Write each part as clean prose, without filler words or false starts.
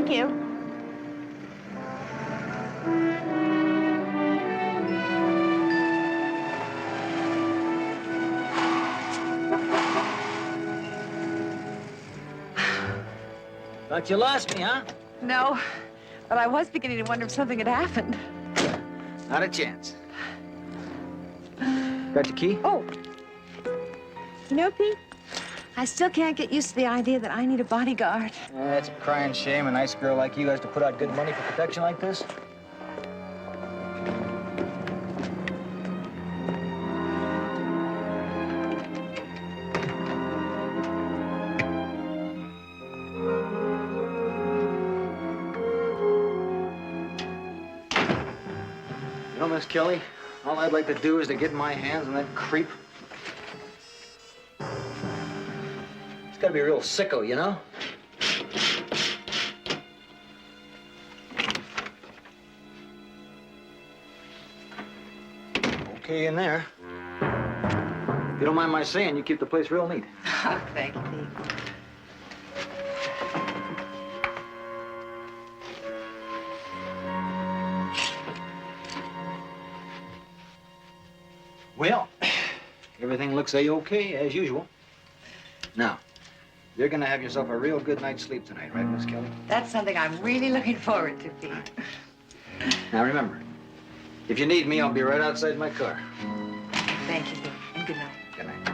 Thank you. Thought you lost me, huh? No, but I was beginning to wonder if something had happened. Not a chance. Got your key? Oh. You know, Pete, I still can't get used to the idea that I need a bodyguard. It's a crying shame a nice girl like you has to put out good money for protection like this. You know, Miss Kelly, all I'd like to do is to get my hands on that creep. He's gotta be a real sicko, you know? Okay in there. If you don't mind my saying, you keep the place real neat. Thank you, Pete. Well, everything looks A-okay, as usual. Now, you're gonna have yourself a real good night's sleep tonight, right, Miss Kelly? That's something I'm really looking forward to, Pete. Now, remember, if you need me, I'll be right outside my car. Thank you, Pete, and good night. Good night.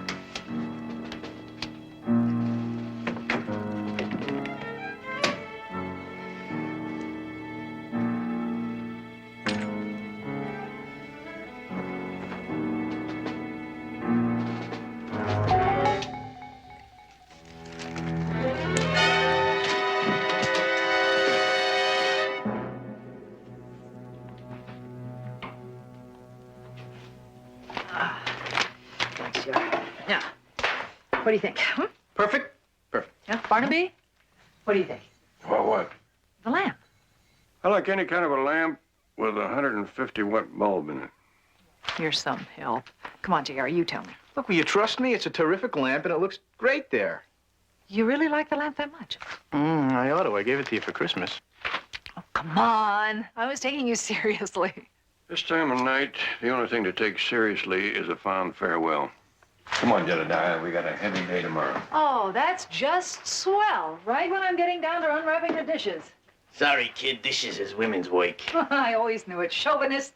Now, what do you think? Hmm? Perfect? Perfect. Yeah, Barnaby? What do you think? Well, what? The lamp. I like any kind of a lamp with a 150-watt bulb in it. You're some help. Come on, JR, you tell me. Look, will you trust me? It's a terrific lamp, and it looks great there. You really like the lamp that much? I ought to. I gave it to you for Christmas. Oh, come on. I was taking you seriously. This time of night, the only thing to take seriously is a fond farewell. Come on, Jedediah. We got a heavy day tomorrow. Oh, that's just swell. Right when I'm getting down to unwrapping the dishes. Sorry, kid. Dishes is women's work. I always knew it. Chauvinist.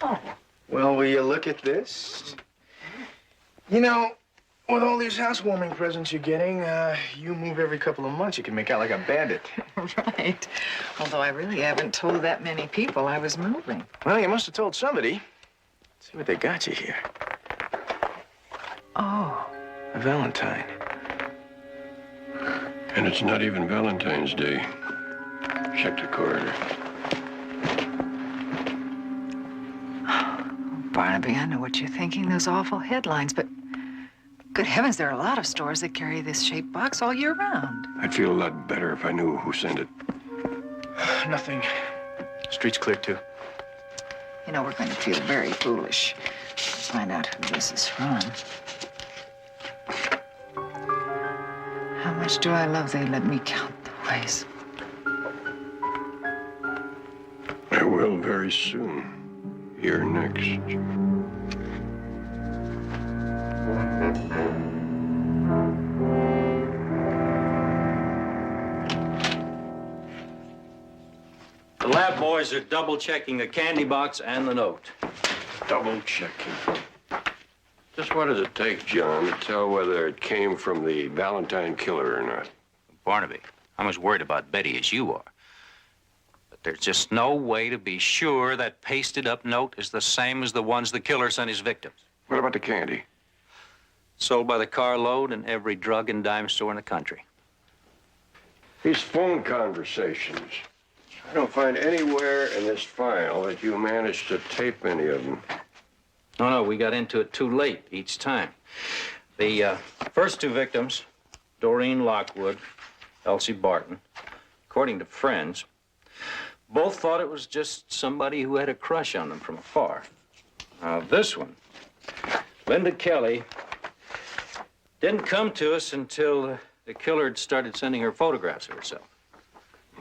Oh. Well, will you look at this? You know, with all these housewarming presents you're getting, you move every couple of months, you can make out like a bandit. Right. Although I really haven't told that many people I was moving. Well, you must have told somebody. Let's see what they got you here. Oh. A Valentine. And it's not even Valentine's Day. Check the corridor. Barnaby, I know what you're thinking, those awful headlines, but good heavens, there are a lot of stores that carry this shaped box all year round. I'd feel a lot better if I knew who sent it. Nothing. Street's clear, too. You know, we're going to feel very foolish. Let's find out who this is from. How much do I love they let me count the ways. I will very soon. You're next. The lab boys are double-checking the candy box and the note. Double checking. Just what does it take, John, to tell whether it came from the Valentine killer or not? Barnaby, I'm as worried about Betty as you are. But there's just no way to be sure that pasted-up note is the same as the ones the killer sent his victims. What about the candy? Sold by the carload in every drug and dime store in the country. These phone conversations. I don't find anywhere in this file that you managed to tape any of them. No, we got into it too late each time. The first two victims, Doreen Lockwood, Elsie Barton, according to friends, both thought it was just somebody who had a crush on them from afar. Now, this one, Linda Kelly, didn't come to us until the killer had started sending her photographs of herself.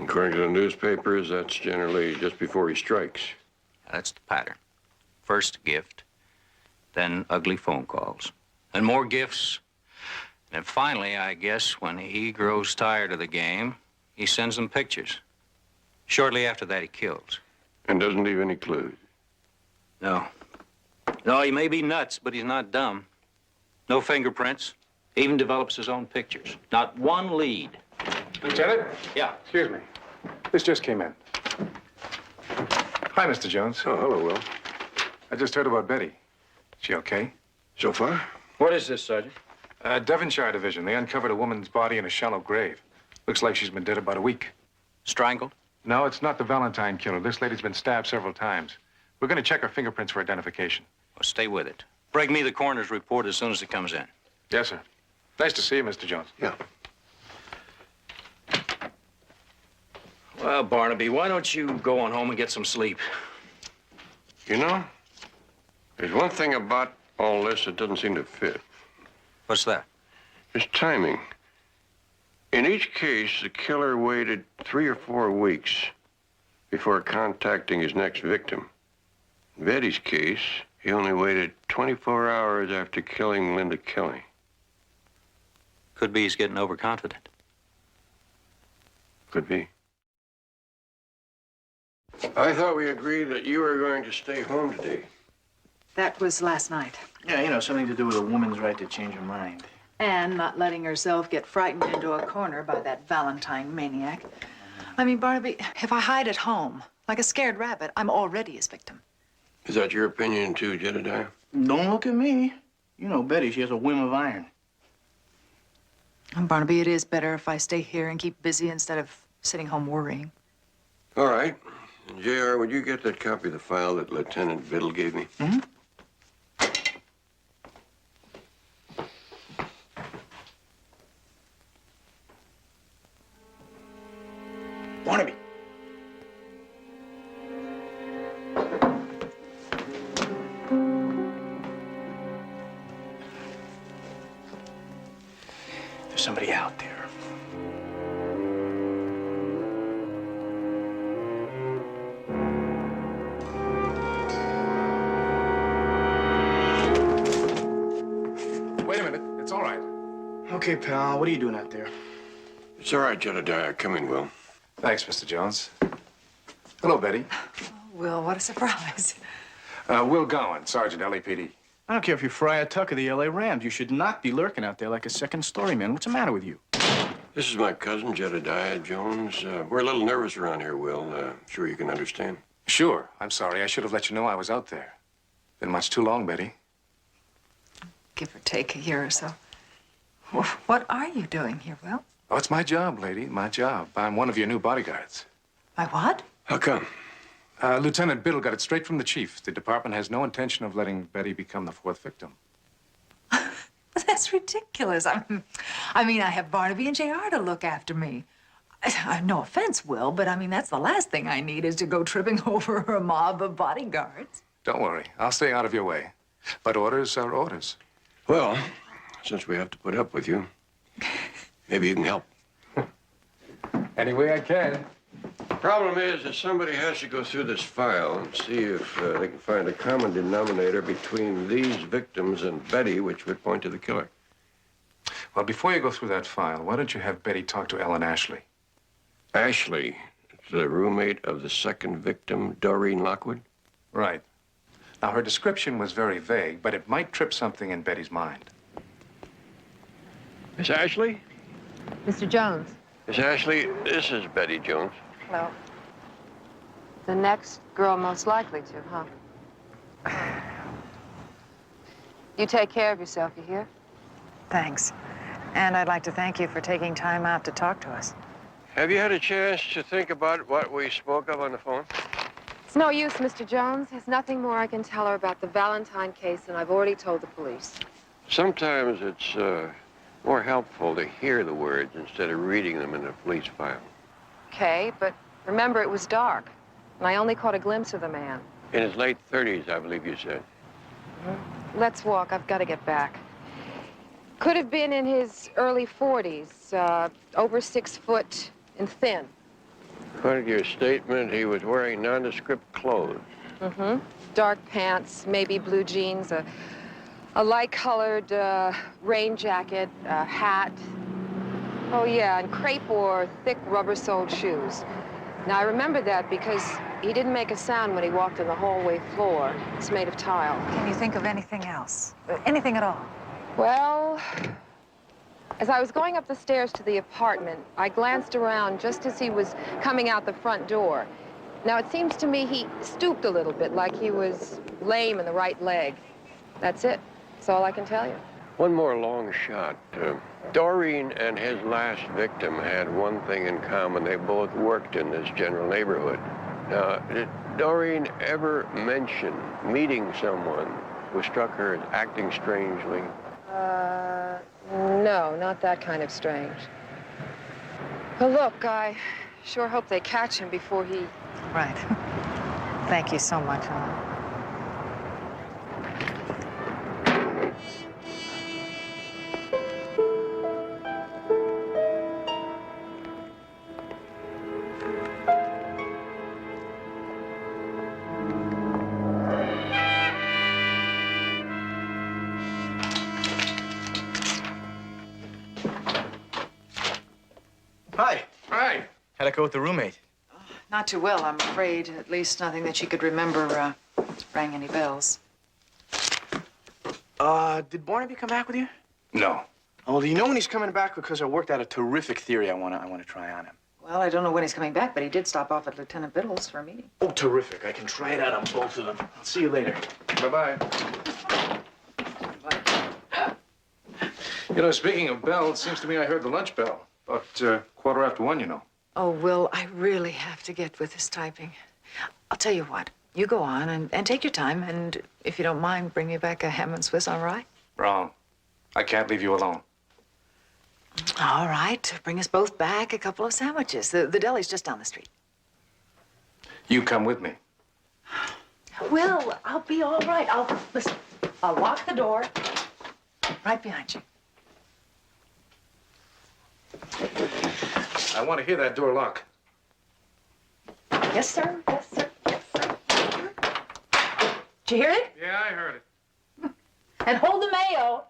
According to the newspapers, that's generally just before he strikes. That's the pattern. First gift, then ugly phone calls, and more gifts. And finally, I guess, when he grows tired of the game, he sends them pictures. Shortly after that, he kills. And doesn't leave any clues. No. No, he may be nuts, but he's not dumb. No fingerprints. Even develops his own pictures. Not one lead. Lieutenant? Yeah. Excuse me. This just came in. Hi, Mr. Jones. Oh, hello, Will. I just heard about Betty. She okay? So far? What is this, Sergeant? Devonshire Division. They uncovered a woman's body in a shallow grave. Looks like she's been dead about a week. Strangled? No, it's not the Valentine killer. This lady's been stabbed several times. We're going to check her fingerprints for identification. Well, stay with it. Bring me the coroner's report as soon as it comes in. Yes, sir. Nice to see you, Mr. Jones. Yeah. Well, Barnaby, why don't you go on home and get some sleep? You know, there's one thing about all this that doesn't seem to fit. What's that? It's timing. In each case, the killer waited 3 or 4 weeks before contacting his next victim. In Betty's case, he only waited 24 hours after killing Linda Kelly. Could be he's getting overconfident. Could be. I thought we agreed that you were going to stay home today. That was last night. Yeah, you know, something to do with a woman's right to change her mind. And not letting herself get frightened into a corner by that Valentine maniac. I mean, Barnaby, if I hide at home, like a scared rabbit, I'm already his victim. Is that your opinion too, Jedediah? Don't look at me. You know Betty, she has a whim of iron. And Barnaby, it is better if I stay here and keep busy instead of sitting home worrying. All right. And JR, would you get that copy of the file that Lieutenant Biddle gave me? Mm-hmm. Barnaby. There's somebody out there. Wait a minute. It's all right. Okay, pal, what are you doing out there? It's all right, Jedediah. Come in, Will. Thanks, Mr. Jones. Hello, Betty. Will, what a surprise. Will Gowan, Sergeant, LAPD. I don't care if you're Friar Tuck of the L.A. Rams. You should not be lurking out there like a second-story man. What's the matter with you? This is my cousin, Jedediah Jones. We're a little nervous around here, Will. Sure you can understand. Sure. I'm sorry. I should have let you know I was out there. Been much too long, Betty. Give or take a year or so. What are you doing here, Will? Oh, it's my job, lady. My job. I'm one of your new bodyguards. My what? How come? Lieutenant Biddle got it straight from the chief. The department has no intention of letting Betty become the 4th victim. That's ridiculous. I mean, I have Barnaby and JR to look after me. No offense, Will, but I mean, that's the last thing I need is to go tripping over a mob of bodyguards. Don't worry. I'll stay out of your way. But orders are orders. Well, since we have to put up with you, maybe you can help. Any way I can. Problem is that somebody has to go through this file and see if they can find a common denominator between these victims and Betty, which would point to the killer. Well, before you go through that file, why don't you have Betty talk to Ellen Ashley? Ashley, the roommate of the second victim, Doreen Lockwood? Right. Now, her description was very vague, but it might trip something in Betty's mind. Miss Ashley? Mr. Jones. Miss Ashley, this is Betty Jones. Hello. The next girl most likely to, huh? You take care of yourself, you hear? Thanks. And I'd like to thank you for taking time out to talk to us. Have you had a chance to think about what we spoke of on the phone? It's no use, Mr. Jones. There's nothing more I can tell her about the Valentine case than I've already told the police. Sometimes it's more helpful to hear the words instead of reading them in a police file. Okay, but remember it was dark, and I only caught a glimpse of the man. In his late 30s, I believe you said. Let's walk. I've got to get back. Could have been in his early 40s, over 6 foot and thin. According to your statement, he was wearing nondescript clothes. Mm-hmm. Dark pants, maybe blue jeans, a light-colored rain jacket, a hat. Oh, yeah, and crepe or thick rubber-soled shoes. Now, I remember that because he didn't make a sound when he walked on the hallway floor. It's made of tile. Can you think of anything else? Anything at all? Well, as I was going up the stairs to the apartment, I glanced around just as he was coming out the front door. Now, it seems to me he stooped a little bit, like he was lame in the right leg. That's it. That's all I can tell you. One more long shot. Doreen and his last victim had one thing in common. They both worked in this general neighborhood. Now, did Doreen ever mention meeting someone who struck her as acting strangely? No, not that kind of strange. Well, look, I sure hope they catch him before he... Right. Thank you so much, Ellen. Hi. Hi. How'd it go with the roommate? Not too well, I'm afraid. At least nothing that she could remember rang any bells. Did Barnaby come back with you? No. Oh, well, do you know when he's coming back? Because I worked out a terrific theory I wanna try on him. Well, I don't know when he's coming back, but he did stop off at Lieutenant Biddle's for a meeting. Oh, terrific. I can try it out on both of them. I'll see you later. Bye-bye. You know, speaking of bells, it seems to me I heard the lunch bell. About 1:15, you know. Oh, Will, I really have to get with this typing. I'll tell you what. You go on and take your time, and if you don't mind, bring me back a ham and Swiss on rye. Wrong. I can't leave you alone. All right. Bring us both back a couple of sandwiches. The deli's just down the street. You come with me. Will, I'll be all right. Listen, I'll lock the door right behind you. I want to hear that door lock. Yes, sir. Yes, sir. Yes, sir. Did you hear it? Yeah, I heard it. And hold the mayo.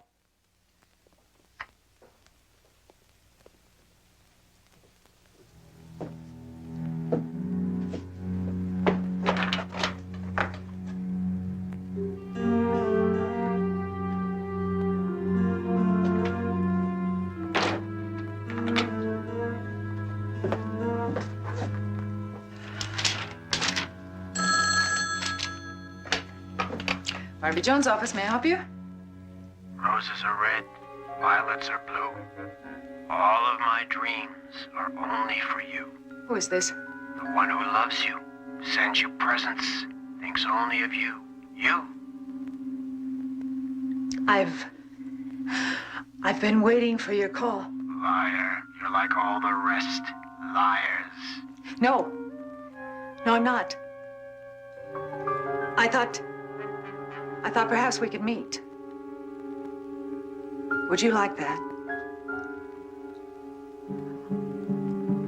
Barnaby Jones' office. May I help you? Roses are red, violets are blue. All of my dreams are only for you. Who is this? The one who loves you, sends you presents, thinks only of you. You. I've been waiting for your call. Liar. You're like all the rest. Liars. No. No, I'm not. I thought perhaps we could meet. Would you like that?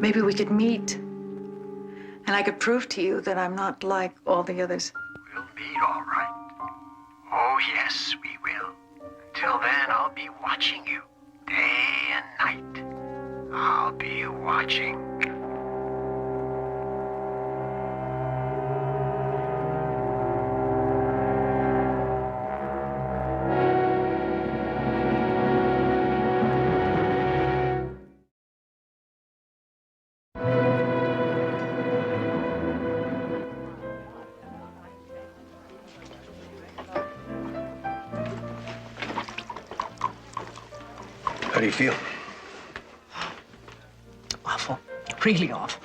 Maybe we could meet, and I could prove to you that I'm not like all the others. We'll meet, all right. Oh, yes, we will. Until then, I'll be watching you. Day and night. I'll be watching. How do you feel? Awful. Really awful.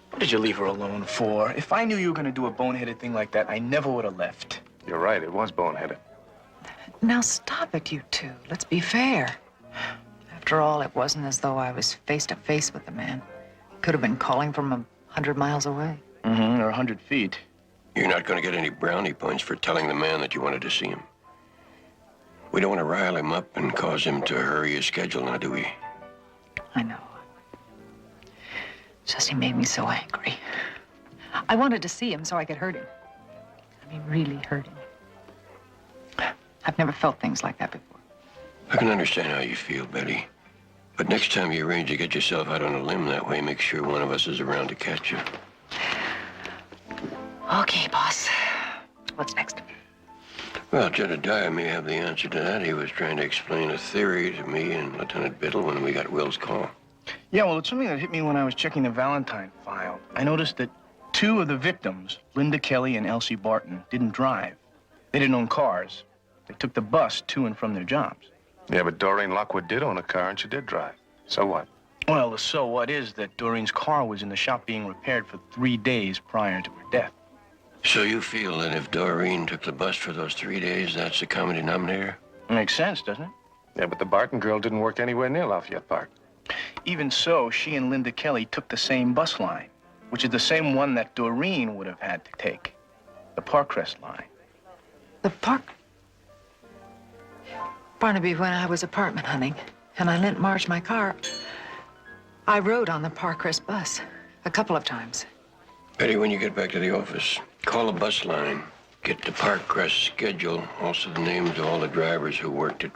What did you leave her alone for? If I knew you were gonna do a boneheaded thing like that, I never would have left. You're right, it was boneheaded. Now stop it, you two. Let's be fair. After all, it wasn't as though I was face to face with the man. Could have been calling from 100 miles away. Mm-hmm, or 100 feet. You're not going to get any brownie points for telling the man that you wanted to see him. We don't want to rile him up and cause him to hurry his schedule, now do we? I know. It's just he made me so angry. I wanted to see him so I could hurt him. I mean, really hurt him. I've never felt things like that before. I can understand how you feel, Betty. But next time you arrange to get yourself out on a limb that way, make sure one of us is around to catch you. Okay, boss. What's next? Well, Jedediah may have the answer to that. He was trying to explain a theory to me and Lieutenant Biddle when we got Will's call. Yeah, well, it's something that hit me when I was checking the Valentine file. I noticed that 2 of the victims, Linda Kelly and Elsie Barton, didn't drive. They didn't own cars. They took the bus to and from their jobs. Yeah, but Doreen Lockwood did own a car, and she did drive. So what? Well, the so what is that Doreen's car was in the shop being repaired for 3 days prior to her death. So you feel that if Doreen took the bus for those 3 days, that's the common denominator? Makes sense, doesn't it? Yeah, but the Barton girl didn't work anywhere near Lafayette Park. Even so, she and Linda Kelly took the same bus line, which is the same one that Doreen would have had to take, the Parkcrest line. The park? Barnaby, when I was apartment hunting and I lent Marge my car, I rode on the Parkcrest bus a couple of times. Betty, when you get back to the office, call the bus line. Get the Parkcrest schedule, also the names of all the drivers who worked it.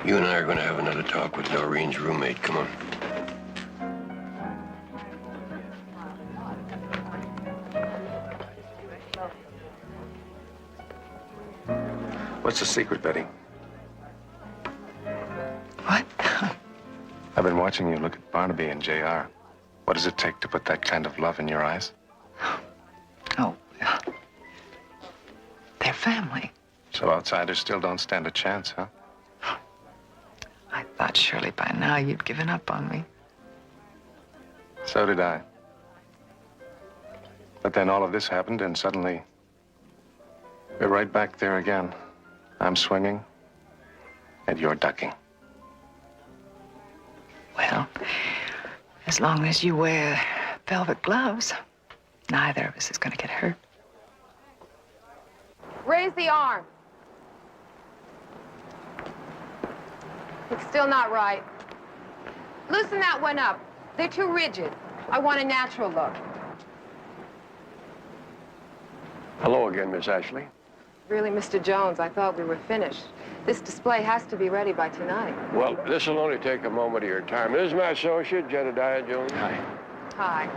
You and I are going to have another talk with Doreen's roommate. Come on. What's the secret, Betty? What? I've been watching you look at Barnaby and JR. What does it take to put that kind of love in your eyes? Oh, well, they're family. So outsiders still don't stand a chance, huh? I thought surely by now you'd given up on me. So did I. But then all of this happened, and suddenly we're right back there again. I'm swinging, and you're ducking. Well, as long as you wear velvet gloves, neither of us is going to get hurt. Raise the arm. It's still not right. Loosen that one up. They're too rigid. I want a natural look. Hello again, Miss Ashley. Really, Mr. Jones, I thought we were finished. This display has to be ready by tonight. Well, this will only take a moment of your time. This is my associate, Jedediah Jones. Hi. Hi.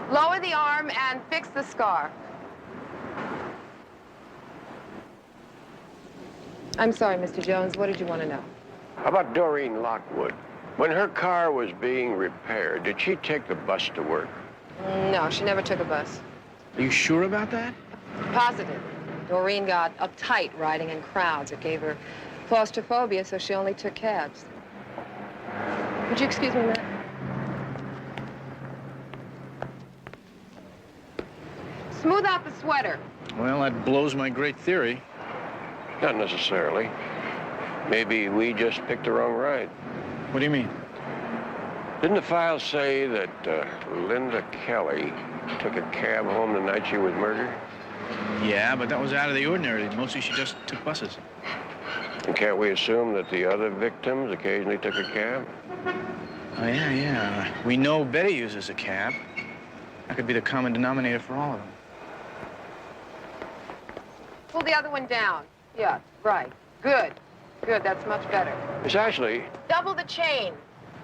Lower the arm and fix the scar. I'm sorry, Mr. Jones. What did you want to know? How about Doreen Lockwood? When her car was being repaired, did she take the bus to work? No, she never took a bus. Are you sure about that? Positive. Doreen got uptight riding in crowds. It gave her claustrophobia, so she only took cabs. Would you excuse me a minute? Smooth out the sweater. Well, that blows my great theory. Not necessarily. Maybe we just picked the wrong ride. What do you mean? Didn't the file say that Linda Kelly took a cab home the night she was murdered? Yeah, but that was out of the ordinary. Mostly she just took buses. And can't we assume that the other victims occasionally took a cab? Oh, yeah. We know Betty uses a cab. That could be the common denominator for all of them. Pull the other one down. Yeah, right. Good. Good, that's much better. Miss Ashley, Double the chain.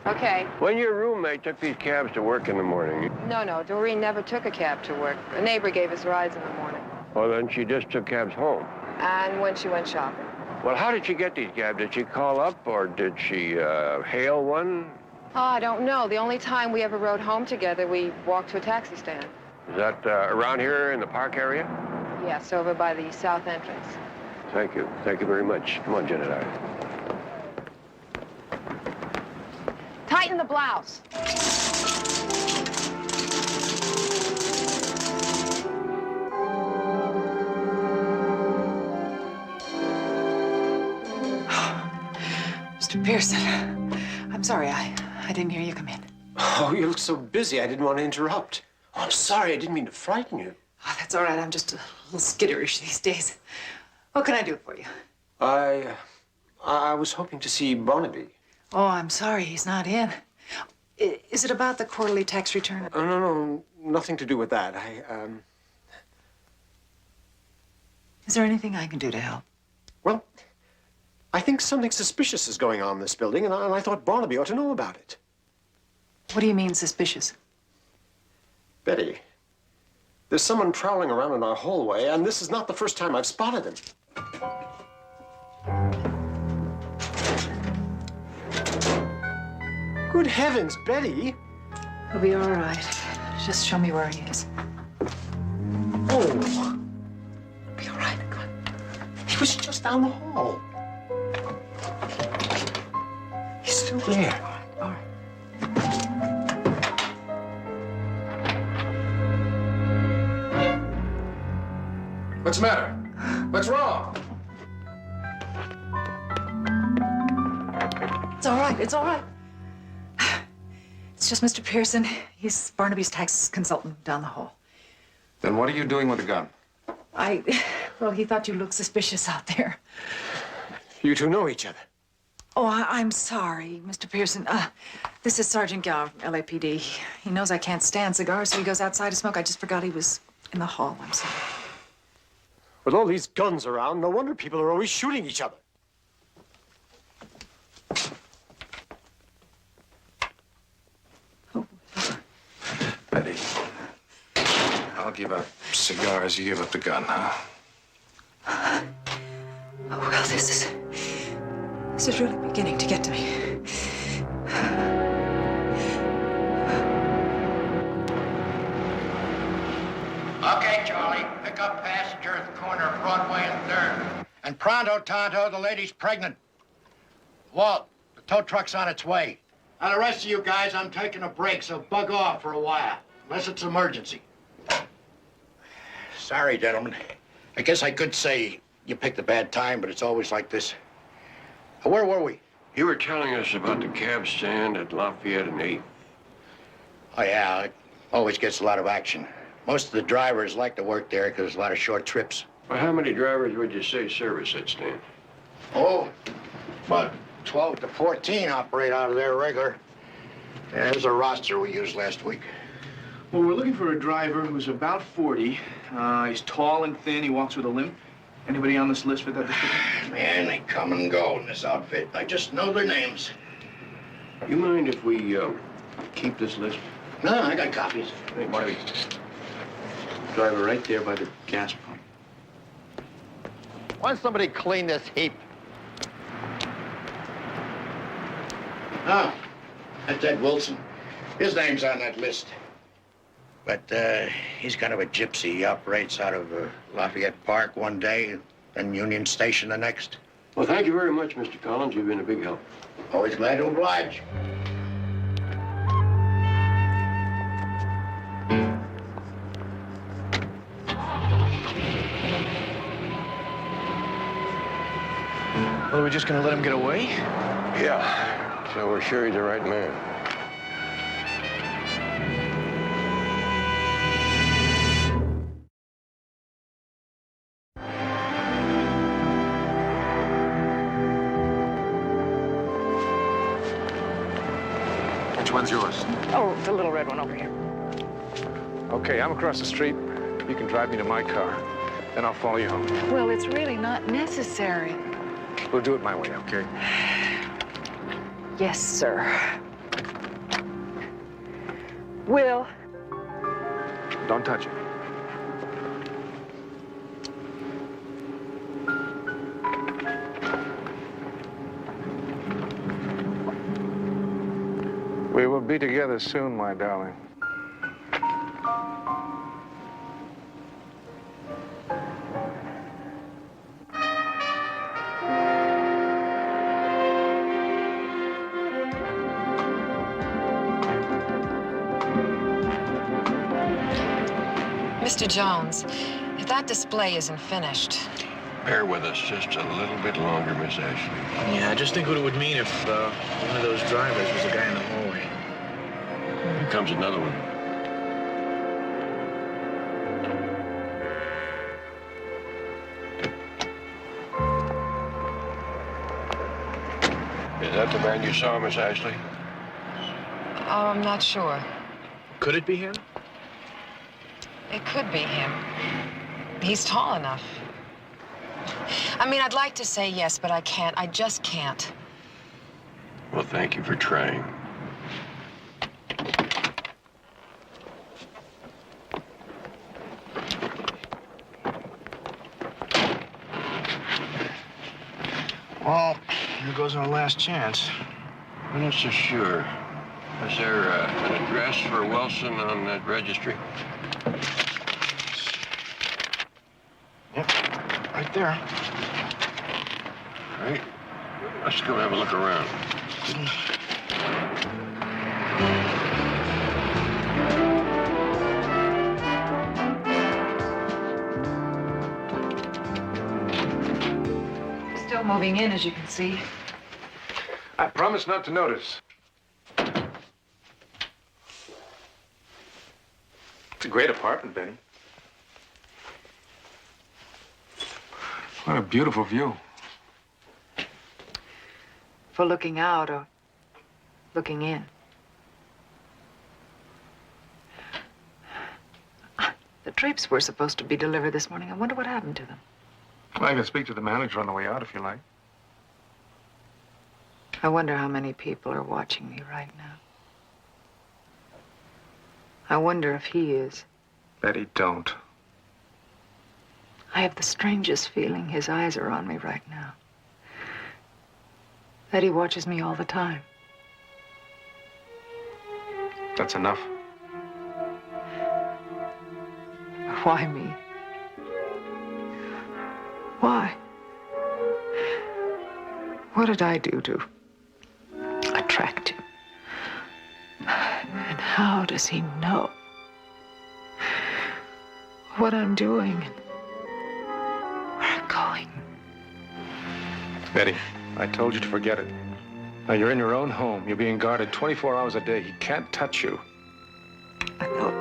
Okay. when your roommate took these cabs to work in the morning, No, Doreen never took a cab to work. A neighbor gave us rides in the morning. well, then she just took cabs home. And when she went shopping. Well, how did she get these cabs? Did she call up or did she hail one? Oh, I don't know. The only time we ever rode home together, we walked to a taxi stand. Is that around here in the park area? Yes, over by the south entrance. Thank you. Thank you very much. Come on, Jedediah. Tighten the blouse. Mr. Pearson, I'm sorry, I didn't hear you come in. Oh, you look so busy. I didn't want to interrupt. Oh, I'm sorry. I didn't mean to frighten you. Oh, that's all right. I'm just a little skitterish these days. What can I do for you? I I was hoping to see Barnaby. Oh, I'm sorry, he's not in. Is it about the quarterly tax return? Oh, no, nothing to do with that. Is there anything I can do to help? Well, I think something suspicious is going on in this building, and I thought Barnaby ought to know about it. What do you mean, suspicious? Betty, there's someone prowling around in our hallway, and this is not the first time I've spotted him. Good heavens, Betty! He'll be all right. Just show me where he is. Oh! Be all right. Come on. He was just down the hall. He's still there. All right. What's the matter? What's wrong? It's all right. It's all right. It's just Mr. Pearson. He's Barnaby's tax consultant down the hall. Then what are you doing with the gun? Well, he thought you looked suspicious out there. You two know each other. Oh, I'm sorry, Mr. Pearson. This is Sergeant Gower from LAPD. He knows I can't stand cigars, so he goes outside to smoke. I just forgot he was in the hall. I'm sorry. With all these guns around, no wonder people are always shooting each other. Betty, I'll give up cigars, you give up the gun, huh? Oh, well, this is really beginning to get to me. Okay, Charlie. Pick up passenger at the corner of Broadway and 3rd. And pronto, Tonto, the lady's pregnant. Walt, the tow truck's on its way. Now, the rest of you guys, I'm taking a break, so bug off for a while. Unless it's emergency. Sorry, gentlemen. I guess I could say you picked a bad time, but it's always like this. Where were we? You were telling us about the cab stand at Lafayette and 8th. Oh, yeah, it always gets a lot of action. Most of the drivers like to work there because there's a lot of short trips. Well, how many drivers would you say service that stand? Oh, about 12 to 14 operate out of there regular. Yeah, there's a roster we used last week. Well, we're looking for a driver who's about 40. He's tall and thin. He walks with a limp. Anybody on this list for that description? Man, they come and go in this outfit. I just know their names. You mind if we keep this list? No, I got copies. Barnaby. Driver right there by the gas pump. Why don't somebody clean this heap? Oh, that's Ed Wilson. His name's on that list. But he's kind of a gypsy. He operates out of Lafayette Park one day, then Union Station the next. Well, thank you very much, Mr. Collins. You've been a big help. Always glad to oblige. Well, are we just gonna let him get away? Yeah. So we're sure he's the right man. Which one's yours? Oh, the little red one over here. Okay, I'm across the street. You can drive me to my car. Then I'll follow you home. Well, it's really not necessary. We'll do it my way, okay? Yes, sir. Will. Don't touch it. We will be together soon, my darling. Mr. Jones, if that display isn't finished. Bear with us just a little bit longer, Miss Ashley. Yeah, just think what it would mean if one of those drivers was the guy in the hallway. Here comes another one. that the man you saw, Miss Ashley? Oh, I'm not sure. Could it be him? It could be him. He's tall enough. I mean, I'd like to say yes, but I can't. I just can't. Well, thank you for trying. Well, here goes our last chance. I'm not so sure. Is there an address for Wilson on that registry? Yep, right there. All right. Let's go have a look around. Still moving in, as you can see. I promise not to notice. It's a great apartment, Betty. What a beautiful view. For looking out or looking in. The drapes were supposed to be delivered this morning. I wonder what happened to them. I can speak to the manager on the way out if you like. I wonder how many people are watching me right now. I wonder if he is. Betty, don't. I have the strangest feeling his eyes are on me right now. That he watches me all the time. That's enough. Why me? Why? What did I do to attract him? And how does he know what I'm doing and where I'm going? Betty, I told you to forget it. Now, you're in your own home. You're being guarded 24 hours a day. He can't touch you. I thought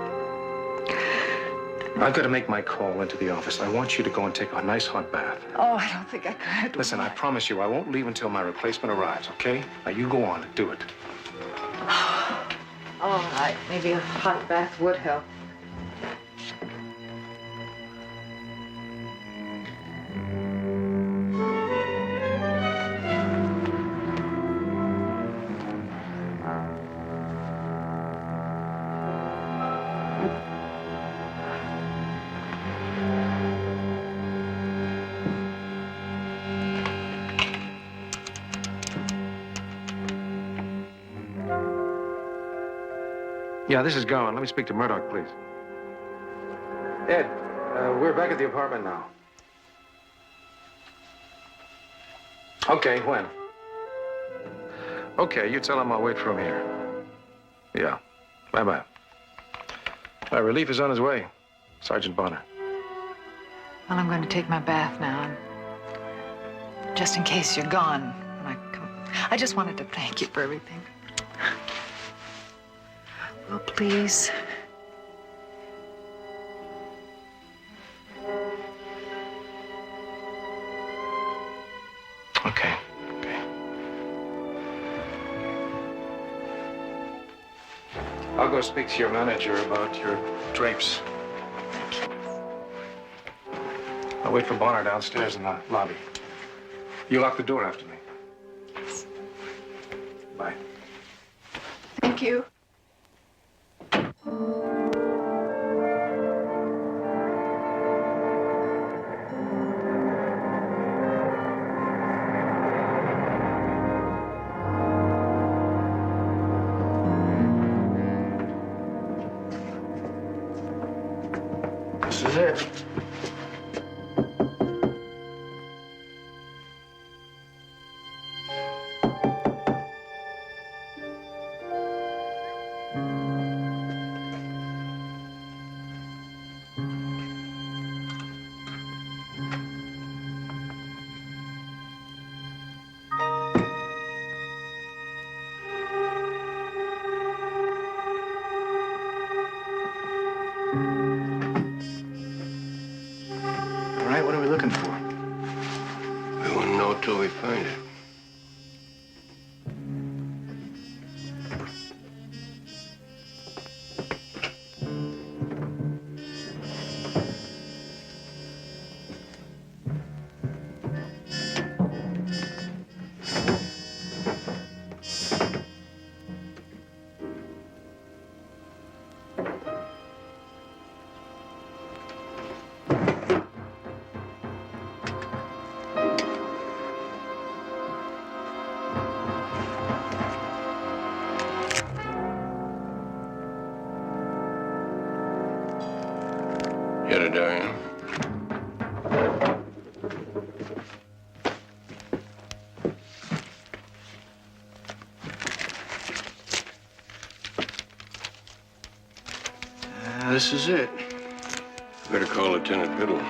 I've got to make my call into the office. I want you to go and take a nice hot bath. Oh, I don't think I could. Listen, I promise you, I won't leave until my replacement arrives, okay? Now, you go on and do it. All right, maybe a hot bath would help. Yeah, this is Gowan. Let me speak to Murdoch, please. Ed, we're back at the apartment now. Okay, when? Okay, you tell him I'll wait for him here. Yeah. Bye-bye. Relief is on his way, Sergeant Bonner. Well, I'm going to take my bath now. And just in case you're gone when I come, I just wanted to thank you for everything. Well, please. Okay. I'll go speak to your manager about your drapes. I'll wait for Bonner downstairs in the lobby. You lock the door after me. Bye. Thank you. This is it. All right, what are we looking for? We won't know till we find it. Diane. This is it. Better call Lieutenant Biddle.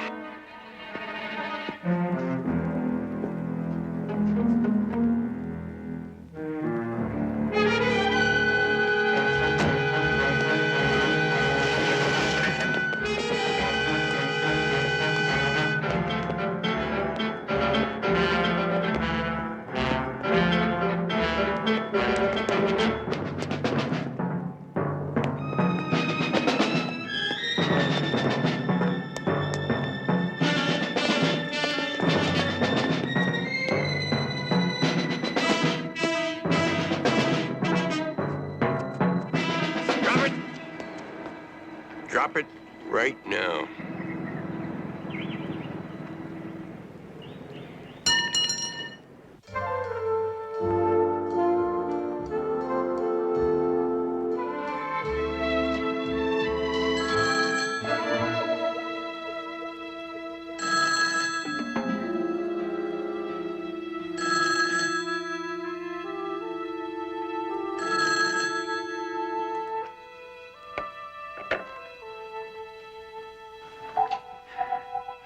Drop it right now.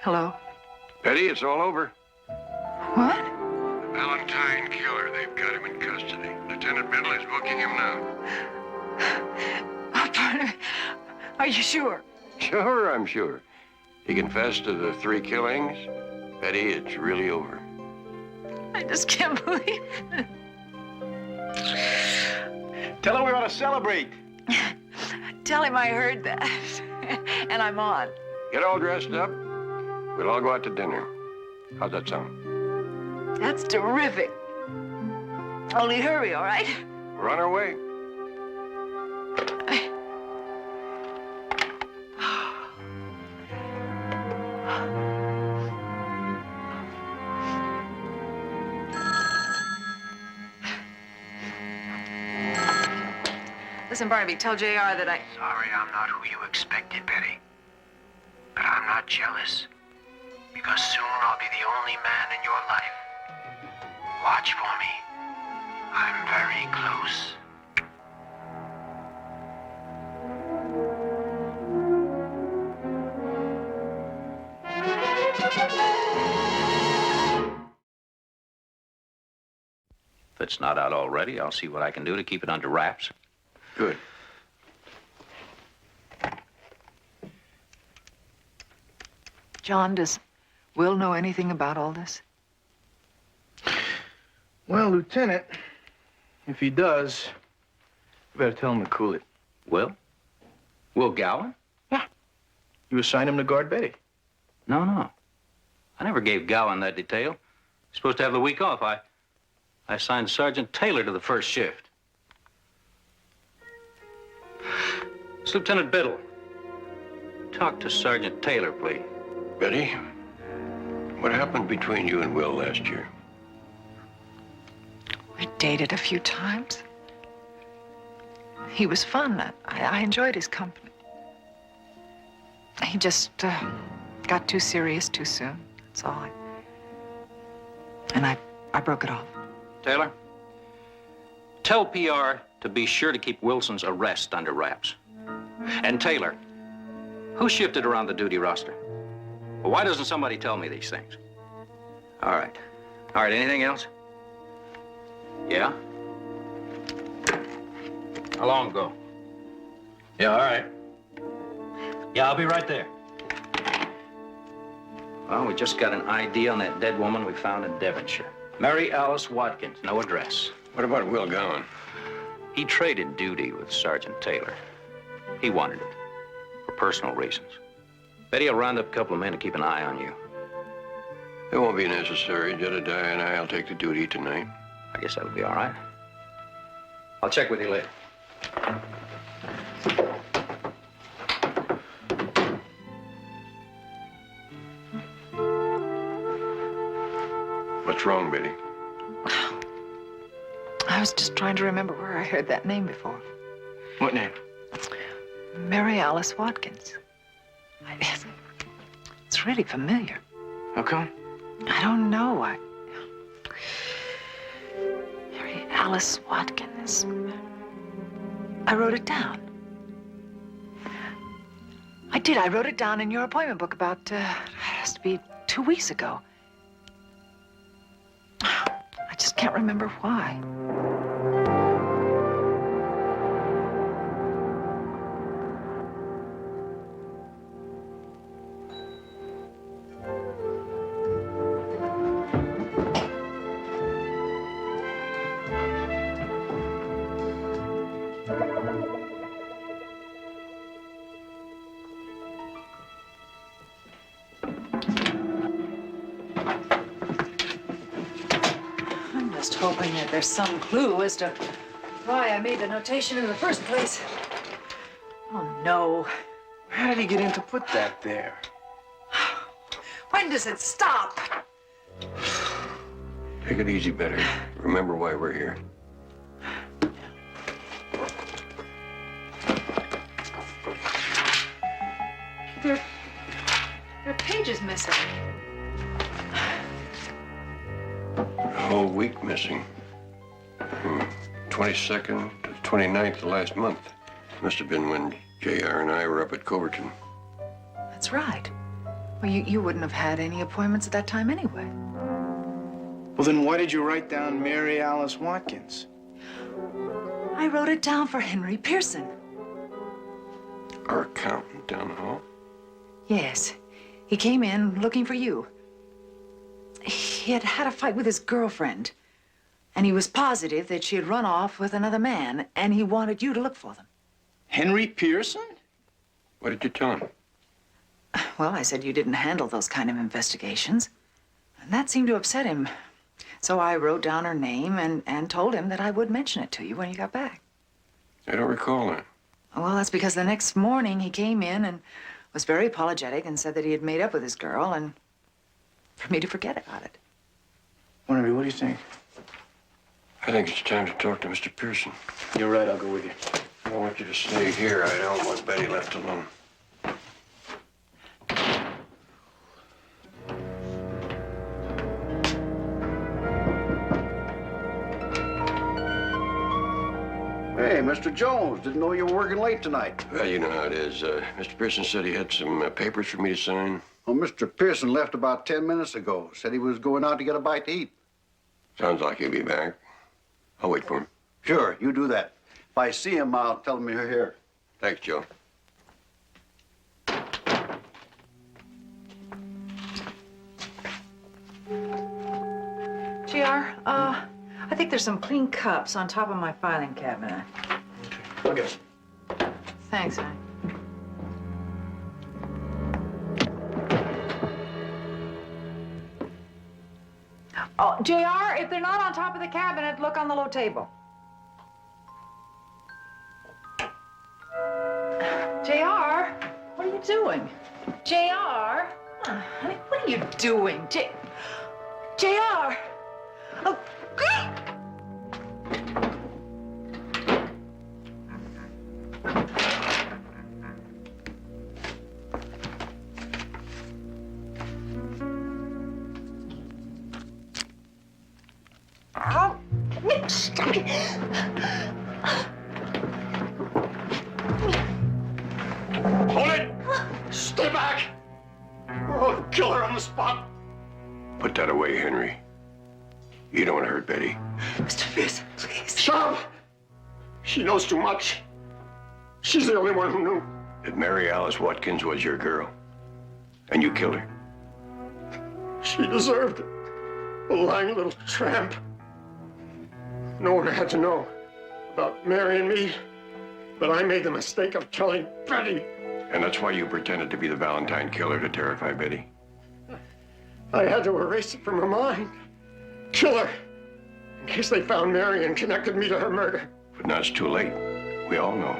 Hello? Betty, it's all over. What? Valentine killer. They've got him in custody. Lieutenant Biddle is booking him now. Oh, Barnaby, are you sure? Sure, I'm sure. He confessed to the 3 killings. Betty, it's really over. I just can't believe it. Tell her we ought to celebrate. Tell him I heard that. And I'm on. Get all dressed up. We'll all go out to dinner. How's that sound? That's terrific. Only hurry, all right? We're on our way. Listen, Barnaby, tell JR that I... Sorry I'm not who you expected, Betty. But I'm not jealous. Because soon I'll be the only man in your life. Watch for me. I'm very close. If it's not out already, I'll see what I can do to keep it under wraps. Good. John, does Will know anything about all this? Well, Lieutenant, if he does, you better tell him to cool it. Will? Will Gowan? You assigned him to guard Betty. No, no. I never gave Gowan that detail. He's supposed to have the week off. I assigned Sergeant Taylor to the first shift. It's Lieutenant Biddle. Talk to Sergeant Taylor, please. Betty, what happened between you and Will last year? We dated a few times. He was fun. I enjoyed his company. He just got too serious too soon. That's all. And I broke it off. Taylor, tell PR to be sure to keep Wilson's arrest under wraps. And Taylor, who shifted around the duty roster? Well, why doesn't somebody tell me these things? All right. All right, anything else? Yeah? How long ago? Yeah, all right. Yeah, I'll be right there. Well, we just got an ID on that dead woman we found in Devonshire. Mary Alice Watkins, no address. What about Will Gowan? He traded duty with Sergeant Taylor. He wanted it, for personal reasons. Betty will round up a couple of men to keep an eye on you. It won't be necessary. Jedediah and I'll take the duty tonight. I guess that'll be all right. I'll check with you later. What's wrong, Betty? I was just trying to remember where I heard that name before. What name? Mary Alice Watkins. sounds really familiar. How come? I don't know. Mary Alice Watkins. I wrote it down. I did. I wrote it down in your appointment book about, it has to be 2 weeks ago. I just can't remember why. I'm just hoping that there's some clue as to why I made the notation in the first place. Oh, no. How did he get in to put that there? When does it stop? Take it easy, Betty. Remember why we're here. There are pages missing. A whole week missing. From 22nd to 29th of last month. Must have been when JR and I were up at Coverton. That's right. Well, you wouldn't have had any appointments at that time anyway. Well, then why did you write down Mary Alice Watkins? I wrote it down for Henry Pearson. Our accountant down the hall. Yes. He came in looking for you. He had had a fight with his girlfriend, and he was positive that she had run off with another man, and he wanted you to look for them. Henry Pearson? What did you tell him? Well, I said you didn't handle those kind of investigations, and that seemed to upset him. So I wrote down her name and told him that I would mention it to you when you got back. I don't recall that. Well, that's because the next morning he came in and was very apologetic and said that he had made up with his girl and for me to forget about it. Barnaby, what do you think? I think it's time to talk to Mr. Pearson. You're right, I'll go with you. I don't want you to stay here. I don't want Betty left alone. Hey, Mr. Jones, didn't know you were working late tonight. Well, you know how it is. Mr. Pearson said he had some papers for me to sign. Well, Mr. Pearson left about 10 minutes ago. Said he was going out to get a bite to eat. Sounds like he'll be back. I'll wait for him. Sure, you do that. If I see him, I'll tell him you're here. Thanks, Joe. JR, I think there's some clean cups on top of my filing cabinet. I'll get it. Thanks, honey. Oh, JR, if they're not on top of the cabinet, look on the low table. JR, what are you doing? JR? Honey, what are you doing? JR! Oh. Hold it! Stay back! I'll kill her on the spot. Put that away, Henry. You don't want to hurt Betty. Mr. Pearson, please. Shut up! She knows too much. She's the only one who knew. That Mary Alice Watkins was your girl. And you killed her. She deserved it. A lying little tramp. No one had to know about marrying me, but I made the mistake of telling Betty. And that's why you pretended to be the Valentine killer to terrify Betty. I had to erase it from her mind. Kill her, in case they found Mary and connected me to her murder. But now it's too late. We all know.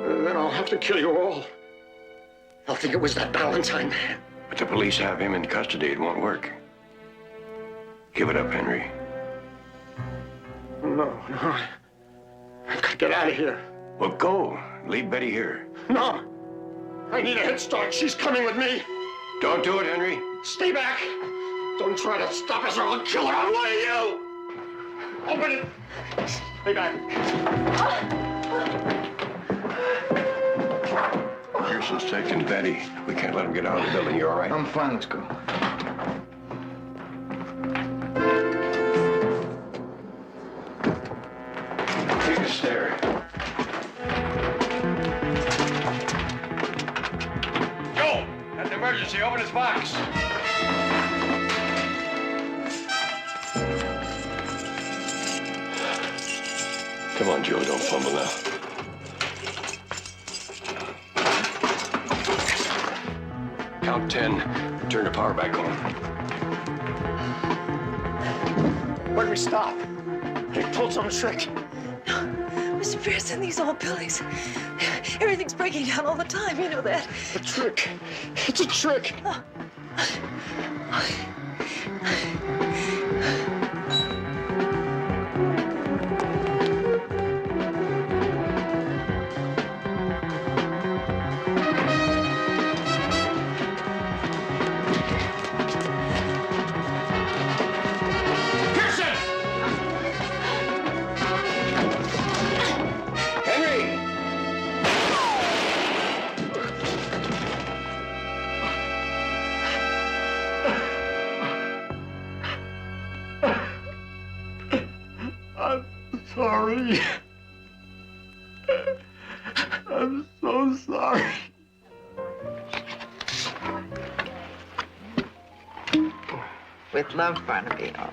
And then I'll have to kill you all. They'll think it was that Valentine man. But the police have him in custody. It won't work. Give it up, Henry. No. I've got to get out of here. Well, go. Leave Betty here. No. I need a head start. She's coming with me. Don't do it, Henry. Stay back. Don't try to stop us or I'll kill her. I'll lay you. Open it. Stay back. Pearson's taking Betty. We can't let him get out of the building. You all right? I'm fine. Let's go. Take a stare. Joe, that's an emergency. Open his box. Come on, Joe. Don't fumble now. Count 10. Turn the power back on. Where'd we stop? You pulled some trick. Mr. Pearson, these old pillies. Everything's breaking down all the time. You know that. A trick. It's a trick. Sorry. I'm so sorry. With love, Barnaby. Oh,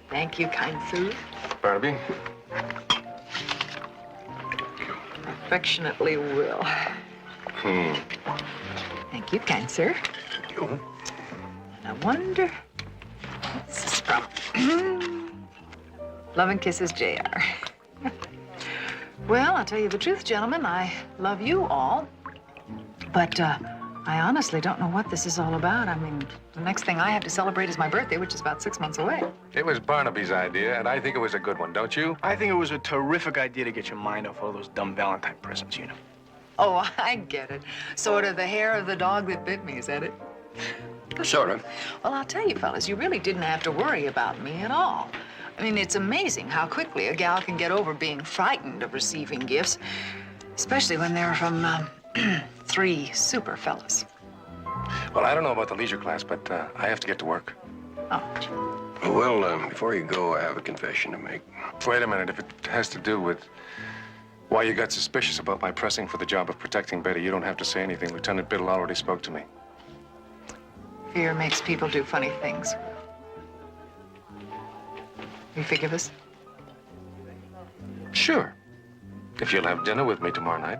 thank you, kind sir. Barnaby? Affectionately, Will. Thank you, kind sir. And I wonder what this is from. Love and kisses, J.R. Well, I'll tell you the truth, gentlemen. I love you all. But I honestly don't know what this is all about. I mean, the next thing I have to celebrate is my birthday, which is about 6 months away. It was Barnaby's idea, and I think it was a good one, don't you? I think it was a terrific idea to get your mind off all those dumb Valentine presents, you know. Oh, I get it. Sort of the hair of the dog that bit me, is that it? Sort of. Well, I'll tell you, fellas, you really didn't have to worry about me at all. I mean, it's amazing how quickly a gal can get over being frightened of receiving gifts, especially when they're from 3 super fellas. Well, I don't know about the leisure class, but I have to get to work. Oh, Well, before you go, I have a confession to make. Wait a minute. If it has to do with why you got suspicious about my pressing for the job of protecting Betty, you don't have to say anything. Lieutenant Biddle already spoke to me. fear makes people do funny things. You forgive us? Sure. If you'll have dinner with me tomorrow night.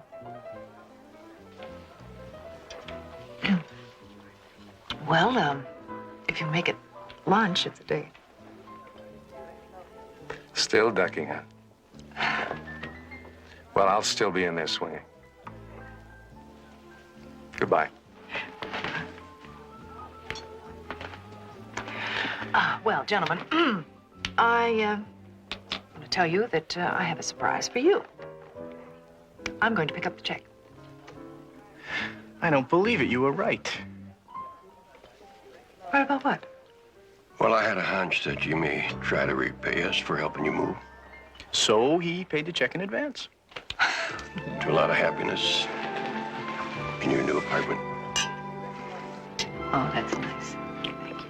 Well, if you make it lunch, it's a date. Still ducking, huh? Well, I'll still be in there swinging. Goodbye. Well, gentlemen, I want to tell you that I have a surprise for you. I'm going to pick up the check. I don't believe it. You were right. Right about what? Well, I had a hunch that you may try to repay us for helping you move. So he paid the check in advance. To a lot of happiness in your new apartment. Oh, that's nice. Thank you.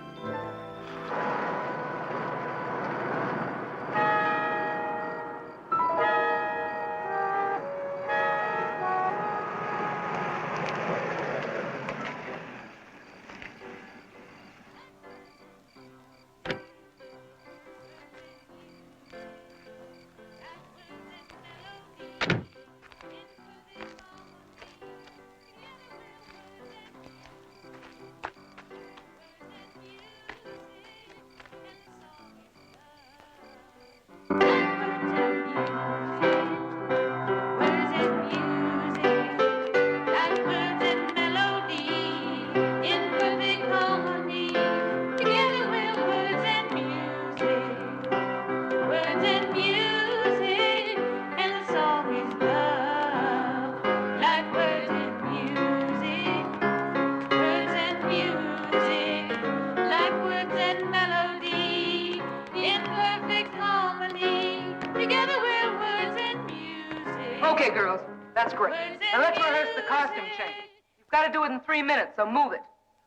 Okay, girls, that's great. Now let's rehearse the costume change. You've got to do it in 3 minutes, so move it.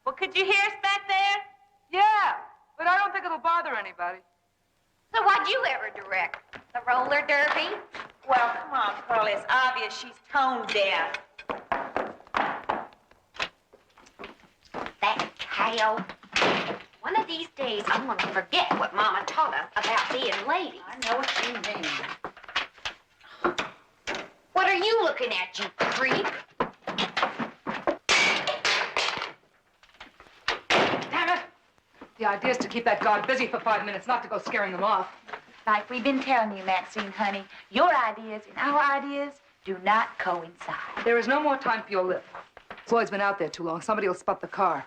Well, could you hear us back there? Yeah, but I don't think it'll bother anybody. So what'd you ever direct? The roller derby? Well, come on, Pearlie. It's obvious she's tone deaf. That cow. One of these days, I'm going to forget what Mama taught us about being ladies. I know what you mean. What are you looking at, you creep? Damn it! The idea is to keep that guard busy for 5 minutes, not to go scaring them off. Like we've been telling you, Maxine, honey, your ideas and our ideas do not coincide. There is no more time for your lip. Floyd's been out there too long. Somebody will spot the car.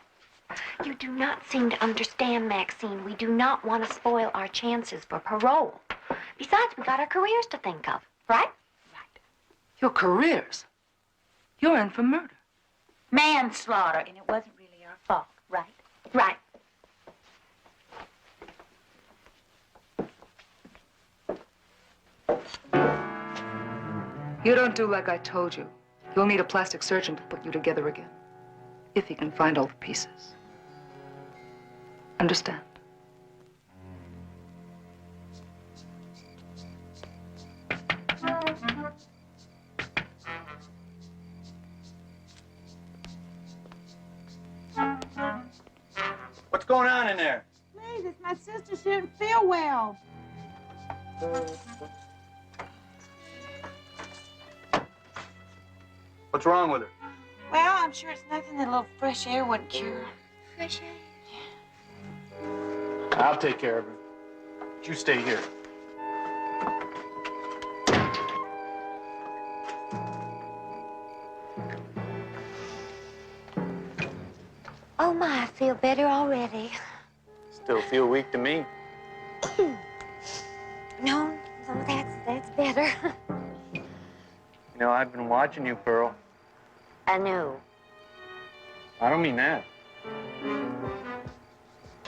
You do not seem to understand, Maxine. We do not want to spoil our chances for parole. Besides, we got our careers to think of, right? Your careers? You're in for murder. Manslaughter, and it wasn't really our fault, right? Right. You don't do like I told you. You'll need a plastic surgeon to put you together again. If he can find all the pieces. Understand? What's going on in there? Please, it's my sister. She didn't feel well. What's wrong with her? Well, I'm sure it's nothing that a little fresh air wouldn't cure. Fresh air? I'll take care of her. You stay here. Oh, my, I feel better already. Still feel weak to me. No, that's better. You know, I've been watching you, Pearl. I know. I don't mean that.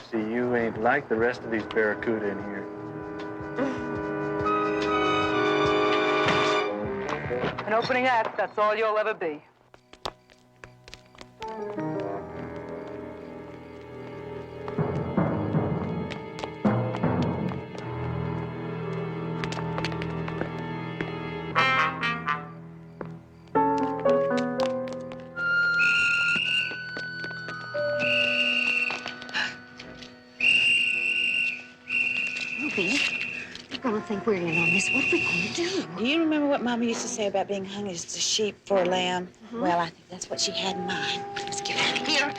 See, you ain't like the rest of these barracuda in here. An opening act, that's all you'll ever be. People think we're in on this. What are we going to do? Do you remember what Mama used to say about being hung as a sheep for a lamb? Well, I think that's what she had in mind. Let's get out of here.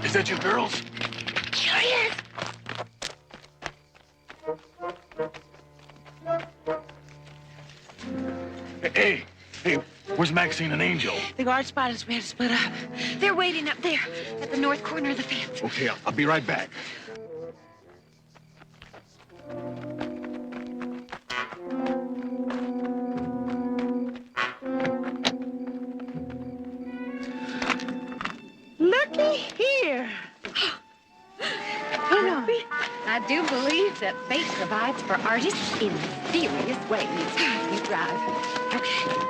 Is that you girls? Sure is. Hey, where's Maxine and Angel? The guard spotted us. We had to split up. They're waiting up there at the north corner of the fence. Okay, I'll be right back. Looky here. You know, I do believe that fate provides for artists in mysterious ways. You drive. Okay.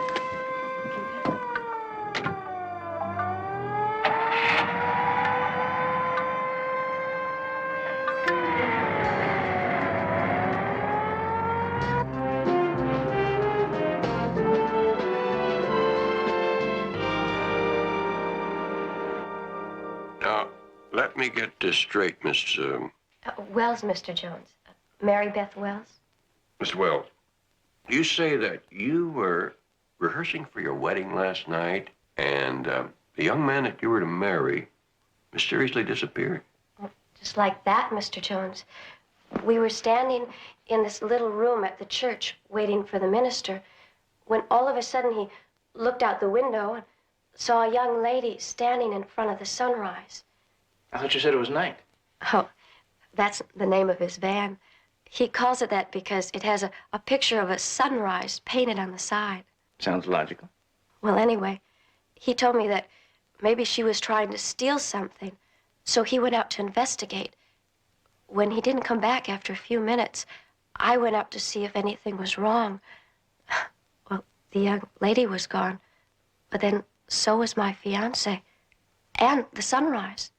Now, let me get this straight, Miss Wells, Mr. Jones. Mary Beth Wells? Miss Wells. You say that you were rehearsing for your wedding last night, and the young man that you were to marry mysteriously disappeared. Just like that, Mr. Jones. We were standing in this little room at the church waiting for the minister when all of a sudden he looked out the window and saw a young lady standing in front of the sunrise. I thought you said it was night. Oh, that's the name of his van. He calls it that because it has a picture of a sunrise painted on the side. Sounds logical. Well, anyway, he told me that maybe she was trying to steal something. So he went out to investigate. When he didn't come back after a few minutes, I went up to see if anything was wrong. Well, the young lady was gone, but then so was my fiancé and the sunrise.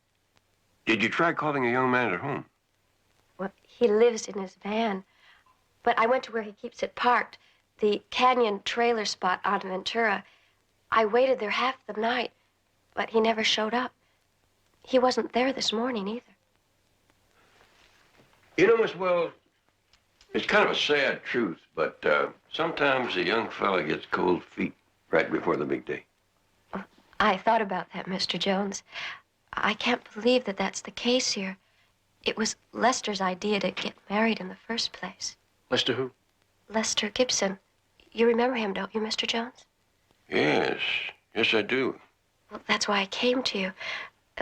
Did you try calling a young man at home? Well, he lives in his van, but I went to where he keeps it parked, the canyon trailer spot on Ventura. I waited there half the night, but he never showed up. He wasn't there this morning either. You know, Miss Wells, it's kind of a sad truth, but sometimes a young fella gets cold feet right before the big day. I thought about that, Mr. Jones. I can't believe that that's the case here. It was Lester's idea to get married in the first place. Lester who? Lester Gibson. You remember him, don't you, Mr. Jones? Yes, yes, I do. Well, that's why I came to you.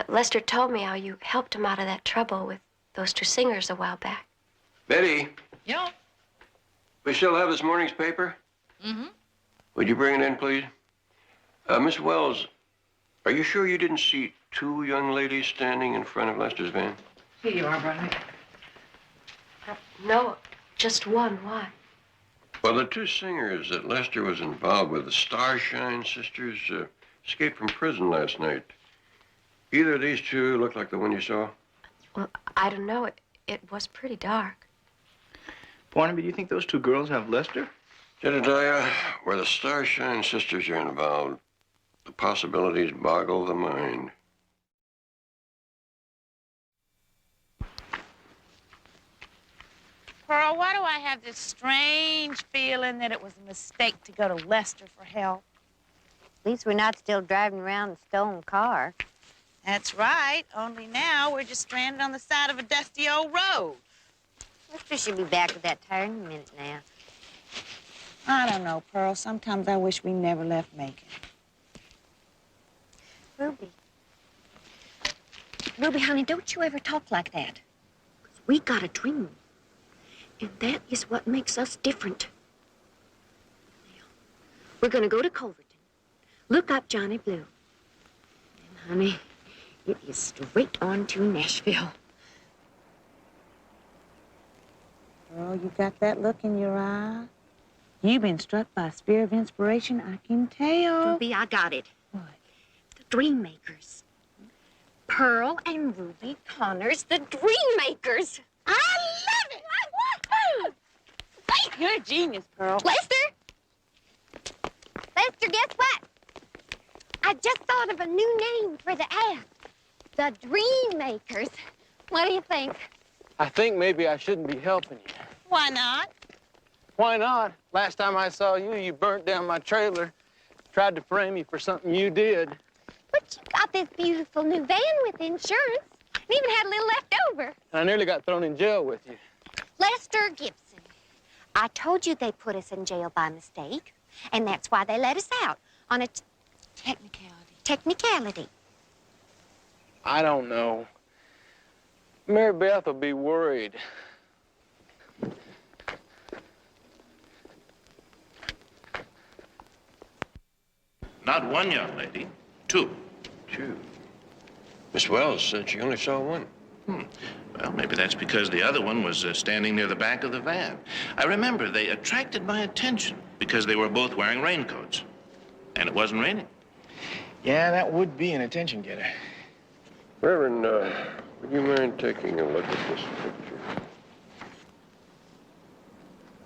Lester told me how you helped him out of that trouble with those two singers a while back. Betty, Yeah? we still have this morning's paper? Mm-hmm. Would you bring it in, please? Miss Wells, are you sure you didn't see two young ladies standing in front of Lester's van? Here you are, Barnaby. No, just one. Why? Well, the two singers that Lester was involved with, the Starshine sisters, escaped from prison last night. Either of these two look like the one you saw? Well, I don't know. It was pretty dark. Barnaby, do you think those two girls have Lester? Jedediah, where the Starshine sisters are involved, the possibilities boggle the mind. Pearl, why do I have this strange feeling that it was a mistake to go to Lester for help? At least we're not still driving around in a stolen car. That's right, only now we're just stranded on the side of a dusty old road. Lester should be back with that tire in a minute now. I don't know, Pearl. Sometimes I wish we never left Macon. Ruby, honey, don't you ever talk like that. 'Cause we got a dream. And that is what makes us different. Now, we're going to go to Culverton, look up Johnny Blue. And, honey, it is straight on to Nashville. Pearl, you got that look in your eye? You've been struck by a spirit of inspiration, I can tell. Ruby, I got it. What? The Dream Makers. Pearl and Ruby Connors, the Dream Makers. I love it! Woo-hoo! You're a genius, Pearl. Lester? Lester, guess what? I just thought of a new name for the ad. The Dream Makers. What do you think? I think maybe I shouldn't be helping you. Why not? Why not? Last time I saw you, you burnt down my trailer. Tried to frame me for something you did. But you got this beautiful new van with insurance. And even had a little left over. And I nearly got thrown in jail with you. Lester Gibson. I told you they put us in jail by mistake. And that's why they let us out. On a technicality. I don't know. Mary Beth will be worried. Not one young lady, two. Two? Miss Wells said she only saw one. Well, maybe that's because the other one was standing near the back of the van. I remember they attracted my attention because they were both wearing raincoats. And it wasn't raining. Yeah, that would be an attention getter. Reverend, would you mind taking a look at this picture?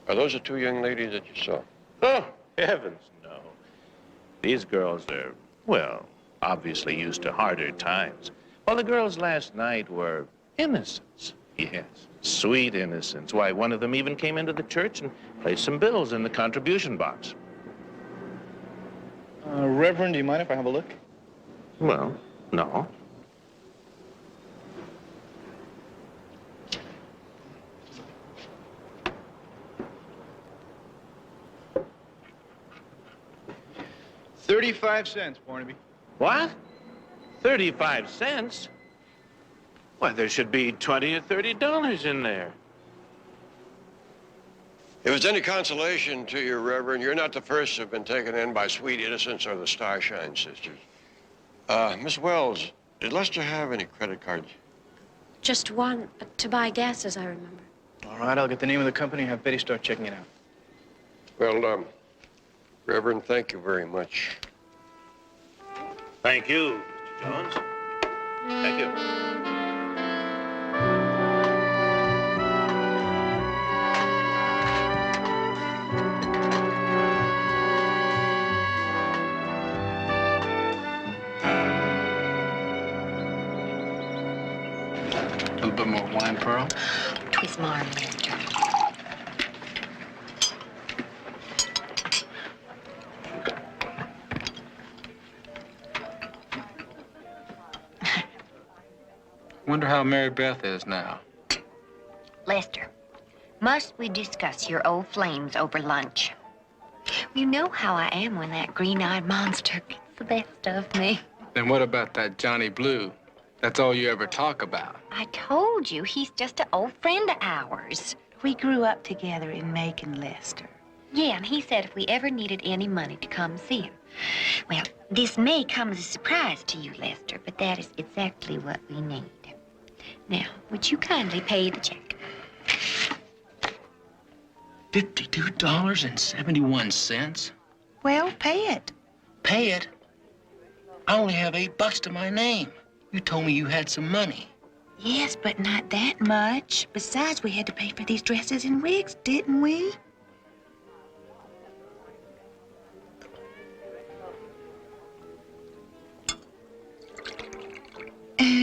Are those the two young ladies that you saw? Oh, heavens, no. These girls are, well, obviously used to harder times. Well, the girls last night were innocents. Yes, sweet innocents. Why, one of them even came into the church and placed some bills in the contribution box. Reverend, do you mind if I have a look? Well, no. $0.35, Barnaby. What? 35 cents? Why, there should be $20 or $30 in there. If it's any consolation to you, Reverend, you're not the first who've been taken in by sweet innocents or the Starshine sisters. Miss Wells, did Lester have any credit cards? Just one to buy gas, as I remember. All right, I'll get the name of the company and have Betty start checking it out. Well, Reverend, thank you very much. Thank you, Mr. Jones. Thank you. A little bit more wine, Pearl. Twist my arm, Lester. Wonder how Mary Beth is now. Lester, must we discuss your old flames over lunch? You know how I am when that green-eyed monster gets the best of me. Then what about that Johnny Blue? That's all you ever talk about. I told you, he's just an old friend of ours. We grew up together in Macon, Lester. Yeah, and he said if we ever needed any money to come see him. Well, this may come as a surprise to you, Lester, but that is exactly what we need. Now, would you kindly pay the check? $52.71. Well, pay it. Pay it? I only have $8 to my name. You told me you had some money. Yes, but not that much. Besides, we had to pay for these dresses and wigs, didn't we?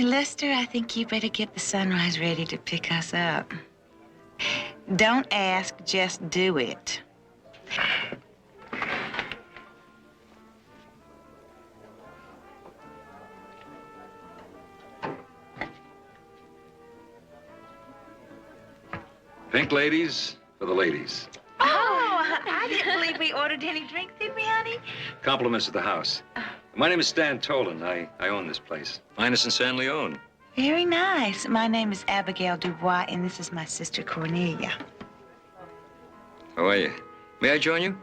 Lester, I think you better get the Sunrise ready to pick us up. Don't ask, just do it. Pink ladies for the ladies. Oh, I didn't believe we ordered any drinks, did we, honey? Compliments of the house. My name is Stan Tolan. I own this place. Minus and San Leone. Very nice. My name is Abigail Dubois, and this is my sister Cornelia. How are you? May I join you?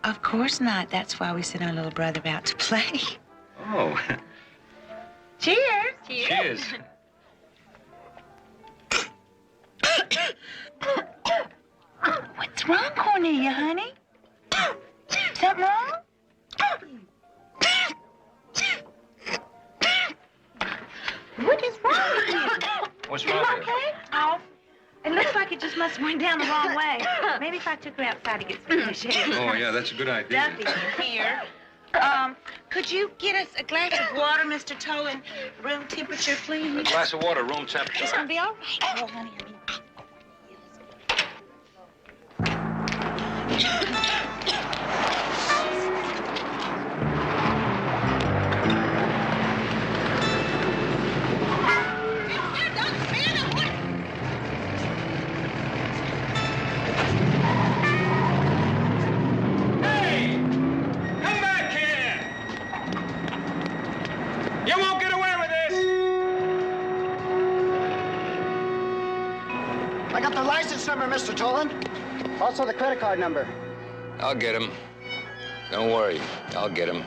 Of course not. That's why we sent our little brother out to play. Oh. Cheers. Cheers. What's wrong, Cornelia, honey? Something wrong? What is wrong with you? What's You wrong with okay? Oh, it looks like it just must have went down the wrong way. Maybe if I took her outside to get some fresh air. Oh, yeah, that's a good idea. Duffy's in here. Could you get us a glass of water, Mr. Tolan? Room temperature, please? A glass of water, room temperature. It's gonna be all right. Oh, honey, You won't get away with this! I got the license number, Mr. Tolan. Also the credit card number. I'll get him. Don't worry. I'll get him.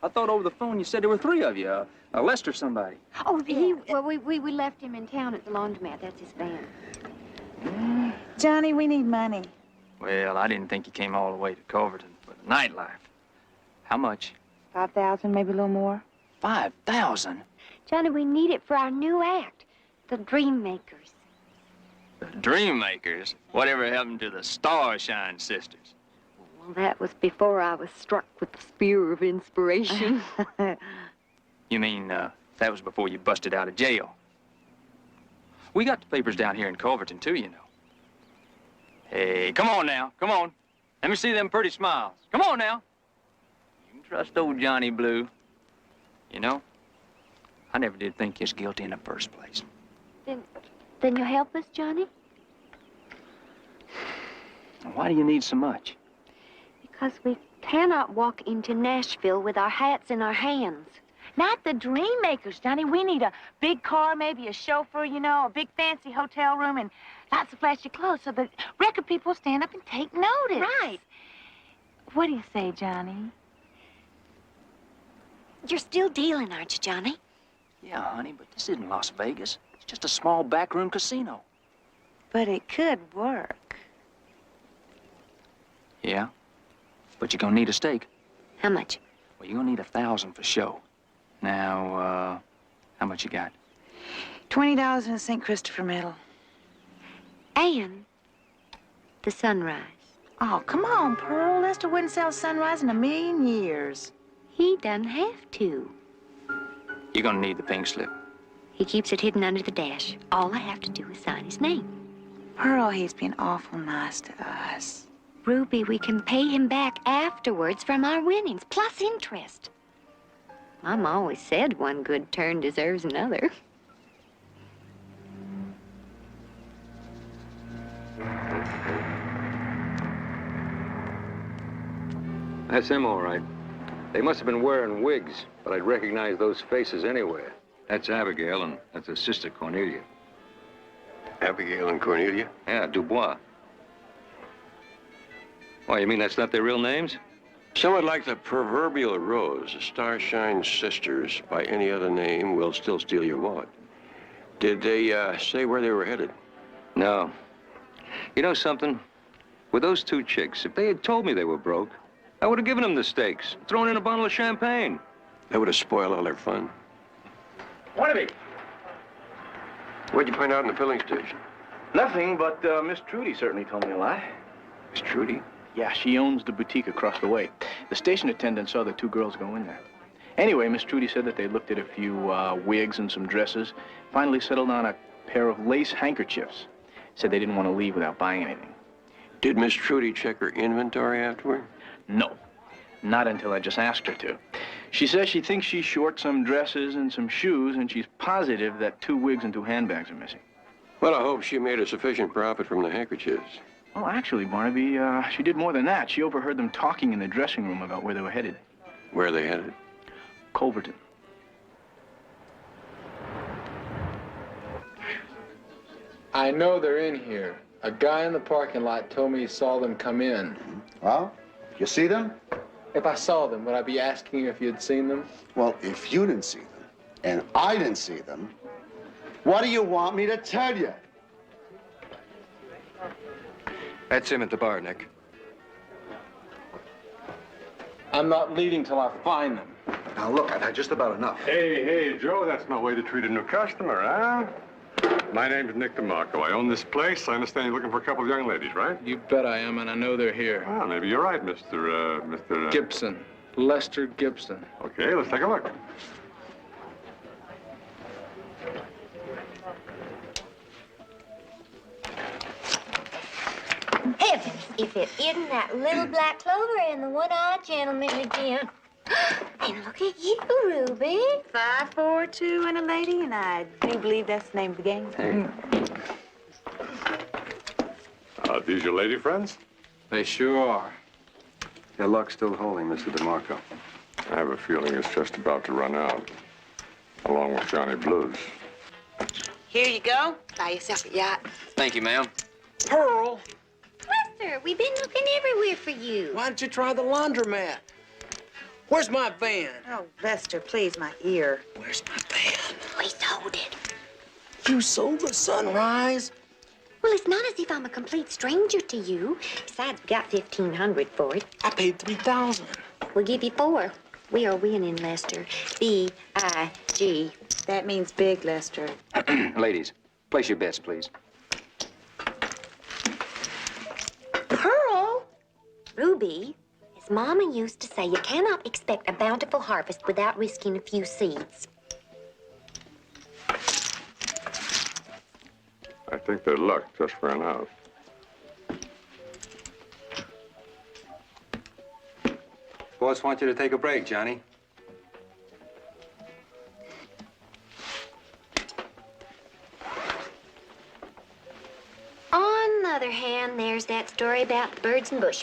I thought over the phone you said there were 3 of you. Lester somebody. Oh, we left him in town at the laundromat. That's his van. Johnny, we need money. Well, I didn't think you came all the way to Culverton for the nightlife. How much? 5,000, maybe a little more. 5,000? Johnny, we need it for our new act, the Dream Makers. The Dream Makers? Whatever happened to the Starshine Sisters? Well, that was before I was struck with the spear of inspiration. You mean, that was before you busted out of jail? We got the papers down here in Culverton, too, you know. Hey, come on now. Come on. Let me see them pretty smiles. Come on now. You can trust old Johnny Blue. You know, I never did think you was guilty in the first place. Then you'll help us, Johnny? Why do you need so much? Because we cannot walk into Nashville with our hats in our hands. Not the dream makers, Johnny. We need a big car, maybe a chauffeur, you know, a big fancy hotel room, and lots of flashy clothes so the record people stand up and take notice. Right. What do you say, Johnny? You're still dealing, aren't you, Johnny? Yeah, honey, but this isn't Las Vegas. It's just a small backroom casino. But it could work. Yeah, but you're gonna need a stake. How much? Well, you're gonna need 1,000 for show. Now, how much you got? $20 in a St. Christopher medal. And the sunrise. Oh, come on, Pearl. Lester wouldn't sell Sunrise in a million years. He doesn't have to. You're gonna need the pink slip. He keeps it hidden under the dash. All I have to do is sign his name. Pearl, he's been awful nice to us. Ruby, we can pay him back afterwards from our winnings, plus interest. Mom always said one good turn deserves another. That's him, all right. They must have been wearing wigs, but I'd recognize those faces anywhere. That's Abigail, and that's her sister, Cornelia. Abigail and Cornelia? Yeah, Dubois. Why, you mean that's not their real names? Somewhat like the proverbial rose, the Starshine sisters, by any other name, will still steal your wallet. Did they say where they were headed? No. You know something? With those two chicks, if they had told me they were broke, I would have given them the stakes, thrown in a bottle of champagne. That would have spoiled all their fun. Barnaby. What'd you find out in the filling station? Nothing, but Miss Trudy certainly told me a lie. Miss Trudy? Yeah, she owns the boutique across the way. The station attendant saw the two girls go in there. Anyway, Miss Trudy said that they looked at a few wigs and some dresses, finally settled on a pair of lace handkerchiefs. Said they didn't want to leave without buying anything. Did Miss Trudy check her inventory afterward? No, not until I just asked her to. She says she thinks she's short some dresses and some shoes, and she's positive that 2 wigs and 2 handbags are missing. Well, I hope she made a sufficient profit from the handkerchiefs. Oh, actually, Barnaby, she did more than that. She overheard them talking in the dressing room about where they were headed. Where are they headed? Culverton. I know they're in here. A guy in the parking lot told me he saw them come in. Well, you see them? If I saw them, would I be asking you if you'd seen them? Well, if you didn't see them, and I didn't see them, what do you want me to tell you? That's him at the bar, Nick. I'm not leaving till I find them. Now, look, I've had just about enough. Hey, Joe, that's no way to treat a new customer, huh? My name's Nick DeMarco. I own this place. I understand you're looking for a couple of young ladies, right? You bet I am, and I know they're here. Well, maybe you're right, Mr. Gibson. Lester Gibson. Okay, let's take a look. Heavens, if it isn't that little black clover and the one-eyed gentleman again. And look at you, Ruby. 5'4", and a lady, and I do believe that's the name of the game. Hey. These your lady friends? They sure are. Your luck's still holding, Mr. DeMarco. I have a feeling it's just about to run out, along with Johnny Blues. Here you go. Buy yourself a yacht. Thank you, ma'am. Pearl, Lester, we've been looking everywhere for you. Why don't you try the laundromat? Where's my van? Oh, Lester, please, my ear. Where's my van? Please hold it. You sold the Sunrise? Well, it's not as if I'm a complete stranger to you. Besides, we got $1,500 for it. I paid $3,000. We'll give you 4. We are winning, Lester. B-I-G. That means big, Lester. Ladies, place your bets, please. Pearl? Ruby, as Mama used to say, you cannot expect a bountiful harvest without risking a few seeds. I think their luck just ran out. Boss wants you to take a break, Johnny. On the other hand, there's that story about the birds and bush.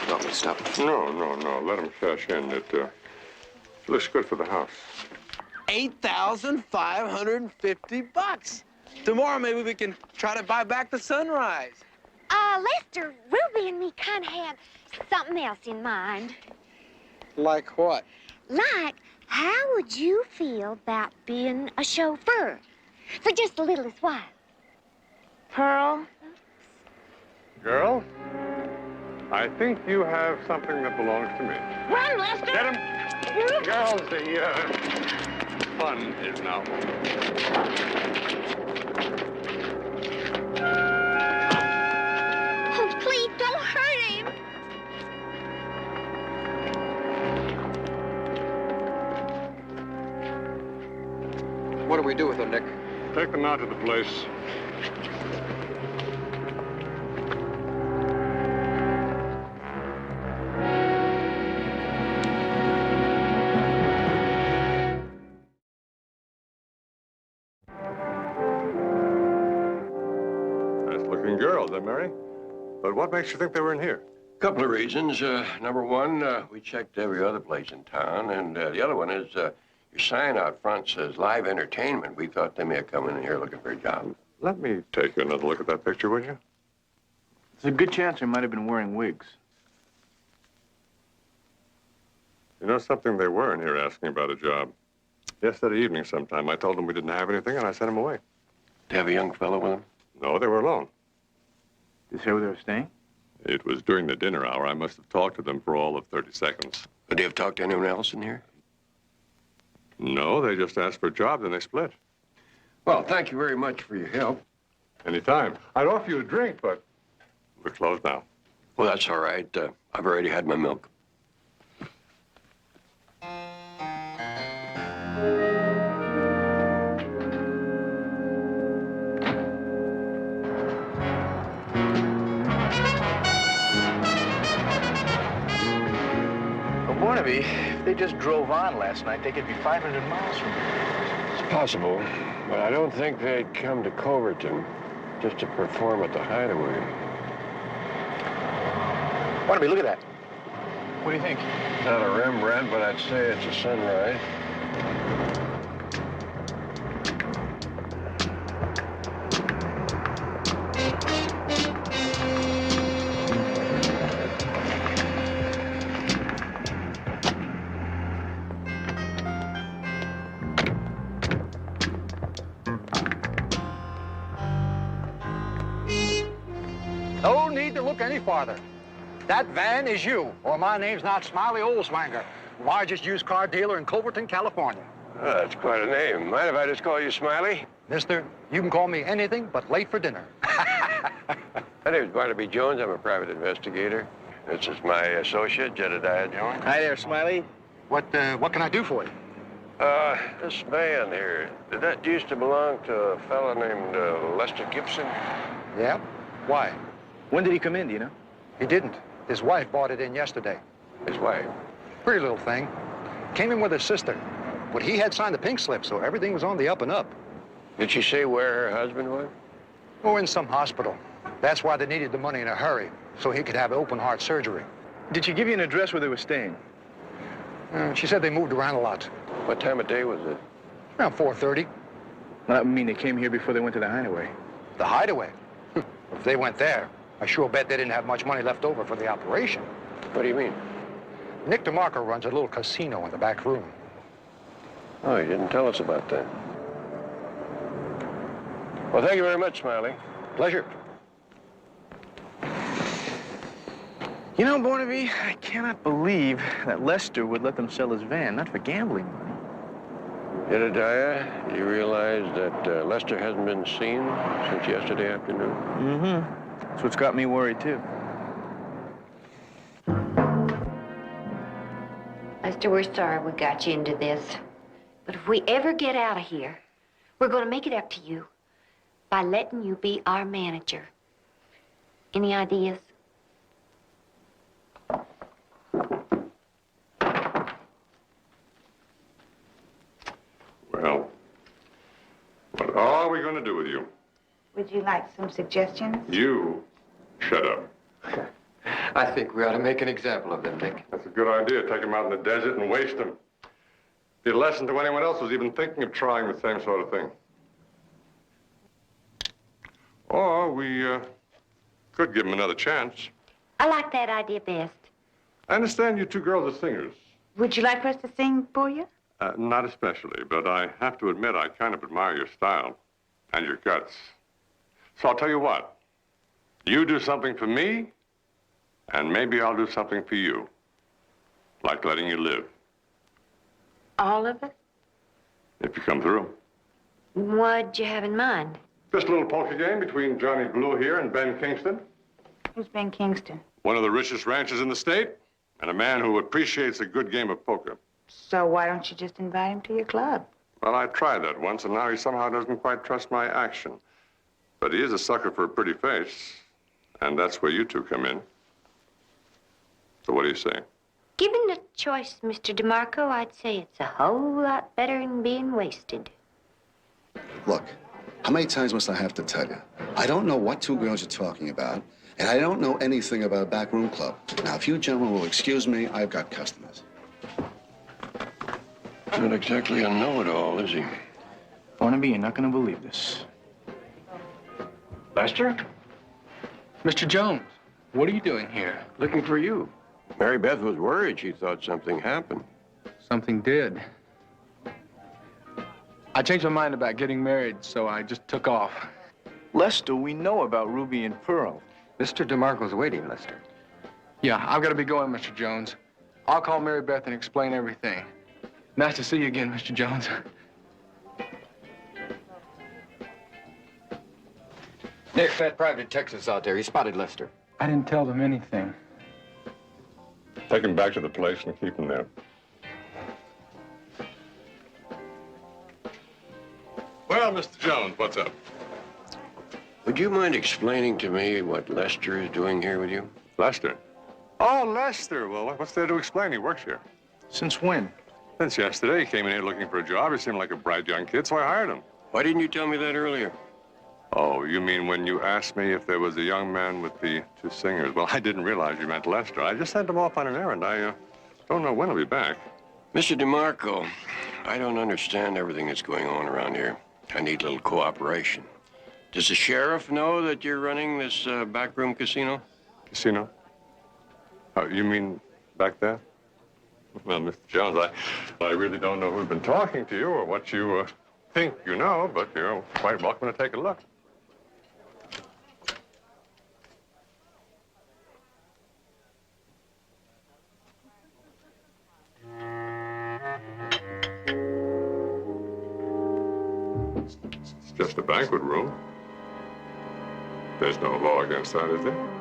Want me to stop? No. Let him cash in. It looks good for the house. $8,550. Tomorrow, maybe we can try to buy back the sunrise. Lester, Ruby and me kind of had something else in mind. Like what? Like, how would you feel about being a chauffeur for just the littlest while? Pearl? Girl, I think you have something that belongs to me. Run, Lester! Get him! Girls, the fun is now over. Oh, please don't hurt him. What do we do with her, Nick? Take them out to the place. Nice-looking girls, eh, Mary? But what makes you think they were in here? Couple of reasons. Number one, we checked every other place in town, and the other one is your sign out front says live entertainment. We thought they may have come in here looking for a job. Let me take another look at that picture, would you? There's a good chance they might have been wearing wigs. You know something? They were in here asking about a job. Yesterday evening sometime, I told them we didn't have anything, and I sent them away. Do you have a young fellow with them? No, they were alone. Did they say where they were staying? It was during the dinner hour. I must have talked to them for all of 30 seconds. Would you have talked to anyone else in here? No, they just asked for a job, then they split. Well, thank you very much for your help. Anytime. I'd offer you a drink, but we're closed now. Well, that's all right. I've already had my milk. Well, Barnaby, if they just drove on last night, they could be 500 miles from here. It's possible, but I don't think they'd come to Culverton just to perform at the Hideaway. Barnaby, look at that. What do you think? Not a Rembrandt, but I'd say it's a sunrise. No need to look any farther. That van is you, or my name's not Smiley Oldswanger, largest used car dealer in Culverton, California. Oh, that's quite a name. Mind if I just call you Smiley? Mister, you can call me anything but late for dinner. My name's Barnaby Jones. I'm a private investigator. This is my associate, Jedediah Jones. Hi there, Smiley. What can I do for you? This van here, did that used to belong to a fellow named Lester Gibson? Yeah? Why? When did he come in, do you know? He didn't. His wife bought it in yesterday. His wife? Pretty little thing. Came in with her sister. But he had signed the pink slip, so everything was on the up and up. Did she say where her husband was? Oh, in some hospital. That's why they needed the money in a hurry, so he could have open heart surgery. Did she give you an address where they were staying? She said they moved around a lot. What time of day was it? Around 4:30. Well, that would mean they came here before they went to the Hideaway. The Hideaway? If they went there, I sure bet they didn't have much money left over for the operation. What do you mean? Nick DeMarco runs a little casino in the back room. Oh, you didn't tell us about that. Well, thank you very much, Smiley. Pleasure. You know, Barnaby, I cannot believe that Lester would let them sell his van, not for gambling money. Jedediah, you realize that Lester hasn't been seen since yesterday afternoon? Mm-hmm. That's what's got me worried, too. Lester, we're sorry we got you into this. But if we ever get out of here, we're going to make it up to you by letting you be our manager. Any ideas? Well, what are we going to do with you? Would you like some suggestions? You shut up. I think we ought to make an example of them, Nick. That's a good idea. Take them out in the desert and waste them. Be a lesson to anyone else who's even thinking of trying the same sort of thing. Or we could give them another chance. I like that idea best. I understand you two girls are singers. Would you like for us to sing for you? Not especially, but I have to admit I kind of admire your style and your guts. So I'll tell you what. You do something for me, and maybe I'll do something for you. Like letting you live, All of it? if you come through. What'd you have in mind? Just a little poker game between Johnny Blue here and Ben Kingston. Who's Ben Kingston? One of the richest ranchers in the state, and a man who appreciates a good game of poker. So why don't you just invite him to your club? Well, I tried that once, and now he somehow doesn't quite trust my action. But he is a sucker for a pretty face, and that's where you two come in. So what do you say? Given the choice, Mr. DeMarco, I'd say it's a whole lot better than being wasted. Look, how many times must I have to tell you? I don't know what two girls you're talking about, and I don't know anything about a backroom club. Now, if you gentlemen will excuse me, I've got customers. Not exactly a know-it-all, is he? Barnaby, you're not going to believe this. Lester? Mr. Jones, what are you doing here? Looking for you. Mary Beth was worried. She thought something happened. Something did. I changed my mind about getting married, so I just took off. Lester, we know about Ruby and Pearl. Mr. DeMarco's waiting, Lester. Yeah, I've got to be going, Mr. Jones. I'll call Mary Beth and explain everything. Nice to see you again, Mr. Jones. Nick, that private detective's out there. He spotted Lester. I didn't tell them anything. Take him back to the place and keep him there. Well, Mr. Jones, what's up? Would you mind explaining to me what Lester is doing here with you? Lester? Oh, Lester. Well, what's there to explain? He works here. Since when? Since yesterday. He came in here looking for a job. He seemed like a bright young kid, so I hired him. Why didn't you tell me that earlier? Oh, you mean when you asked me if there was a young man with the two singers? Well, I didn't realize you meant Lester. I just sent him off on an errand. I don't know when he'll be back. Mr. DeMarco, I don't understand everything that's going on around here. I need a little cooperation. Does the sheriff know that you're running this backroom casino? Casino? Oh, you mean back there? Well, Mr. Jones, I really don't know who's been talking to you or what you think you know, but you're quite welcome to take a look. It's just a banquet room. There's no law against that, is there?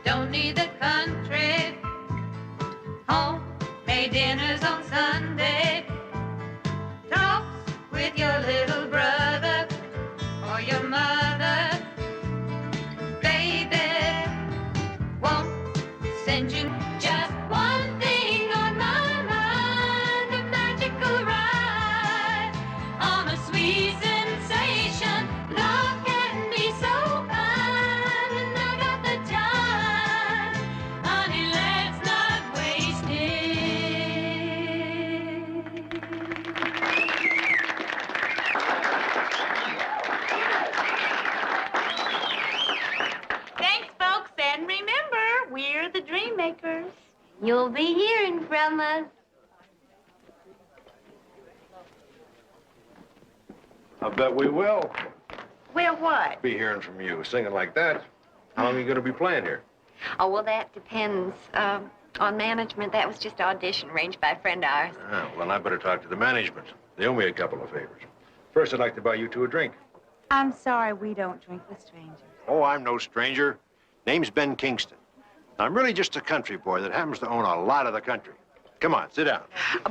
Don't need the country. Home made dinners on Sunday. Talks with your little brother or your mother. Baby, won't send you just one thing on my mind. A magical ride on a sweet sensation. Love can be so kind, and I got the time. Honey, let's not waste Thanks, folks, and remember, we're the Dream Makers. You'll be hearing from us. I bet we will Well, what? be hearing from you. Singing like that, how long are you going to be playing here? Oh, well, that depends on management. That was just an audition arranged by a friend of ours. Well, then I better talk to the management. They owe me a couple of favors. First, I'd like to buy you two a drink. I'm sorry, we don't drink with strangers. Oh, I'm no stranger. Name's Ben Kingston. I'm really just a country boy that happens to own a lot of the country. Come on, sit down.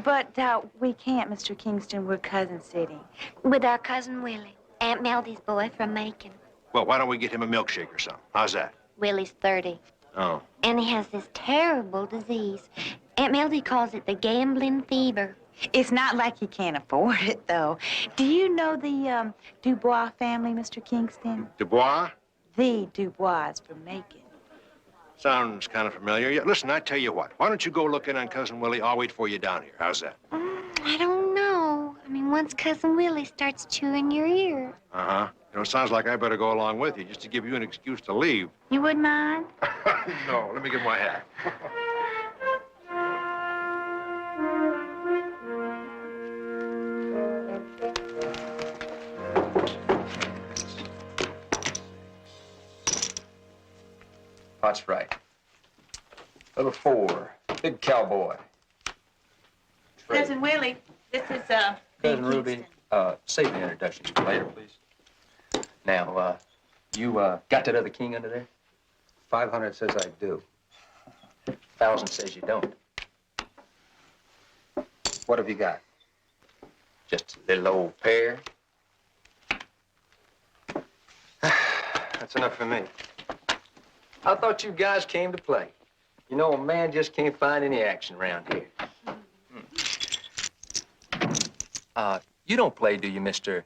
But we can't, Mr. Kingston. We're cousin sitting. With our cousin Willie, Aunt Meldie's boy from Macon. Well, why don't we get him a milkshake or something? How's that? Willie's 30. Oh. And he has this terrible disease. Aunt Meldie calls it the gambling fever. It's not like he can't afford it, though. Do you know the Dubois family, Mr. Kingston? Dubois? The Dubois from Macon. Sounds kind of familiar. Yeah, listen, I tell you what. Why don't you go look in on Cousin Willie? I'll wait for you down here. How's that? I don't know. I mean, once Cousin Willie starts chewing your ear. Uh-huh. You know, it sounds like I better go along with you just to give you an excuse to leave. You wouldn't mind? No, let me get my hat. That's right. Little 4, big cowboy. Cousin Willie, this is, Cousin Ruby, save the introductions for later, please. Now, you, got that other king under there? 500 says I do. 1,000 says you don't. What have you got? Just a little old pair. That's enough for me. I thought you guys came to play. You know, a man just can't find any action around here. You don't play, do you, Mr.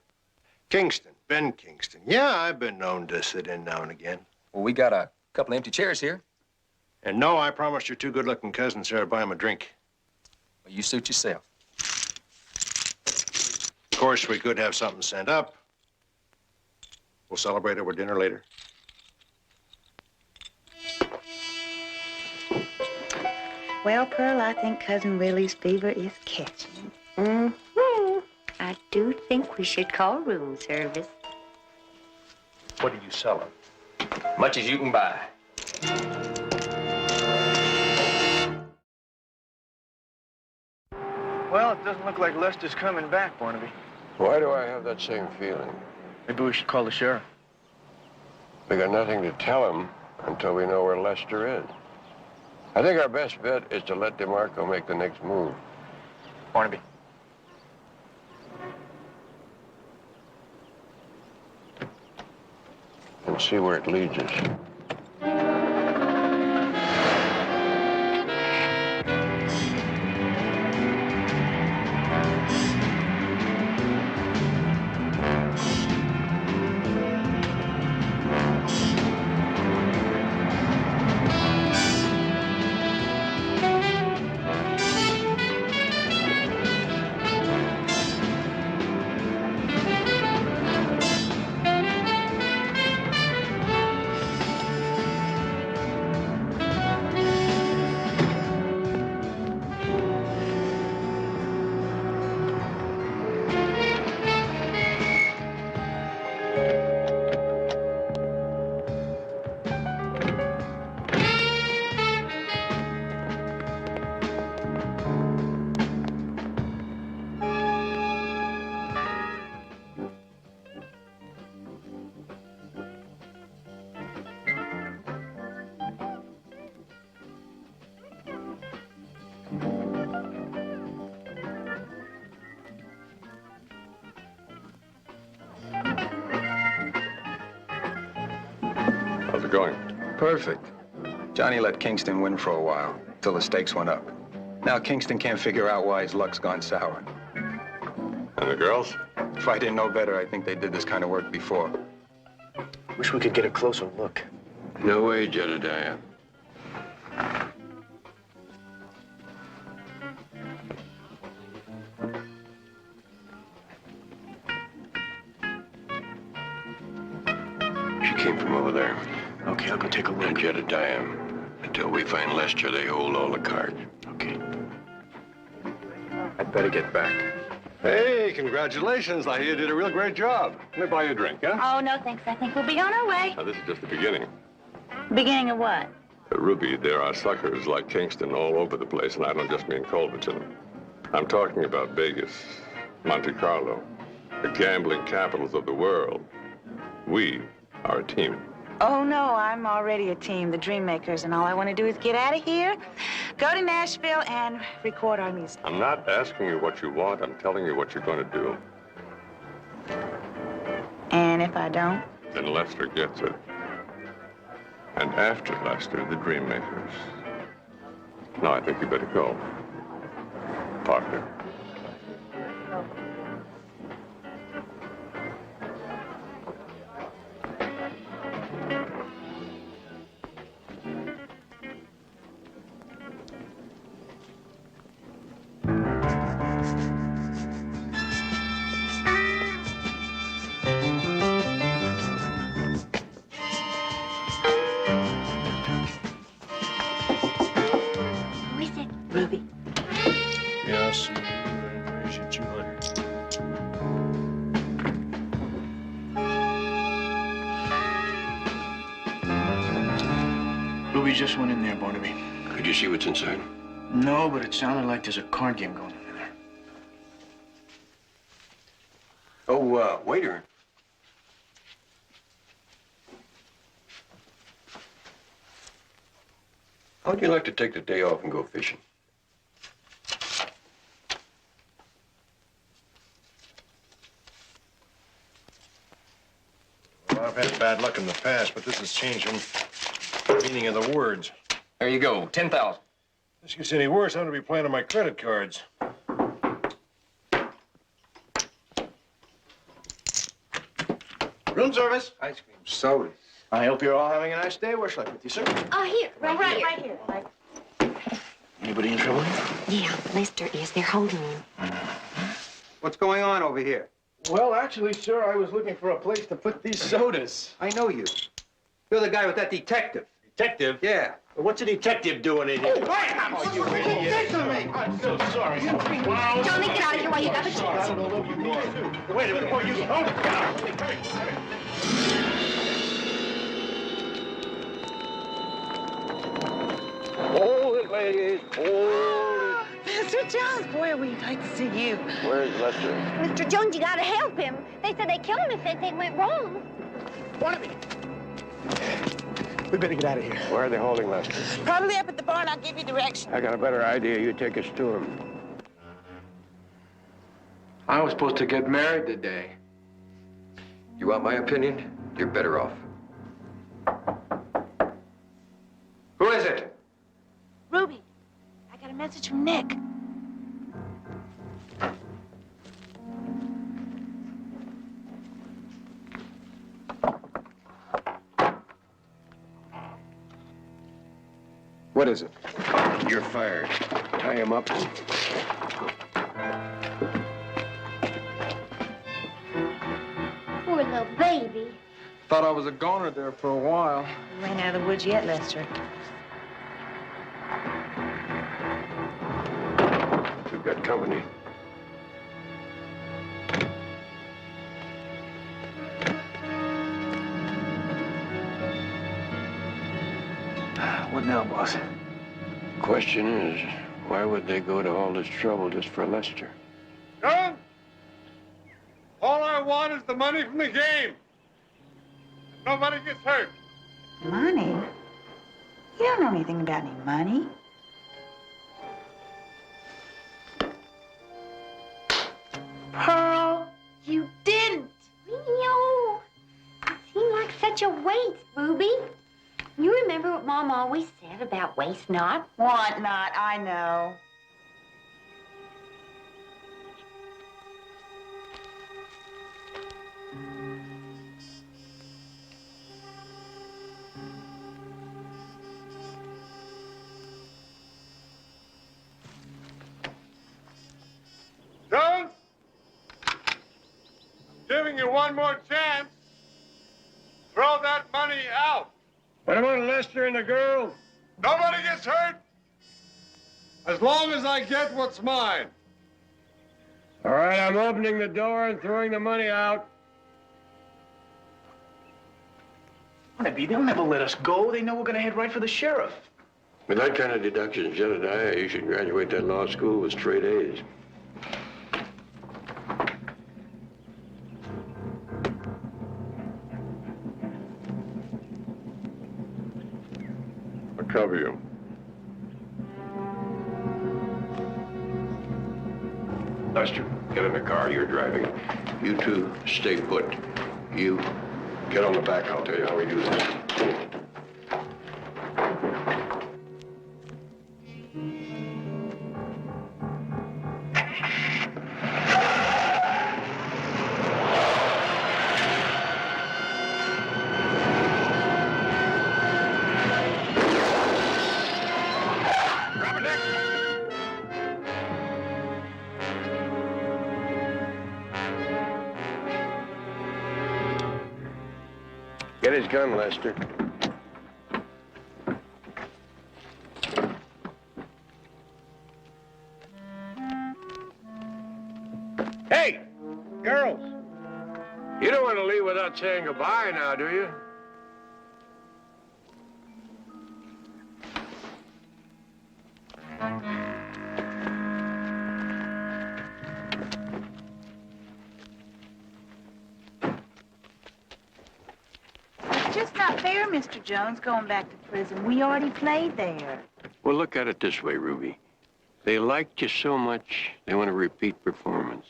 Kingston, Ben Kingston. Yeah, I've been known to sit in now and again. Well, we got a couple empty chairs here. And no, I promised your two good-looking cousins here to buy them a drink. Well, you suit yourself. Of course, we could have something sent up. We'll celebrate over dinner later. Well, Pearl, I think Cousin Willie's fever is catching. Mm-hmm. I do think we should call room service. What do you sell them? Much as you can buy. Well, it doesn't look like Lester's coming back, Barnaby. Why do I have that same feeling? Maybe we should call the sheriff. We got nothing to tell him until we know where Lester is. I think our best bet is to let DeMarco make the next move. Barnaby. And see where it leads us. How's it going? Perfect. Johnny let Kingston win for a while, till the stakes went up. Now Kingston can't figure out why his luck's gone sour. And the girls? If I didn't know better, I think they did this kind of work before. Wish we could get a closer look. No way, Jedediah. She came from over there. Okay, I'll go take a look. And Jedediah. Until we find Lester, they hold all the cards. Okay. I'd better get back. Hey, congratulations. I hear you did a real great job. Let me buy you a drink, huh? Oh, no, thanks. I think we'll be on our way. Now, this is just the beginning. Beginning of what? Ruby, there are suckers like Kingston all over the place, and I don't just mean Culverton. I'm talking about Vegas, Monte Carlo, the gambling capitals of the world. We are a team. Oh, no, I'm already a team, the Dreammakers, and all I want to do is get out of here, go to Nashville, and record our music. I'm not asking you what you want. I'm telling you what you're going to do. And if I don't? Then Lester gets it. And after Lester, the Dreammakers. Now, I think you better go. Partner. Who is it? Ruby. Yes, here's your 200. Ruby just went in there, Barnaby. Could you see what's inside? No, but it sounded like there's a card game going on in there. Oh, waiter. How'd you like to take the day off and go fishing? Well, I've had bad luck in the past, but this has changed the meaning of the words. There you go, 10,000. This gets any worse, I'm going to be playing on my credit cards. Room service. Ice cream, sodas. I hope you're all having a nice day. Where shall I put you, sir? Oh, here, right here. Right here. Anybody in trouble? Yeah, Lester is. They're holding him. What's going on over here? Well, actually, sir, I was looking for a place to put these sodas. I know you. You're the guy with that detective. Detective? Yeah. What's a detective doing in here? Oh, you idiot. I'm so sorry. Johnny, get out of here while you got the chance. Wait a minute. Oh, you don't. Get out. Hold it, ladies. Hold Mr. Jones, boy, we'd like to see you. it. Where's Lester? Mr. Jones, you gotta help him. They said they'd kill him if anything went wrong. Barnaby. We better get out of here. Where are they holding Lester? Probably up at the barn. I'll give you directions. I got a better idea. You take us to him. I was supposed to get married today. You want my opinion? You're better off. Who is it? Ruby, I got a message from Nick. What is it? You're fired. Tie him up. Poor little baby. Thought I was a goner there for a while. You ain't out of the woods yet, Lester. We've got company. What now, boss? Question is, why would they go to all this trouble just for Lester? Jones! All I want is the money from the game. Nobody gets hurt. Money? You don't know anything about any money. Pearl, you didn't. Leo, it seemed like such a waste, Booby. You remember what Mom always said about waste not? Want not, I know. Jones! Giving you one more chance. Throw that money out. What about Lester and the girl? Nobody gets hurt. As long as I get what's mine. All right, I'm opening the door and throwing the money out. Barnaby, they'll never let us go. They know we're gonna head right for the sheriff. With that kind of deduction, Jedediah, you should graduate that law school with straight A's. cover you. Lester, get in the car. You're driving. You two stay put. You get on the back. I'll tell you how we do this. Get his gun, Lester. Hey, girls. You don't want to leave without saying goodbye now, do you? It's just not fair, Mr. Jones, going back to prison. We already played there. Well, look at it this way, Ruby. They liked you so much, they want a repeat performance.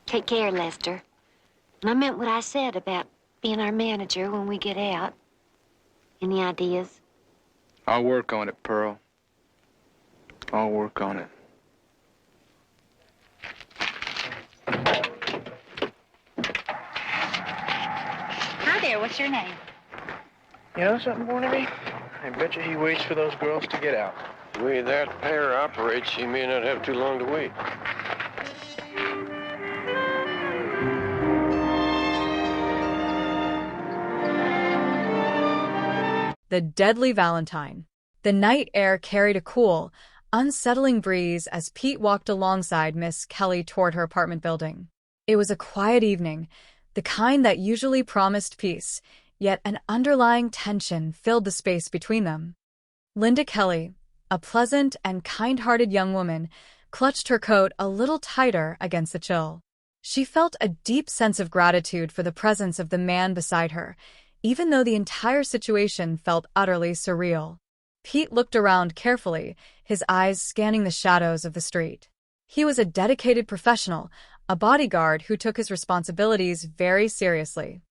Take care, Lester. And I meant what I said about being our manager when we get out. Any ideas? I'll work on it, Pearl. I'll work on it. Hi there, what's your name? You know something, Barnaby? I bet you he waits for those girls to get out. The way that pair operates, he may not have too long to wait. The deadly Valentine. The night air carried a cool, unsettling breeze as Pete walked alongside Miss Kelly toward her apartment building. It was a quiet evening, the kind that usually promised peace, yet an underlying tension filled the space between them. Linda Kelly, a pleasant and kind-hearted young woman, clutched her coat a little tighter against the chill. She felt a deep sense of gratitude for the presence of the man beside her, even though the entire situation felt utterly surreal. Pete looked around carefully, his eyes scanning the shadows of the street. He was a dedicated professional, a bodyguard who took his responsibilities very seriously.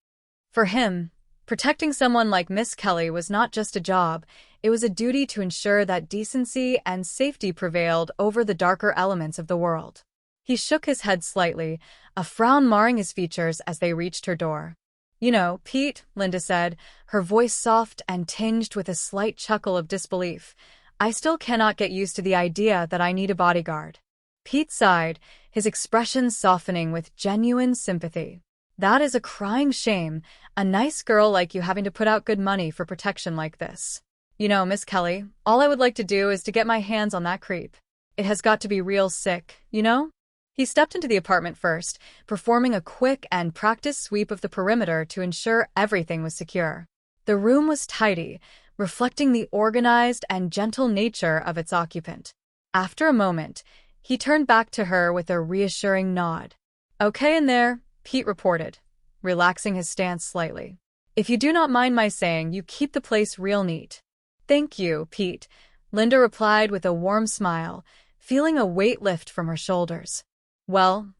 For him, protecting someone like Miss Kelly was not just a job, it was a duty to ensure that decency and safety prevailed over the darker elements of the world. He shook his head slightly, a frown marring his features as they reached her door. "You know, Pete," Linda said, her voice soft and tinged with a slight chuckle of disbelief, "I still cannot get used to the idea that I need a bodyguard." Pete sighed, his expression softening with genuine sympathy. "That is a crying shame, a nice girl like you having to put out good money for protection like this. You know, Miss Kelly, all I would like to do is to get my hands on that creep. It has got to be real sick, you know?" He stepped into the apartment first, performing a quick and practiced sweep of the perimeter to ensure everything was secure. The room was tidy, reflecting the organized and gentle nature of its occupant. After a moment, he turned back to her with a reassuring nod. "Okay in there," Pete reported, relaxing his stance slightly. "If you do not mind my saying, you keep the place real neat." "Thank you, Pete," Linda replied with a warm smile, feeling a weight lift from her shoulders. "Well,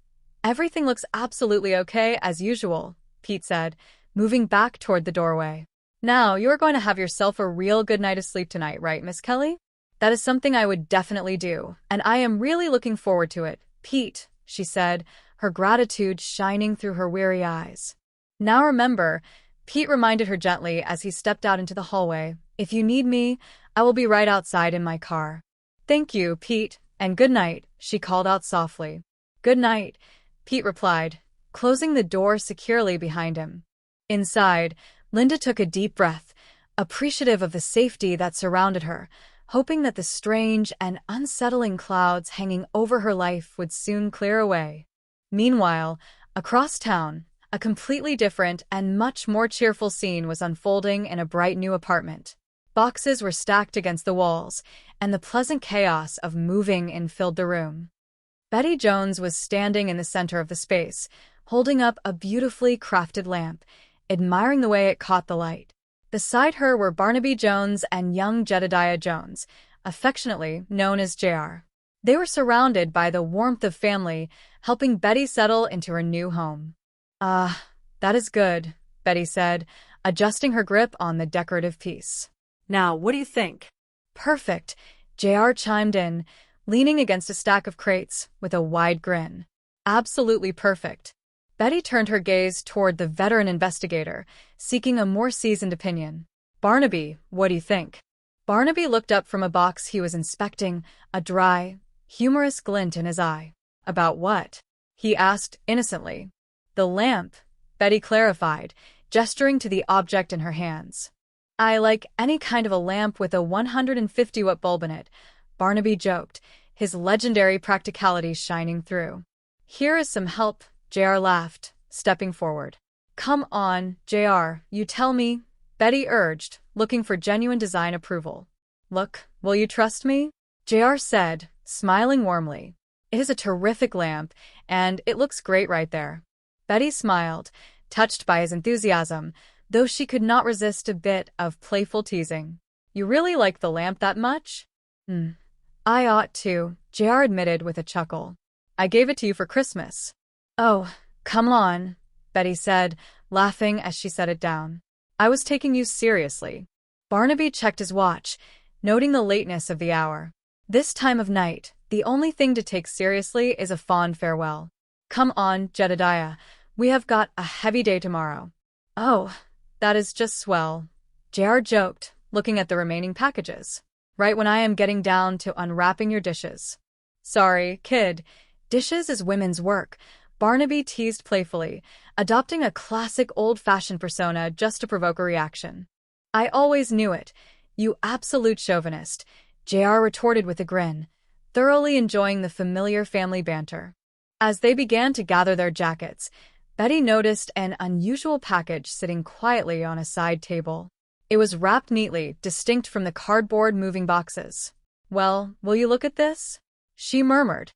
everything looks absolutely okay as usual," Pete said, moving back toward the doorway. "Now, you are going to have yourself a real good night of sleep tonight, right, Miss Kelly?" "That is something I would definitely do, and I am really looking forward to it, Pete," she said, her gratitude shining through her weary eyes. "Now remember," Pete reminded her gently as he stepped out into the hallway, "if you need me, I will be right outside in my car." "Thank you, Pete, and good night," she called out softly. "Good night," Pete replied, closing the door securely behind him. Inside, Linda took a deep breath, appreciative of the safety that surrounded her, hoping that the strange and unsettling clouds hanging over her life would soon clear away. Meanwhile, across town, a completely different and much more cheerful scene was unfolding in a bright new apartment. Boxes were stacked against the walls, and the pleasant chaos of moving in filled the room. Betty Jones was standing in the center of the space, holding up a beautifully crafted lamp, admiring the way it caught the light. Beside her were Barnaby Jones and young Jedediah Jones, affectionately known as JR. They were surrounded by the warmth of family, helping Betty settle into her new home. "Ah, that is good," Betty said, adjusting her grip on the decorative piece. "Now, what do you think?" "Perfect," JR chimed in, leaning against a stack of crates with a wide grin. "Absolutely perfect." Betty turned her gaze toward the veteran investigator, seeking a more seasoned opinion. "Barnaby, what do you think?" Barnaby looked up from a box he was inspecting, a dry, humorous glint in his eye. "About what?" he asked innocently. "The lamp," Betty clarified, gesturing to the object in her hands. "I like any kind of a lamp with a 150-watt bulb in it," Barnaby joked, his legendary practicality shining through. "Here is some help," JR laughed, stepping forward. "Come on, JR, you tell me," Betty urged, looking for genuine design approval. "Look, will you trust me?" JR said, smiling warmly. "It is a terrific lamp, and it looks great right there." Betty smiled, touched by his enthusiasm, though she could not resist a bit of playful teasing. "You really like the lamp that much?" "I ought to," JR admitted with a chuckle. "I gave it to you for Christmas." "Oh, come on," Betty said, laughing as she set it down. "I was taking you seriously." Barnaby checked his watch, noting the lateness of the hour. This time of night, the only thing to take seriously is a fond farewell. "Come on, Jedediah. We have got a heavy day tomorrow." "Oh, that is just swell," JR joked, looking at the remaining packages. "Right when I am getting down to unwrapping your dishes." "Sorry, kid. Dishes is women's work," Barnaby teased playfully, adopting a classic old-fashioned persona just to provoke a reaction. "I always knew it, you absolute chauvinist," JR retorted with a grin, thoroughly enjoying the familiar family banter. As they began to gather their jackets, Betty noticed an unusual package sitting quietly on a side table. It was wrapped neatly, distinct from the cardboard moving boxes. "Well, will you look at this?" she murmured.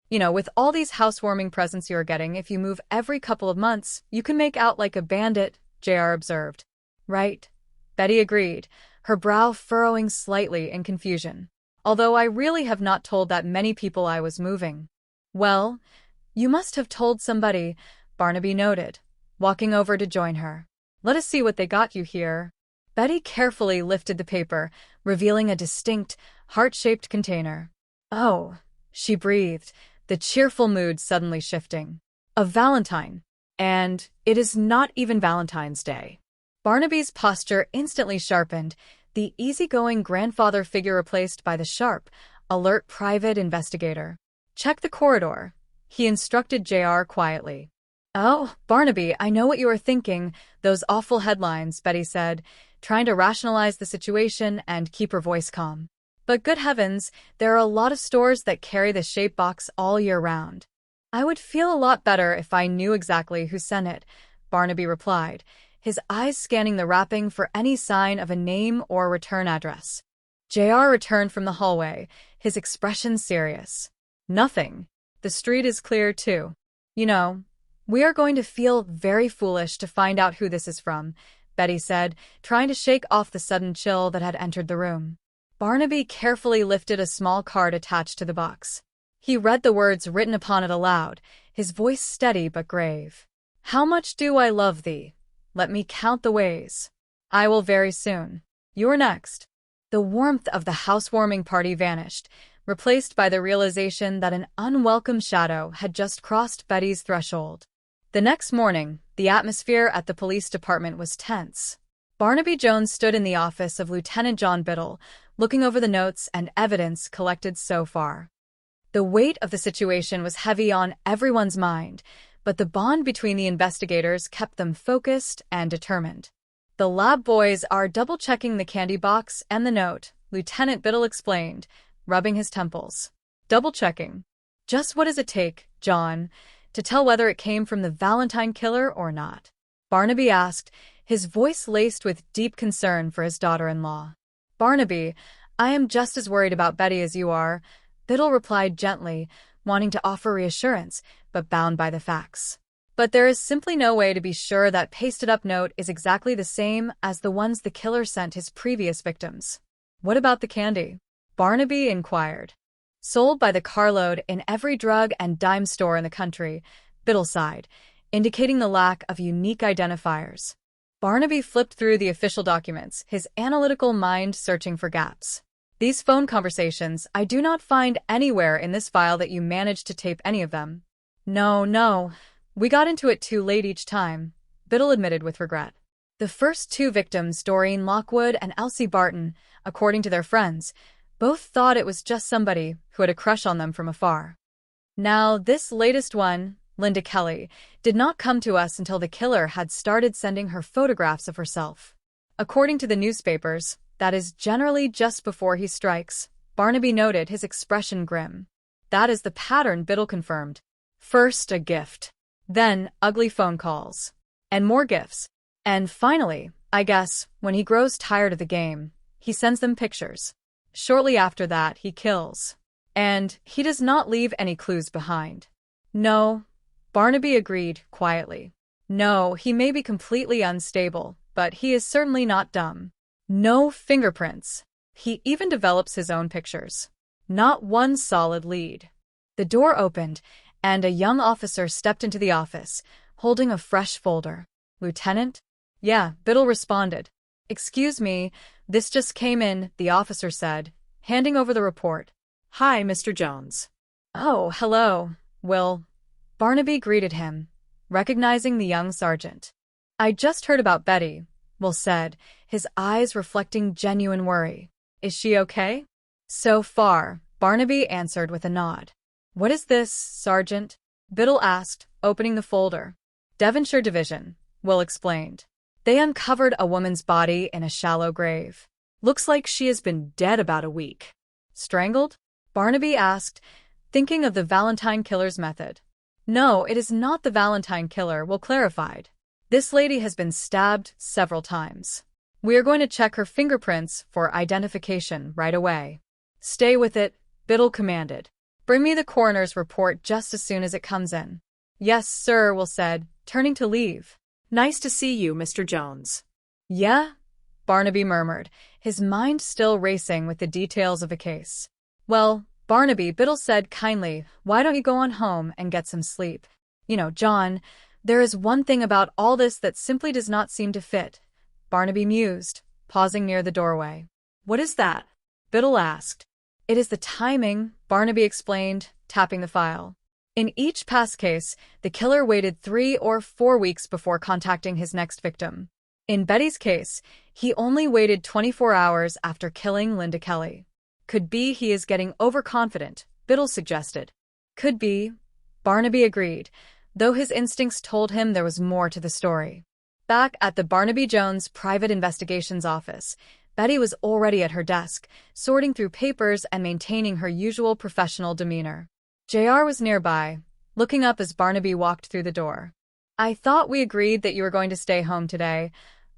"You know, with all these housewarming presents you're getting, if you move every couple of months, you can make out like a bandit," JR observed. "Right," Betty agreed, her brow furrowing slightly in confusion. "Although I really have not told that many people I was moving." "Well, you must have told somebody," Barnaby noted, walking over to join her. "Let us see what they got you here." Betty carefully lifted the paper, revealing a distinct, heart-shaped container. "Oh," she breathed, the cheerful mood suddenly shifting. "A Valentine. And it is not even Valentine's Day." Barnaby's posture instantly sharpened, the easygoing grandfather figure replaced by the sharp, alert private investigator. "Check the corridor," he instructed JR quietly. "Oh, Barnaby, I know what you are thinking. Those awful headlines," Betty said, trying to rationalize the situation and keep her voice calm. "But good heavens, there are a lot of stores that carry the shape box all year round." "I would feel a lot better if I knew exactly who sent it," Barnaby replied, his eyes scanning the wrapping for any sign of a name or return address. JR returned from the hallway, his expression serious. "Nothing. The street is clear, too. You know, we are going to feel very foolish to find out who this is from," Betty said, trying to shake off the sudden chill that had entered the room. Barnaby carefully lifted a small card attached to the box. He read the words written upon it aloud, his voice steady but grave. "How much do I love thee? Let me count the ways. I will very soon. You're next." The warmth of the housewarming party vanished, replaced by the realization that an unwelcome shadow had just crossed Betty's threshold. The next morning, the atmosphere at the police department was tense. Barnaby Jones stood in the office of Lieutenant John Biddle, looking over the notes and evidence collected so far. The weight of the situation was heavy on everyone's mind, but the bond between the investigators kept them focused and determined. "The lab boys are double-checking the candy box and the note," Lieutenant Biddle explained, rubbing his temples. "Double-checking. Just what does it take, John, to tell whether it came from the Valentine killer or not?" Barnaby asked, his voice laced with deep concern for his daughter-in-law. "Barnaby, I am just as worried about Betty as you are," Biddle replied gently, wanting to offer reassurance, but bound by the facts. But there is simply no way to be sure that pasted-up note is exactly the same as the ones the killer sent his previous victims. What about the candy? Barnaby inquired. Sold by the carload in every drug and dime store in the country, Biddle sighed, indicating the lack of unique identifiers. Barnaby flipped through the official documents, his analytical mind searching for gaps. These phone conversations, I do not find anywhere in this file that you managed to tape any of them. No. We got into it too late each time, Biddle admitted with regret. The first two victims, Doreen Lockwood and Elsie Barton, according to their friends, both thought it was just somebody who had a crush on them from afar. Now, this latest one, Linda Kelly, did not come to us until the killer had started sending her photographs of herself. According to the newspapers, that is generally just before he strikes. Barnaby noted, his expression grim. That is the pattern, Biddle confirmed. First a gift. Then ugly phone calls. And more gifts. And finally, I guess, when he grows tired of the game, he sends them pictures. Shortly after that, he kills. And he does not leave any clues behind. No, Barnaby agreed quietly. No, he may be completely unstable, but he is certainly not dumb. No fingerprints. He even develops his own pictures. Not one solid lead. The door opened, and a young officer stepped into the office, holding a fresh folder. Lieutenant? Yeah, Biddle responded. Excuse me, this just came in, the officer said, handing over the report. Hi, Mr. Jones. Oh, hello, Will. Barnaby greeted him, recognizing the young sergeant. I just heard about Betty, Will said, his eyes reflecting genuine worry. Is she okay? So far, Barnaby answered with a nod. What is this, Sergeant? Biddle asked, opening the folder. Devonshire Division, Will explained. They uncovered a woman's body in a shallow grave. Looks like she has been dead about a week. Strangled? Barnaby asked, thinking of the Valentine killer's method. No, it is not the Valentine killer, Will clarified. This lady has been stabbed several times. We are going to check her fingerprints for identification right away. Stay with it, Biddle commanded. Bring me the coroner's report just as soon as it comes in. Yes, sir, Will said, turning to leave. Nice to see you, Mr. Jones. Yeah? Barnaby murmured, his mind still racing with the details of the case. Well, Barnaby, Biddle said kindly, why don't you go on home and get some sleep? You know, John, there is one thing about all this that simply does not seem to fit. Barnaby mused, pausing near the doorway. What is that? Biddle asked. It is the timing, Barnaby explained, tapping the file. In each past case, the killer waited 3 or 4 weeks before contacting his next victim. In Betty's case, he only waited 24 hours after killing Linda Kelly. Could be he is getting overconfident, Biddle suggested. Could be, Barnaby agreed, though his instincts told him there was more to the story. Back at the Barnaby Jones Private Investigations Office, Betty was already at her desk, sorting through papers and maintaining her usual professional demeanor. JR was nearby, looking up as Barnaby walked through the door. I thought we agreed that you were going to stay home today,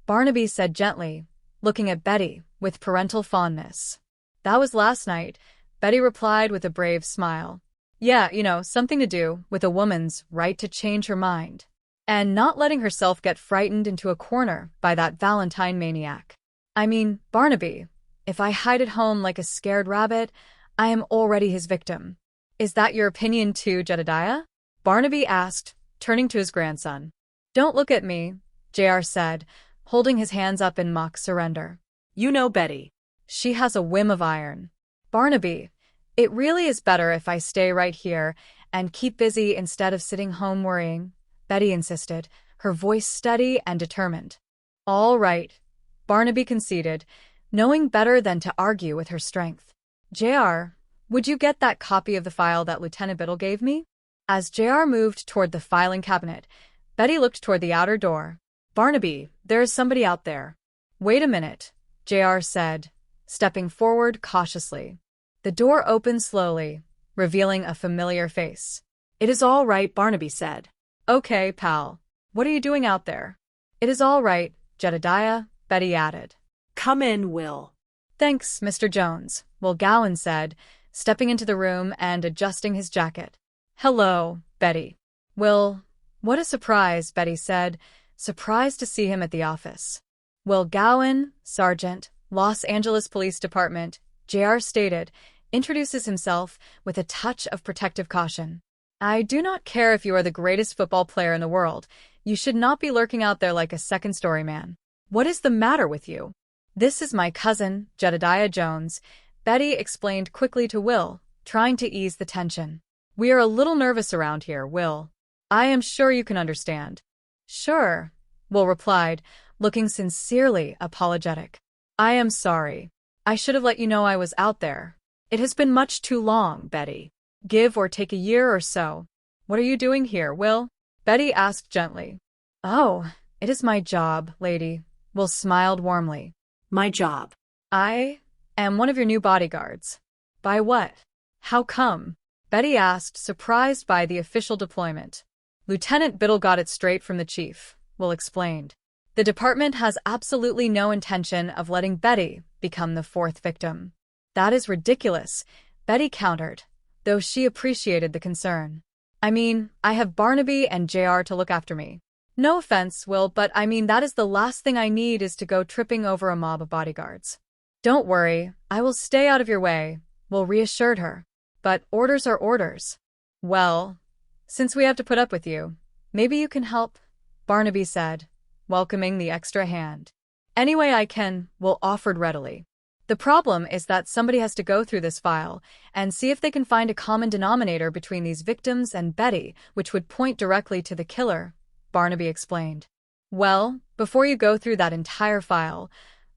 Barnaby said gently, looking at Betty with parental fondness. That was last night, Betty replied with a brave smile. Yeah, you know, something to do with a woman's right to change her mind. And not letting herself get frightened into a corner by that Valentine maniac. I mean, Barnaby, if I hide at home like a scared rabbit, I am already his victim. Is that your opinion too, Jedediah? Barnaby asked, turning to his grandson. Don't look at me, JR said, holding his hands up in mock surrender. You know Betty. She has a whim of iron. Barnaby, it really is better if I stay right here and keep busy instead of sitting home worrying, Betty insisted, her voice steady and determined. All right, Barnaby conceded, knowing better than to argue with her strength. JR, would you get that copy of the file that Lieutenant Biddle gave me? As JR moved toward the filing cabinet, Betty looked toward the outer door. Barnaby, there is somebody out there. Wait a minute, JR said, stepping forward cautiously. The door opened slowly, revealing a familiar face. It is all right, Barnaby said. Okay, pal. What are you doing out there? It is all right, Jedediah, Betty added. Come in, Will. Thanks, Mr. Jones, Will Gowan said, stepping into the room and adjusting his jacket. Hello, Betty. Will What a surprise, Betty said, surprised to see him at the office. Will Gowan, Sergeant, Los Angeles Police Department, JR stated, introduces himself with a touch of protective caution. I do not care if you are the greatest football player in the world. You should not be lurking out there like a second-story man. What is the matter with you? This is my cousin, Jedediah Jones, Betty explained quickly to Will, trying to ease the tension. We are a little nervous around here, Will. I am sure you can understand. Sure, Will replied, looking sincerely apologetic. I am sorry. I should have let you know I was out there. It has been much too long, Betty. Give or take a year or so. What are you doing here, Will? Betty asked gently. Oh, it is my job, lady. Will smiled warmly. My job. I am one of your new bodyguards. By what? How come? Betty asked, surprised by the official deployment. Lieutenant Biddle got it straight from the chief, Will explained. The department has absolutely no intention of letting Betty become the fourth victim. That is ridiculous, Betty countered, though she appreciated the concern. I mean, I have Barnaby and JR to look after me. No offense, Will, but I mean that is the last thing I need is to go tripping over a mob of bodyguards. Don't worry, I will stay out of your way, Will reassured her. But orders are orders. Well, since we have to put up with you, maybe you can help, Barnaby said, welcoming the extra hand. Any way I can, Will offered readily. The problem is that somebody has to go through this file and see if they can find a common denominator between these victims and Betty, which would point directly to the killer, Barnaby explained. Well, before you go through that entire file,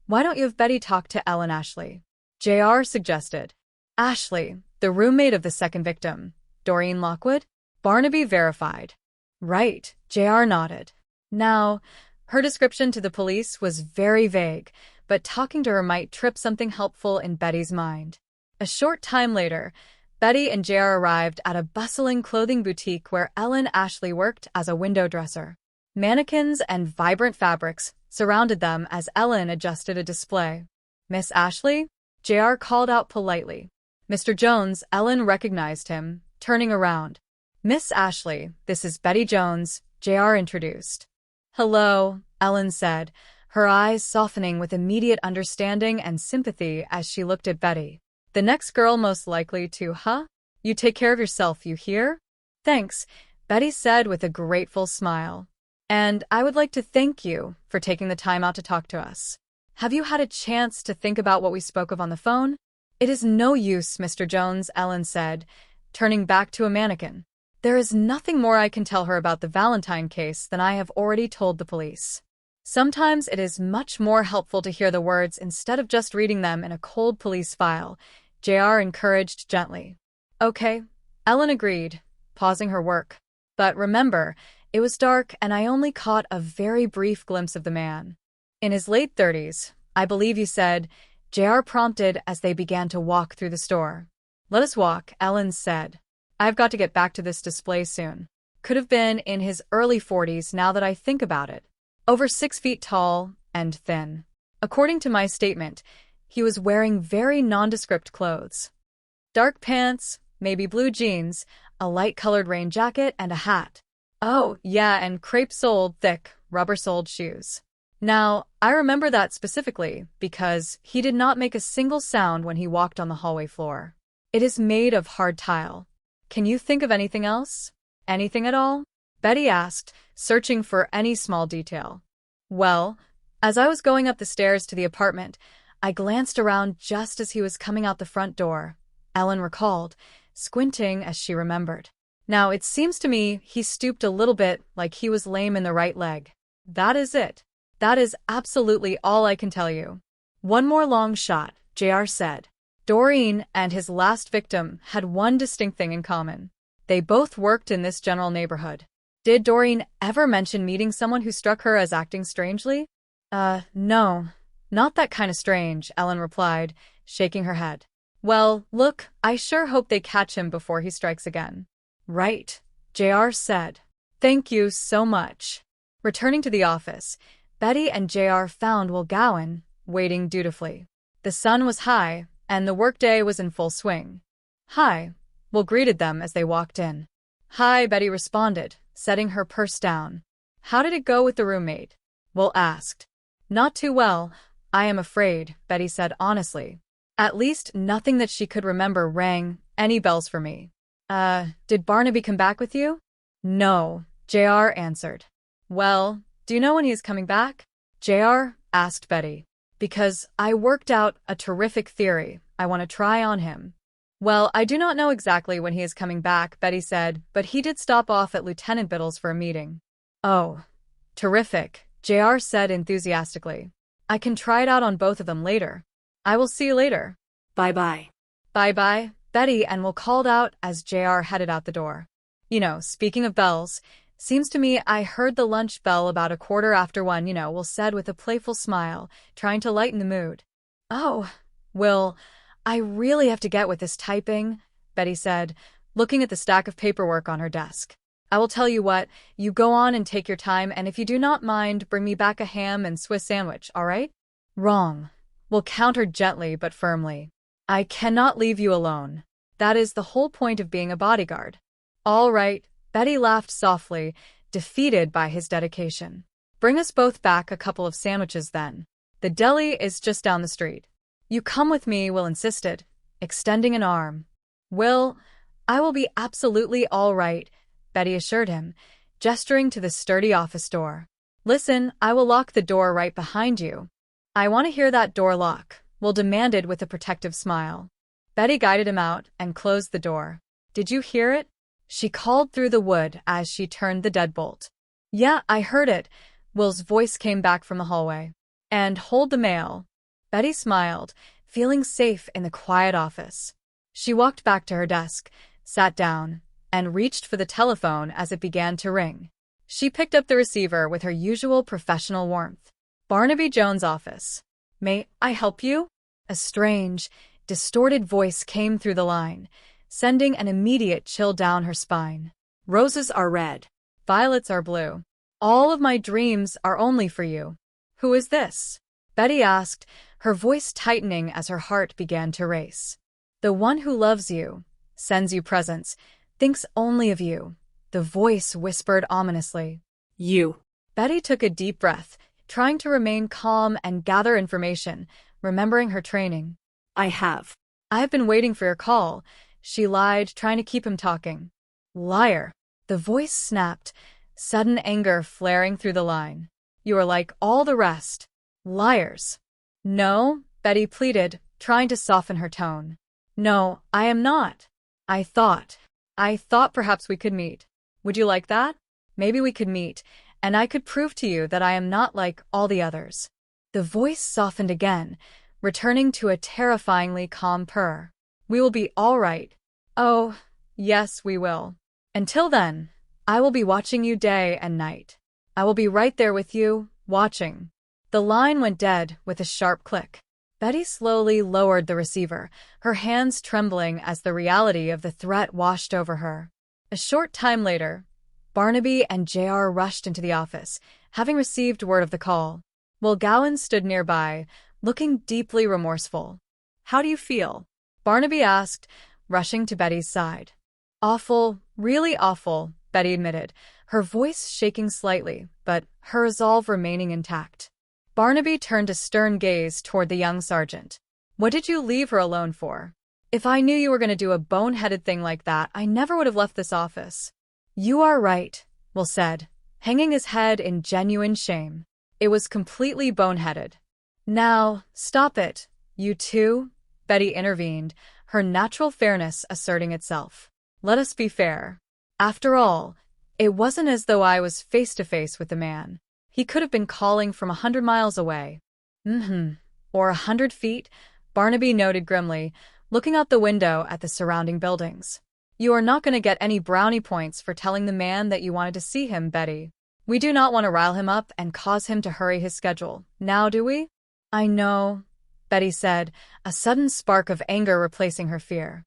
why don't you have Betty talk to Ellen Ashley? JR suggested. Ashley, the roommate of the second victim, Doreen Lockwood? Barnaby verified. Right, JR nodded. Now, her description to the police was very vague, but talking to her might trip something helpful in Betty's mind. A short time later, Betty and JR arrived at a bustling clothing boutique where Ellen Ashley worked as a window dresser. Mannequins and vibrant fabrics surrounded them as Ellen adjusted a display. Miss Ashley? JR called out politely. Mr. Jones, Ellen recognized him, turning around. Miss Ashley, this is Betty Jones, JR introduced. Hello, Ellen said, her eyes softening with immediate understanding and sympathy as she looked at Betty. The next girl most likely to, huh? You take care of yourself, you hear? Thanks, Betty said with a grateful smile. And I would like to thank you for taking the time out to talk to us. Have you had a chance to think about what we spoke of on the phone? It is no use, Mr. Jones, Ellen said, turning back to a mannequin. There is nothing more I can tell her about the Valentine case than I have already told the police. Sometimes it is much more helpful to hear the words instead of just reading them in a cold police file, JR encouraged gently. Okay, Ellen agreed, pausing her work. But remember, it was dark and I only caught a very brief glimpse of the man. In his late 30s, I believe you said, JR prompted as they began to walk through the store. Let us walk, Ellen said. I've got to get back to this display soon. Could have been in his early 40s now that I think about it. Over 6 feet tall and thin. According to my statement, he was wearing very nondescript clothes. Dark pants, maybe blue jeans, a light-colored rain jacket, and a hat. Oh, yeah, and crepe-soled, thick, rubber-soled shoes. Now, I remember that specifically because he did not make a single sound when he walked on the hallway floor. It is made of hard tile. Can you think of anything else? Anything at all? Betty asked, searching for any small detail. Well, as I was going up the stairs to the apartment, I glanced around just as he was coming out the front door, Ellen recalled, squinting as she remembered. Now, it seems to me he stooped a little bit like he was lame in the right leg. That is it. That is absolutely all I can tell you. One more long shot, JR said. Doreen and his last victim had one distinct thing in common. They both worked in this general neighborhood. Did Doreen ever mention meeting someone who struck her as acting strangely? No. Not that kind of strange, Ellen replied, shaking her head. Well, look, I sure hope they catch him before he strikes again. Right, JR said. Thank you so much. Returning to the office, Betty and JR found Will Gowan waiting dutifully. The sun was high, and the workday was in full swing. Hi, Will greeted them as they walked in. Hi, Betty responded, setting her purse down. How did it go with the roommate? Will asked. Not too well, I am afraid, Betty said honestly. At least nothing that she could remember rang any bells for me. Did Barnaby come back with you? No, JR answered. Well, do you know when he is coming back? JR asked Betty. Because I worked out a terrific theory I want to try on him. Well, I do not know exactly when he is coming back, Betty said, but he did stop off at Lieutenant Biddle's for a meeting. Oh, terrific, JR said enthusiastically. I can try it out on both of them later. I will see you later. Bye-bye. Bye-bye, Betty and Will called out as JR headed out the door. You know, speaking of bells, seems to me I heard the lunch bell about 1:15, Will said with a playful smile, trying to lighten the mood. Oh, Will, I really have to get with this typing, Betty said, looking at the stack of paperwork on her desk. I will tell you what, you go on and take your time, and if you do not mind, bring me back a ham and Swiss sandwich, all right? Wrong. Will countered gently but firmly. I cannot leave you alone. That is the whole point of being a bodyguard. All right, Betty laughed softly, defeated by his dedication. Bring us both back a couple of sandwiches then. The deli is just down the street. You come with me, Will insisted, extending an arm. Will, I will be absolutely all right, Betty assured him, gesturing to the sturdy office door. Listen, I will lock the door right behind you. I want to hear that door lock, Will demanded with a protective smile. Betty guided him out and closed the door. Did you hear it? She called through the wood as she turned the deadbolt. Yeah, I heard it, Will's voice came back from the hallway. And hold the mail. Betty smiled, feeling safe in the quiet office. She walked back to her desk, sat down, and reached for the telephone as it began to ring. She picked up the receiver with her usual professional warmth. Barnaby Jones' office. May I help you? A strange, distorted voice came through the line, sending an immediate chill down her spine. Roses are red. Violets are blue. All of my dreams are only for you. Who is this? Betty asked, her voice tightening as her heart began to race. The one who loves you, sends you presents, thinks only of you, the voice whispered ominously. You. Betty took a deep breath, trying to remain calm and gather information, remembering her training. I have. I've been waiting for your call, she lied, trying to keep him talking. Liar. The voice snapped, sudden anger flaring through the line. You are like all the rest. Liars. No, Betty pleaded, trying to soften her tone. No, I am not. I thought perhaps we could meet. Would you like that? Maybe we could meet, and I could prove to you that I am not like all the others. The voice softened again, returning to a terrifyingly calm purr. We will be all right. Oh, yes, we will. Until then, I will be watching you day and night. I will be right there with you, watching. The line went dead with a sharp click. Betty slowly lowered the receiver, her hands trembling as the reality of the threat washed over her. A short time later, Barnaby and JR rushed into the office, having received word of the call. Will Gowan stood nearby, looking deeply remorseful. How do you feel? Barnaby asked, rushing to Betty's side. Awful, really awful, Betty admitted, her voice shaking slightly, but her resolve remaining intact. Barnaby turned a stern gaze toward the young sergeant. What did you leave her alone for? If I knew you were going to do a boneheaded thing like that, I never would have left this office. You are right, Will said, hanging his head in genuine shame. It was completely boneheaded. Now, stop it, you two, Betty intervened, her natural fairness asserting itself. Let us be fair. After all, it wasn't as though I was face to face with the man. He could have been calling from 100 miles away. Or 100 feet, Barnaby noted grimly, looking out the window at the surrounding buildings. You are not going to get any brownie points for telling the man that you wanted to see him, Betty. We do not want to rile him up and cause him to hurry his schedule, now do we? I know, Betty said, a sudden spark of anger replacing her fear.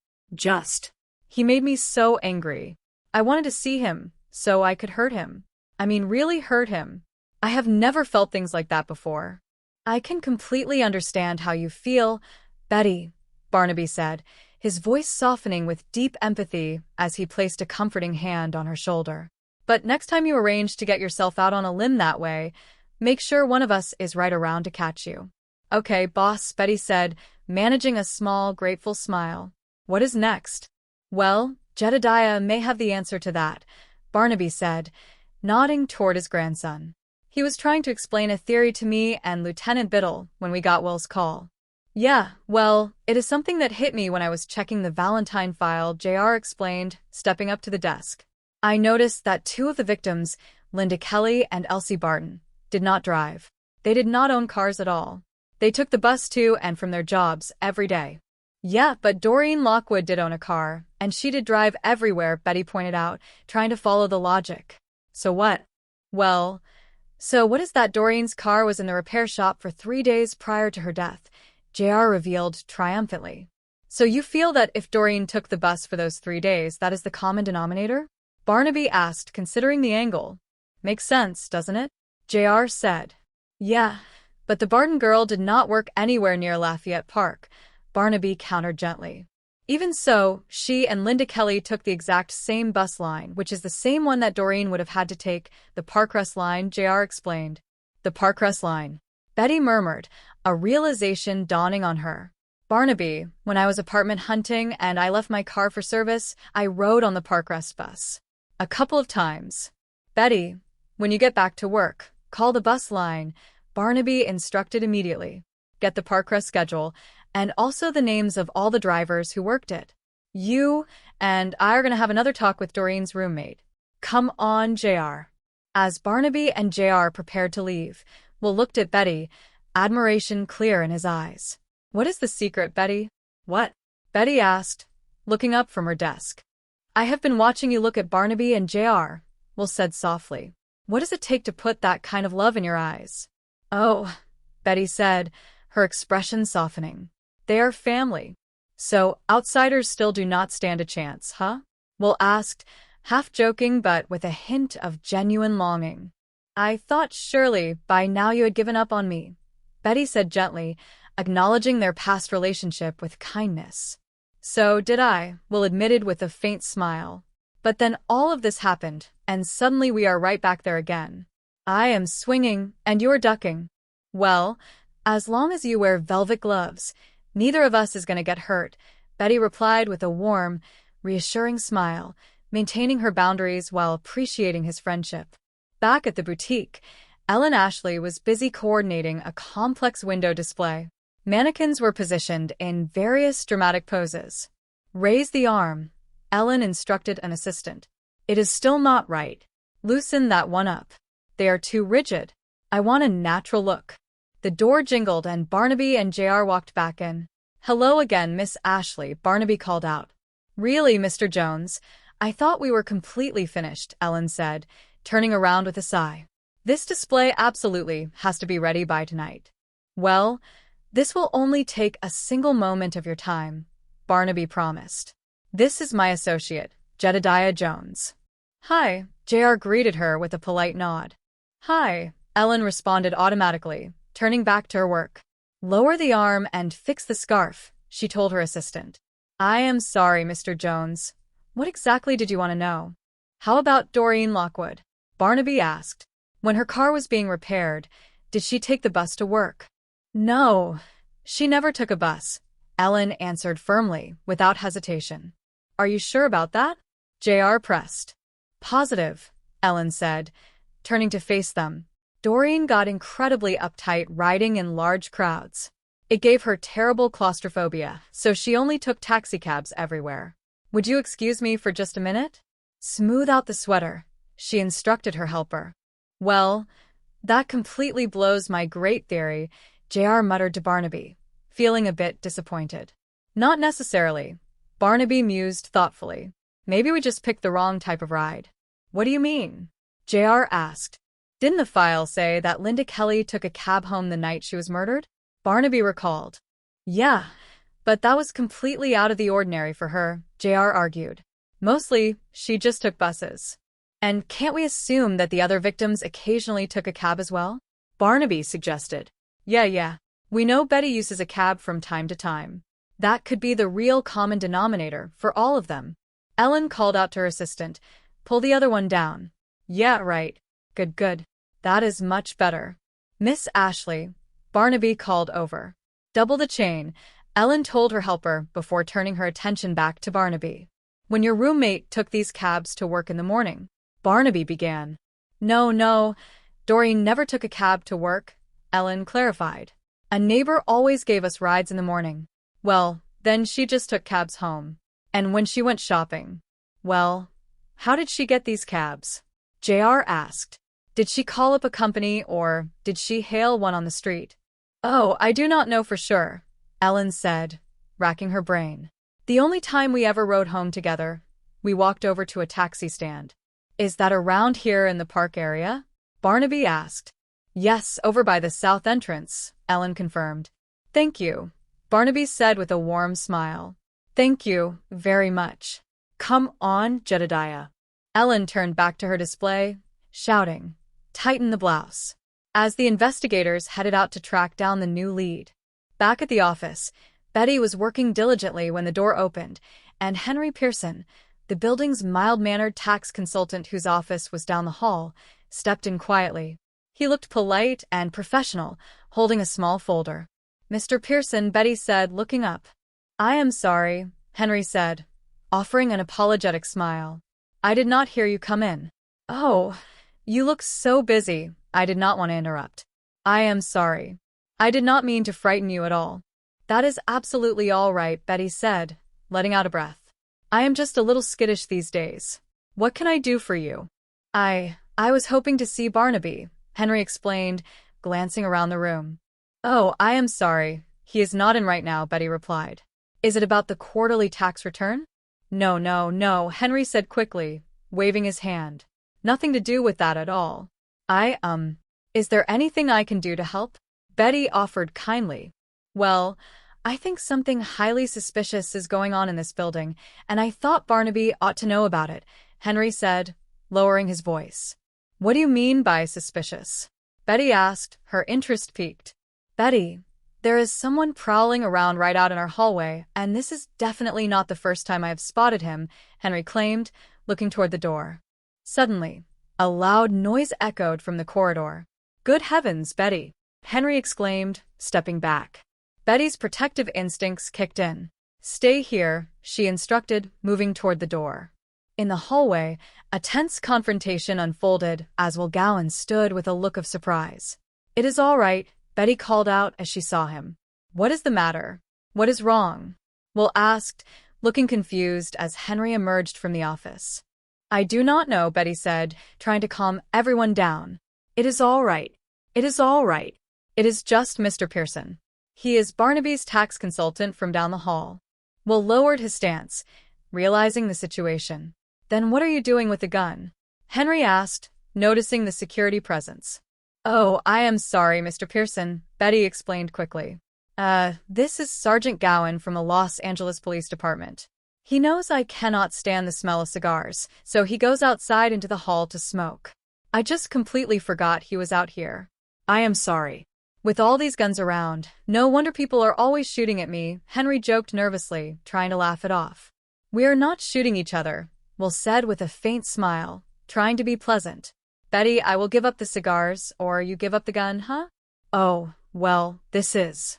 He made me so angry. I wanted to see him, so I could hurt him. I mean, really hurt him. I have never felt things like that before. I can completely understand how you feel, Betty, Barnaby said, his voice softening with deep empathy as he placed a comforting hand on her shoulder. But next time you arrange to get yourself out on a limb that way, make sure one of us is right around to catch you. Okay, boss, Betty said, managing a small, grateful smile. What is next? Well, Jedediah may have the answer to that, Barnaby said, nodding toward his grandson. He was trying to explain a theory to me and Lieutenant Biddle when we got Will's call. Yeah, well, it is something that hit me when I was checking the Valentine file, JR explained, stepping up to the desk. I noticed that 2 of the victims, Linda Kelly and Elsie Barton, did not drive. They did not own cars at all. They took the bus to and from their jobs every day. Yeah, but Doreen Lockwood did own a car, and she did drive everywhere, Betty pointed out, trying to follow the logic. So what? Well, so what is that Doreen's car was in the repair shop for 3 days prior to her death, JR revealed triumphantly. So you feel that if Doreen took the bus for those 3 days, that is the common denominator? Barnaby asked, considering the angle. Makes sense, doesn't it? JR said. Yeah, but the Barton girl did not work anywhere near Lafayette Park, Barnaby countered gently. Even so, she and Linda Kelly took the exact same bus line, which is the same one that Doreen would have had to take, the Parkrest line, JR explained. The Parkrest line. Betty murmured, a realization dawning on her. Barnaby, when I was apartment hunting and I left my car for service, I rode on the Parkrest bus. A couple of times. Betty, when you get back to work, call the bus line, Barnaby instructed immediately. Get the Parkrest schedule, and also the names of all the drivers who worked it. You and I are going to have another talk with Doreen's roommate. Come on, JR. As Barnaby and JR prepared to leave, Will looked at Betty, admiration clear in his eyes. What is the secret, Betty? What? Betty asked, looking up from her desk. I have been watching you look at Barnaby and JR, Will said softly. What does it take to put that kind of love in your eyes? Oh, Betty said, her expression softening. They are family. So outsiders still do not stand a chance, huh? Will asked, half joking but with a hint of genuine longing. I thought surely by now you had given up on me, Betty said gently, acknowledging their past relationship with kindness. So did I, Will admitted with a faint smile. But then all of this happened, and suddenly we are right back there again. I am swinging, and you're ducking. Well, as long as you wear velvet gloves, neither of us is going to get hurt, Betty replied with a warm, reassuring smile, maintaining her boundaries while appreciating his friendship. Back at the boutique, Ellen Ashley was busy coordinating a complex window display. Mannequins were positioned in various dramatic poses. Raise the arm, Ellen instructed an assistant. It is still not right. Loosen that one up. They are too rigid. I want a natural look. The door jingled and Barnaby and JR walked back in. Hello again, Miss Ashley, Barnaby called out. Really, Mr. Jones, I thought we were completely finished, Ellen said, turning around with a sigh. This display absolutely has to be ready by tonight. Well, this will only take a single moment of your time, Barnaby promised. This is my associate, Jedediah Jones. Hi, JR greeted her with a polite nod. Hi, Ellen responded automatically, turning back to her work. Lower the arm and fix the scarf, she told her assistant. I am sorry, Mr. Jones. What exactly did you want to know? How about Doreen Lockwood? Barnaby asked. When her car was being repaired, did she take the bus to work? No, she never took a bus, Ellen answered firmly, without hesitation. Are you sure about that? JR pressed. Positive, Ellen said, turning to face them. Doreen got incredibly uptight riding in large crowds. It gave her terrible claustrophobia, so she only took taxicabs everywhere. Would you excuse me for just a minute? Smooth out the sweater, she instructed her helper. Well, that completely blows my great theory, JR muttered to Barnaby, feeling a bit disappointed. Not necessarily, Barnaby mused thoughtfully. Maybe we just picked the wrong type of ride. What do you mean? JR asked. Didn't the file say that Linda Kelly took a cab home the night she was murdered? Barnaby recalled. Yeah, but that was completely out of the ordinary for her, JR argued. Mostly, she just took buses. And can't we assume that the other victims occasionally took a cab as well? Barnaby suggested. Yeah. We know Betty uses a cab from time to time. That could be the real common denominator for all of them. Ellen called out to her assistant, pull the other one down. Yeah, right. Good, good. That is much better. Miss Ashley, Barnaby called over. Double the chain, Ellen told her helper before turning her attention back to Barnaby. When your roommate took these cabs to work in the morning, Barnaby began. No, Doreen never took a cab to work, Ellen clarified. A neighbor always gave us rides in the morning. Well, then she just took cabs home. And when she went shopping, well, how did she get these cabs? JR asked. Did she call up a company or did she hail one on the street? Oh, I do not know for sure, Ellen said, racking her brain. The only time we ever rode home together, we walked over to a taxi stand. Is that around here in the park area? Barnaby asked. Yes, over by the south entrance, Ellen confirmed. Thank you, Barnaby said with a warm smile. Thank you very much. Come on, Jedediah. Ellen turned back to her display, shouting, Tighten the blouse. As the investigators headed out to track down the new lead. Back at the office, Betty was working diligently when the door opened, and Henry Pearson, the building's mild-mannered tax consultant whose office was down the hall, stepped in quietly. He looked polite and professional, holding a small folder. Mr. Pearson, Betty said, looking up. I am sorry, Henry said, offering an apologetic smile. I did not hear you come in. Oh, you look so busy, I did not want to interrupt. I am sorry. I did not mean to frighten you at all. That is absolutely all right, Betty said, letting out a breath. I am just a little skittish these days. What can I do for you? I was hoping to see Barnaby, Henry explained, glancing around the room. Oh, I am sorry. He is not in right now, Betty replied. Is it about the quarterly tax return? No, Henry said quickly, waving his hand. Nothing to do with that at all. Is there anything I can do to help? Betty offered kindly. Well, I think something highly suspicious is going on in this building, and I thought Barnaby ought to know about it, Henry said, lowering his voice. What do you mean by suspicious? Betty asked, her interest piqued. Betty, there is someone prowling around right out in our hallway, and this is definitely not the first time I have spotted him, Henry claimed, looking toward the door. Suddenly, a loud noise echoed from the corridor. Good heavens, Betty, Henry exclaimed, stepping back. Betty's protective instincts kicked in. Stay here, she instructed, moving toward the door. In the hallway, a tense confrontation unfolded as Will Gowan stood with a look of surprise. It is all right, Betty called out as she saw him. What is the matter? What is wrong? Will asked, looking confused as Henry emerged from the office. I do not know, Betty said, trying to calm everyone down. It is all right. It is all right. It is just Mr. Pearson. He is Barnaby's tax consultant from down the hall. Will lowered his stance, realizing the situation. Then what are you doing with the gun? Henry asked, noticing the security presence. Oh, I am sorry, Mr. Pearson, Betty explained quickly. This is Sergeant Gowan from the Los Angeles Police Department. He knows I cannot stand the smell of cigars, so he goes outside into the hall to smoke. I just completely forgot he was out here. I am sorry. With all these guns around, no wonder people are always shooting at me, Henry joked nervously, trying to laugh it off. We are not shooting each other, Will said with a faint smile, trying to be pleasant. Betty, I will give up the cigars, or you give up the gun, huh? Oh, well, this is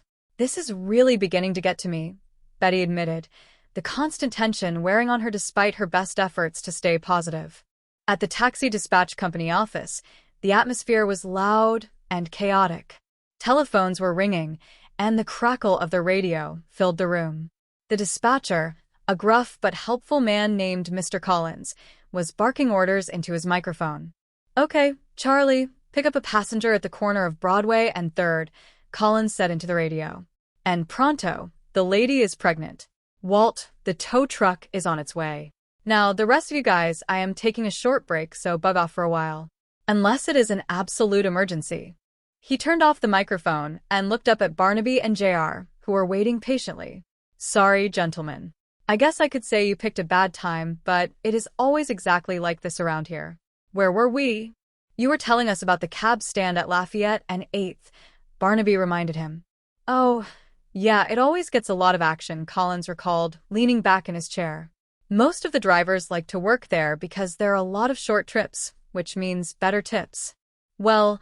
really beginning to get to me, Betty admitted, the constant tension wearing on her despite her best efforts to stay positive. At the taxi dispatch company office, the atmosphere was loud and chaotic. Telephones were ringing, and the crackle of the radio filled the room. The dispatcher, a gruff but helpful man named Mr. Collins, was barking orders into his microphone. Okay, Charlie, pick up a passenger at the corner of Broadway and 3rd, Collins said into the radio. And pronto, the lady is pregnant. Walt, the tow truck is on its way. Now, the rest of you guys, I am taking a short break, so bug off for a while. Unless it is an absolute emergency. He turned off the microphone and looked up at Barnaby and JR, who were waiting patiently. Sorry, gentlemen. I guess I could say you picked a bad time, but it is always exactly like this around here. Where were we? You were telling us about the cab stand at Lafayette and 8th, Barnaby reminded him. Oh, yeah, it always gets a lot of action, Collins recalled, leaning back in his chair. Most of the drivers like to work there because there are a lot of short trips, which means better tips. Well,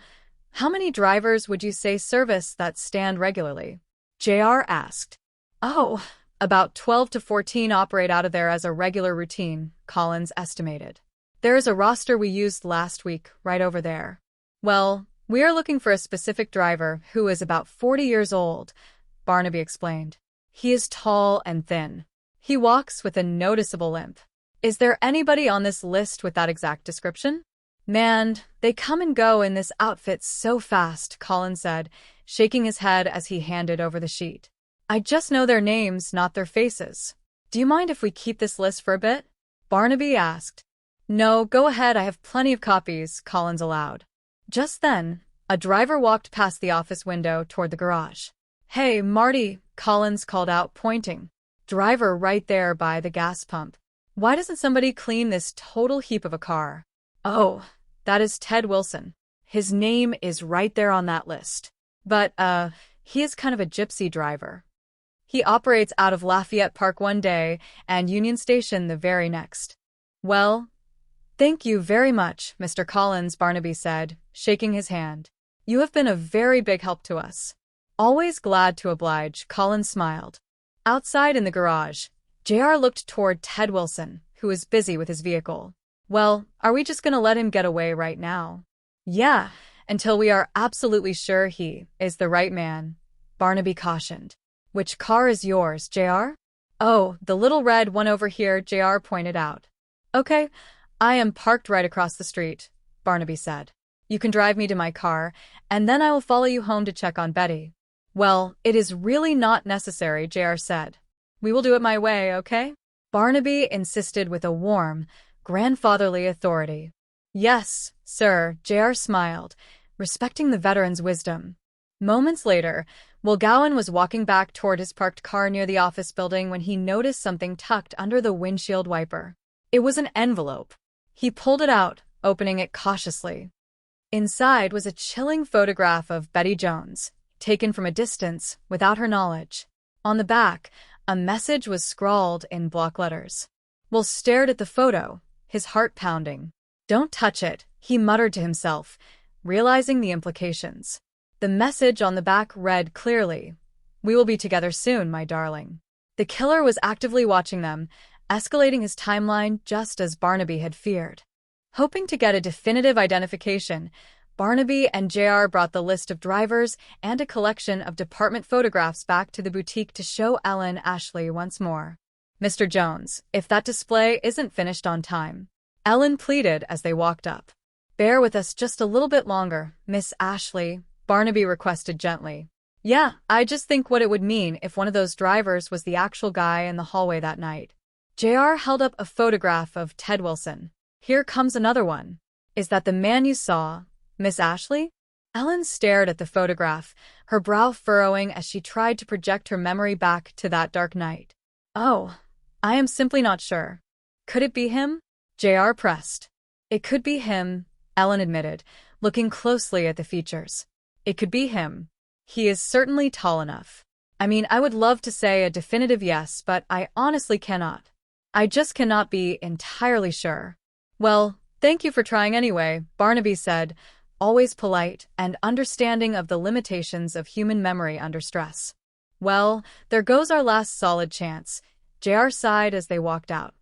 how many drivers would you say service that stand regularly? JR asked. Oh, about 12 to 14 operate out of there as a regular routine, Collins estimated. There is a roster we used last week, right over there. Well, we are looking for a specific driver who is about 40 years old, Barnaby explained. He is tall and thin. He walks with a noticeable limp. Is there anybody on this list with that exact description? Man, they come and go in this outfit so fast, Collins said, shaking his head as he handed over the sheet. I just know their names, not their faces. Do you mind if we keep this list for a bit? Barnaby asked. No, go ahead, I have plenty of copies, Collins allowed. Just then, a driver walked past the office window toward the garage. Hey, Marty, Collins called out, pointing. Driver right there by the gas pump. Why doesn't somebody clean this total heap of a car? Oh, that is Ted Wilson. His name is right there on that list. But, he is kind of a gypsy driver. He operates out of Lafayette Park one day and Union Station the very next. Well, thank you very much, Mr. Collins, Barnaby said, shaking his hand. You have been a very big help to us. Always glad to oblige, Collins smiled. Outside in the garage, JR looked toward Ted Wilson, who was busy with his vehicle. Well, are we just going to let him get away right now? Yeah, until we are absolutely sure he is the right man, Barnaby cautioned. Which car is yours, JR? Oh, the little red one over here, JR pointed out. Okay, I am parked right across the street, Barnaby said. You can drive me to my car, and then I will follow you home to check on Betty. Well, it is really not necessary, JR said. We will do it my way, okay? Barnaby insisted with a warm, grandfatherly authority. Yes, sir, JR smiled, respecting the veteran's wisdom. Moments later, Wilgowan was walking back toward his parked car near the office building when he noticed something tucked under the windshield wiper. It was an envelope. He pulled it out, opening it cautiously. Inside was a chilling photograph of Betty Jones, taken from a distance without her knowledge. On the back, a message was scrawled in block letters. Will stared at the photo, his heart pounding. Don't touch it, he muttered to himself, realizing the implications. The message on the back read clearly, We will be together soon, my darling. The killer was actively watching them, escalating his timeline just as Barnaby had feared. Hoping to get a definitive identification, Barnaby and JR brought the list of drivers and a collection of department photographs back to the boutique to show Ellen Ashley once more. Mr. Jones, if that display isn't finished on time, Ellen pleaded as they walked up. Bear with us just a little bit longer, Miss Ashley, Barnaby requested gently. Yeah, I just think what it would mean if one of those drivers was the actual guy in the hallway that night. JR held up a photograph of Ted Wilson. Here comes another one. Is that the man you saw, Miss Ashley? Ellen stared at the photograph, her brow furrowing as she tried to project her memory back to that dark night. Oh, I am simply not sure. Could it be him? JR pressed. It could be him, Ellen admitted, looking closely at the features. It could be him. He is certainly tall enough. I mean, I would love to say a definitive yes, but I honestly cannot. I just cannot be entirely sure. Well, thank you for trying anyway, Barnaby said, always polite and understanding of the limitations of human memory under stress. Well, there goes our last solid chance, JR sighed as they walked out.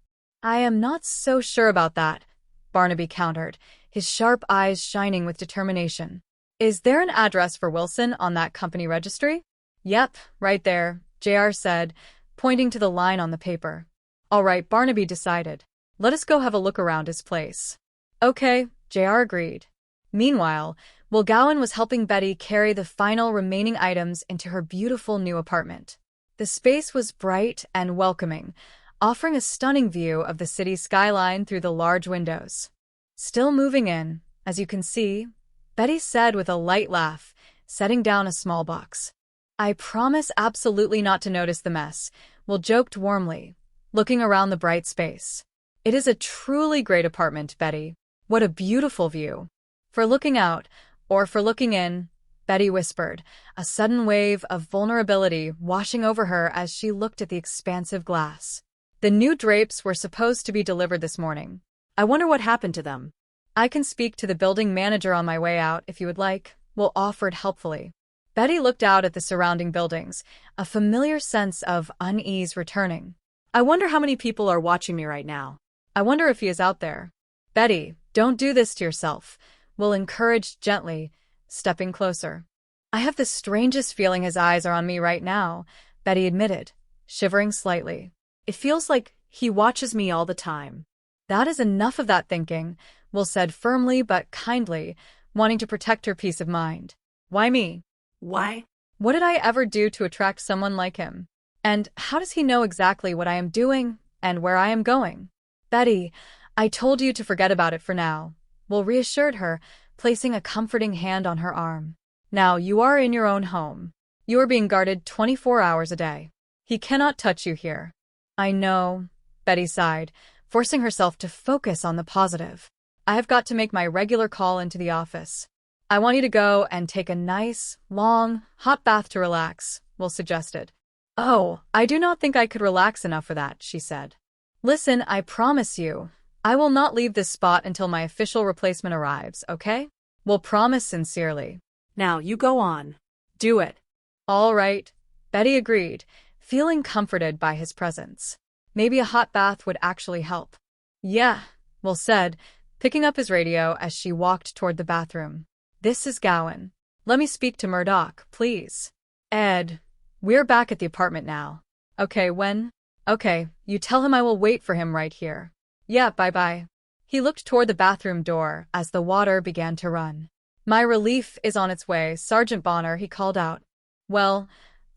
I am not so sure about that, Barnaby countered, his sharp eyes shining with determination. Is there an address for Wilson on that company registry? Yep, right there, JR said, pointing to the line on the paper. All right, Barnaby decided. Let us go have a look around his place. Okay, JR agreed. Meanwhile, Wilgowan was helping Betty carry the final remaining items into her beautiful new apartment. The space was bright and welcoming, offering a stunning view of the city skyline through the large windows. Still moving in, as you can see, Betty said with a light laugh, setting down a small box. I promise absolutely not to notice the mess, Will joked warmly, looking around the bright space. It is a truly great apartment, Betty. What a beautiful view. For looking out, or for looking in, Betty whispered, a sudden wave of vulnerability washing over her as she looked at the expansive glass. The new drapes were supposed to be delivered this morning. I wonder what happened to them. I can speak to the building manager on my way out if you would like, Will offered helpfully. Betty looked out at the surrounding buildings, a familiar sense of unease returning. I wonder how many people are watching me right now. I wonder if he is out there. Betty, don't do this to yourself, Will encouraged gently, stepping closer. I have the strangest feeling his eyes are on me right now, Betty admitted, shivering slightly. It feels like he watches me all the time. That is enough of that thinking, Will said firmly but kindly, wanting to protect her peace of mind. Why me? Why? What did I ever do to attract someone like him? And how does he know exactly what I am doing and where I am going? Betty, I told you to forget about it for now, Will reassured her, placing a comforting hand on her arm. Now you are in your own home. You are being guarded 24 hours a day. He cannot touch you here. I know, Betty sighed, forcing herself to focus on the positive. I have got to make my regular call into the office. I want you to go and take a nice, long, hot bath to relax, Will suggested. Oh, I do not think I could relax enough for that, she said. Listen, I promise you, I will not leave this spot until my official replacement arrives, okay? Will promised sincerely. Now, you go on. Do it. All right, Betty agreed, feeling comforted by his presence. Maybe a hot bath would actually help. Yeah, Will said, picking up his radio as she walked toward the bathroom. This is Gowan. Let me speak to Murdoch, please. Ed, we're back at the apartment now. Okay, when? Okay, you tell him I will wait for him right here. Yeah, bye-bye. He looked toward the bathroom door as the water began to run. My relief is on its way, Sergeant Bonner, he called out. Well,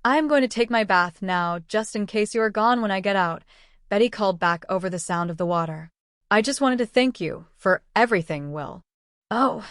I am going to take my bath now, just in case you are gone when I get out, Betty called back over the sound of the water. I just wanted to thank you for everything, Will. Oh,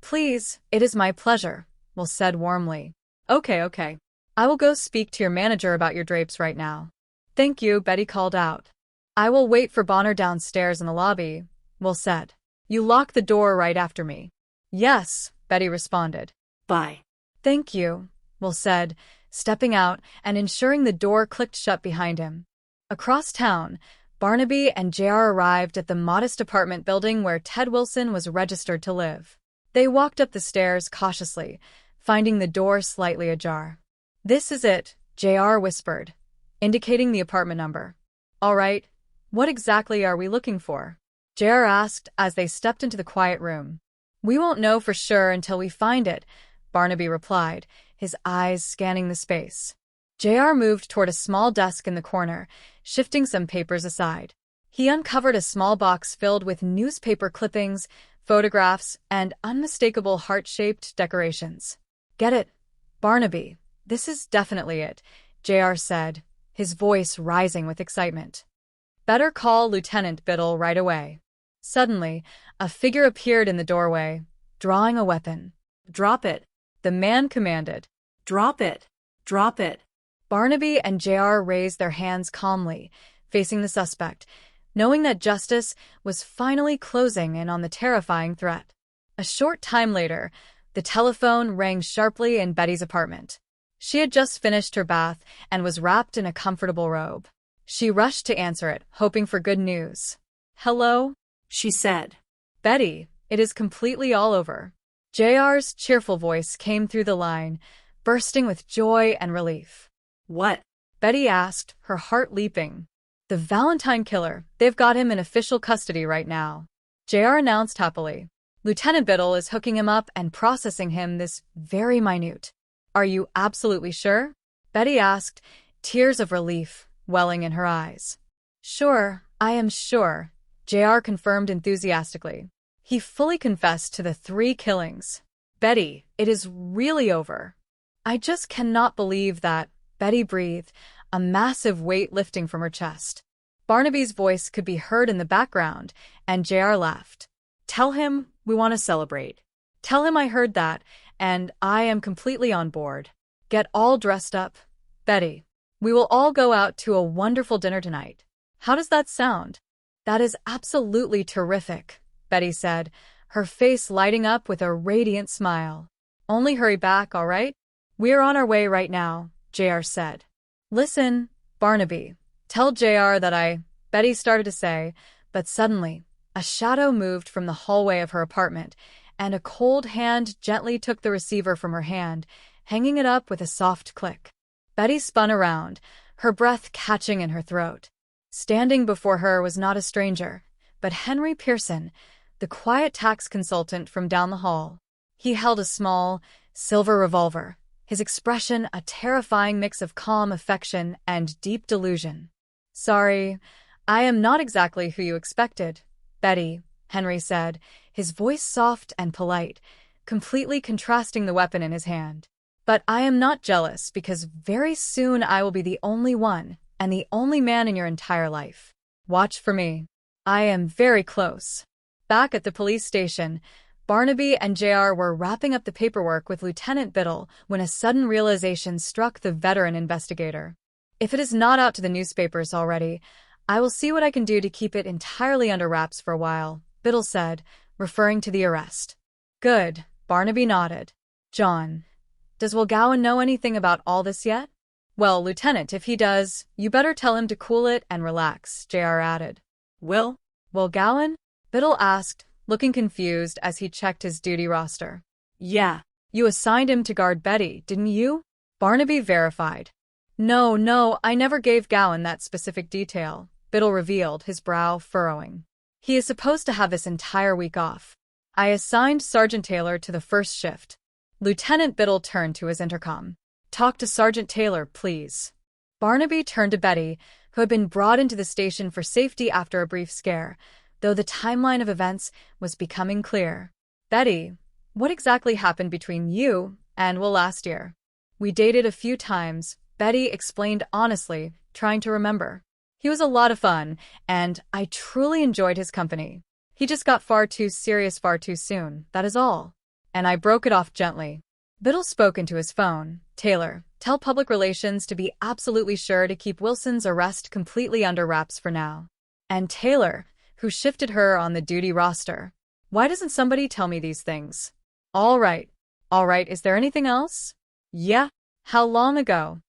please, it is my pleasure, Will said warmly. Okay. I will go speak to your manager about your drapes right now. Thank you, Betty called out. I will wait for Bonner downstairs in the lobby, Will said. You lock the door right after me. Yes, Betty responded. Bye. Thank you, Will said, stepping out and ensuring the door clicked shut behind him. Across town, Barnaby and JR arrived at the modest apartment building where Ted Wilson was registered to live. They walked up the stairs cautiously, finding the door slightly ajar. This is it, JR whispered, indicating the apartment number. All right, what exactly are we looking for? JR asked as they stepped into the quiet room. We won't know for sure until we find it, Barnaby replied, his eyes scanning the space. JR moved toward a small desk in the corner, shifting some papers aside. He uncovered a small box filled with newspaper clippings, photographs, and unmistakable heart-shaped decorations. Get it, Barnaby. This is definitely it, JR said, his voice rising with excitement. Better call Lieutenant Biddle right away. Suddenly, a figure appeared in the doorway, drawing a weapon. Drop it, the man commanded. Drop it. Drop it. Barnaby and JR raised their hands calmly, facing the suspect, knowing that justice was finally closing in on the terrifying threat. A short time later, the telephone rang sharply in Betty's apartment. She had just finished her bath and was wrapped in a comfortable robe. She rushed to answer it, hoping for good news. Hello? She said. Betty, it is completely all over. JR's cheerful voice came through the line, bursting with joy and relief. What? Betty asked, her heart leaping. The Valentine killer. They've got him in official custody right now. JR announced happily. Lieutenant Biddle is hooking him up and processing him this very minute. Are you absolutely sure? Betty asked, tears of relief welling in her eyes. Sure, I am sure, JR confirmed enthusiastically. He fully confessed to the 3 killings. Betty, it is really over. I just cannot believe that, Betty breathed, a massive weight lifting from her chest. Barnaby's voice could be heard in the background, and JR laughed. Tell him we want to celebrate. Tell him I heard that, and I am completely on board. Get all dressed up. Betty, we will all go out to a wonderful dinner tonight. How does that sound? That is absolutely terrific, Betty said, her face lighting up with a radiant smile. Only hurry back, all right? We're on our way right now, JR said. Listen, Barnaby, tell JR that Betty started to say, but suddenly, A shadow moved from the hallway of her apartment, and a cold hand gently took the receiver from her hand, hanging it up with a soft click. Betty spun around, her breath catching in her throat. Standing before her was not a stranger, but Henry Pearson, the quiet tax consultant from down the hall. He held a small, silver revolver, his expression a terrifying mix of calm affection and deep delusion. "Sorry, I am not exactly who you expected, Betty," Henry said, his voice soft and polite, completely contrasting the weapon in his hand. "But I am not jealous because very soon I will be the only one and the only man in your entire life. Watch for me. I am very close." Back at the police station, Barnaby and JR were wrapping up the paperwork with Lieutenant Biddle when a sudden realization struck the veteran investigator. "If it is not out to the newspapers already, I will see what I can do to keep it entirely under wraps for a while," Biddle said, referring to the arrest. "Good," Barnaby nodded. "John, does Wilgowan know anything about all this yet?" "Well, Lieutenant, if he does, you better tell him to cool it and relax," JR added. Wilgowan? Biddle asked, looking confused as he checked his duty roster. "Yeah. You assigned him to guard Betty, didn't you?" Barnaby verified. No, I never gave Gowan that specific detail," Biddle revealed, his brow furrowing. "He is supposed to have this entire week off. I assigned Sergeant Taylor to the first shift." Lieutenant Biddle turned to his intercom. "Talk to Sergeant Taylor, please." Barnaby turned to Betty, who had been brought into the station for safety after a brief scare, though the timeline of events was becoming clear. "Betty, what exactly happened between you and Will last year?" "We dated a few times," Betty explained honestly, trying to remember. "He was a lot of fun, and I truly enjoyed his company. He just got far too serious far too soon, that is all. And I broke it off gently." Biddle spoke into his phone. "Taylor, tell public relations to be absolutely sure to keep Wilson's arrest completely under wraps for now." And Taylor, who shifted her on the duty roster. "Why doesn't somebody tell me these things?" All right, is there anything else?" "Yeah." "How long ago?"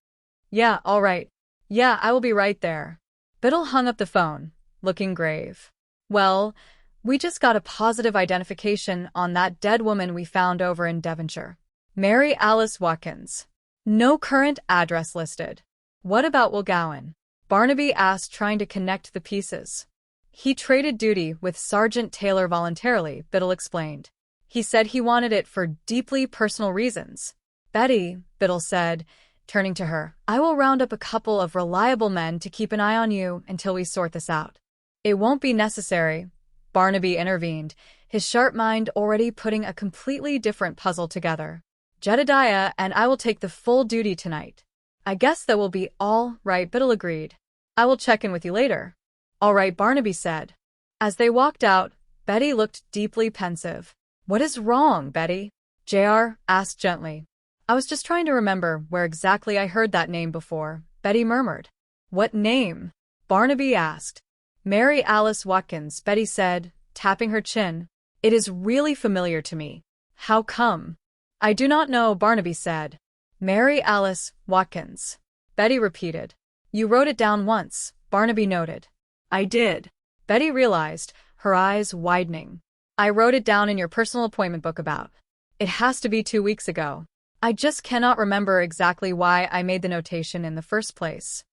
"Yeah, all right. Yeah, I will be right there." Biddle hung up the phone, looking grave. "Well, we just got a positive identification on that dead woman we found over in Devonshire. Mary Alice Watkins. No current address listed." "What about Wilgowan?" Barnaby asked, trying to connect the pieces. "He traded duty with Sergeant Taylor voluntarily," Biddle explained. "He said he wanted it for deeply personal reasons." "Betty," Biddle said, turning to her, "I will round up a couple of reliable men to keep an eye on you until we sort this out." "It won't be necessary," Barnaby intervened, his sharp mind already putting a completely different puzzle together. "Jedediah and I will take the full duty tonight." "I guess that will be all right," Biddle agreed. "I will check in with you later." "All right," Barnaby said. As they walked out, Betty looked deeply pensive. "What is wrong, Betty?" JR asked gently. "I was just trying to remember where exactly I heard that name before," Betty murmured. "What name?" Barnaby asked. "Mary Alice Watkins," Betty said, tapping her chin. "It is really familiar to me. How come?" "I do not know," Barnaby said. "Mary Alice Watkins," Betty repeated. "You wrote it down once," Barnaby noted. "I did." Betty realized, her eyes widening. "I wrote it down in your personal appointment book about. It has to be 2 weeks ago. I just cannot remember exactly why I made the notation in the first place.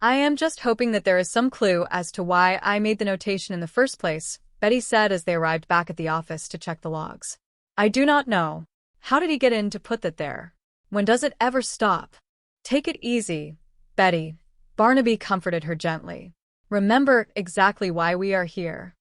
I am just hoping that there is some clue as to why I made the notation in the first place," Betty said as they arrived back at the office to check the logs. "I do not know. How did he get in to put that there? When does it ever stop?" "Take it easy, Betty," Barnaby comforted her gently. "Remember exactly why we are here."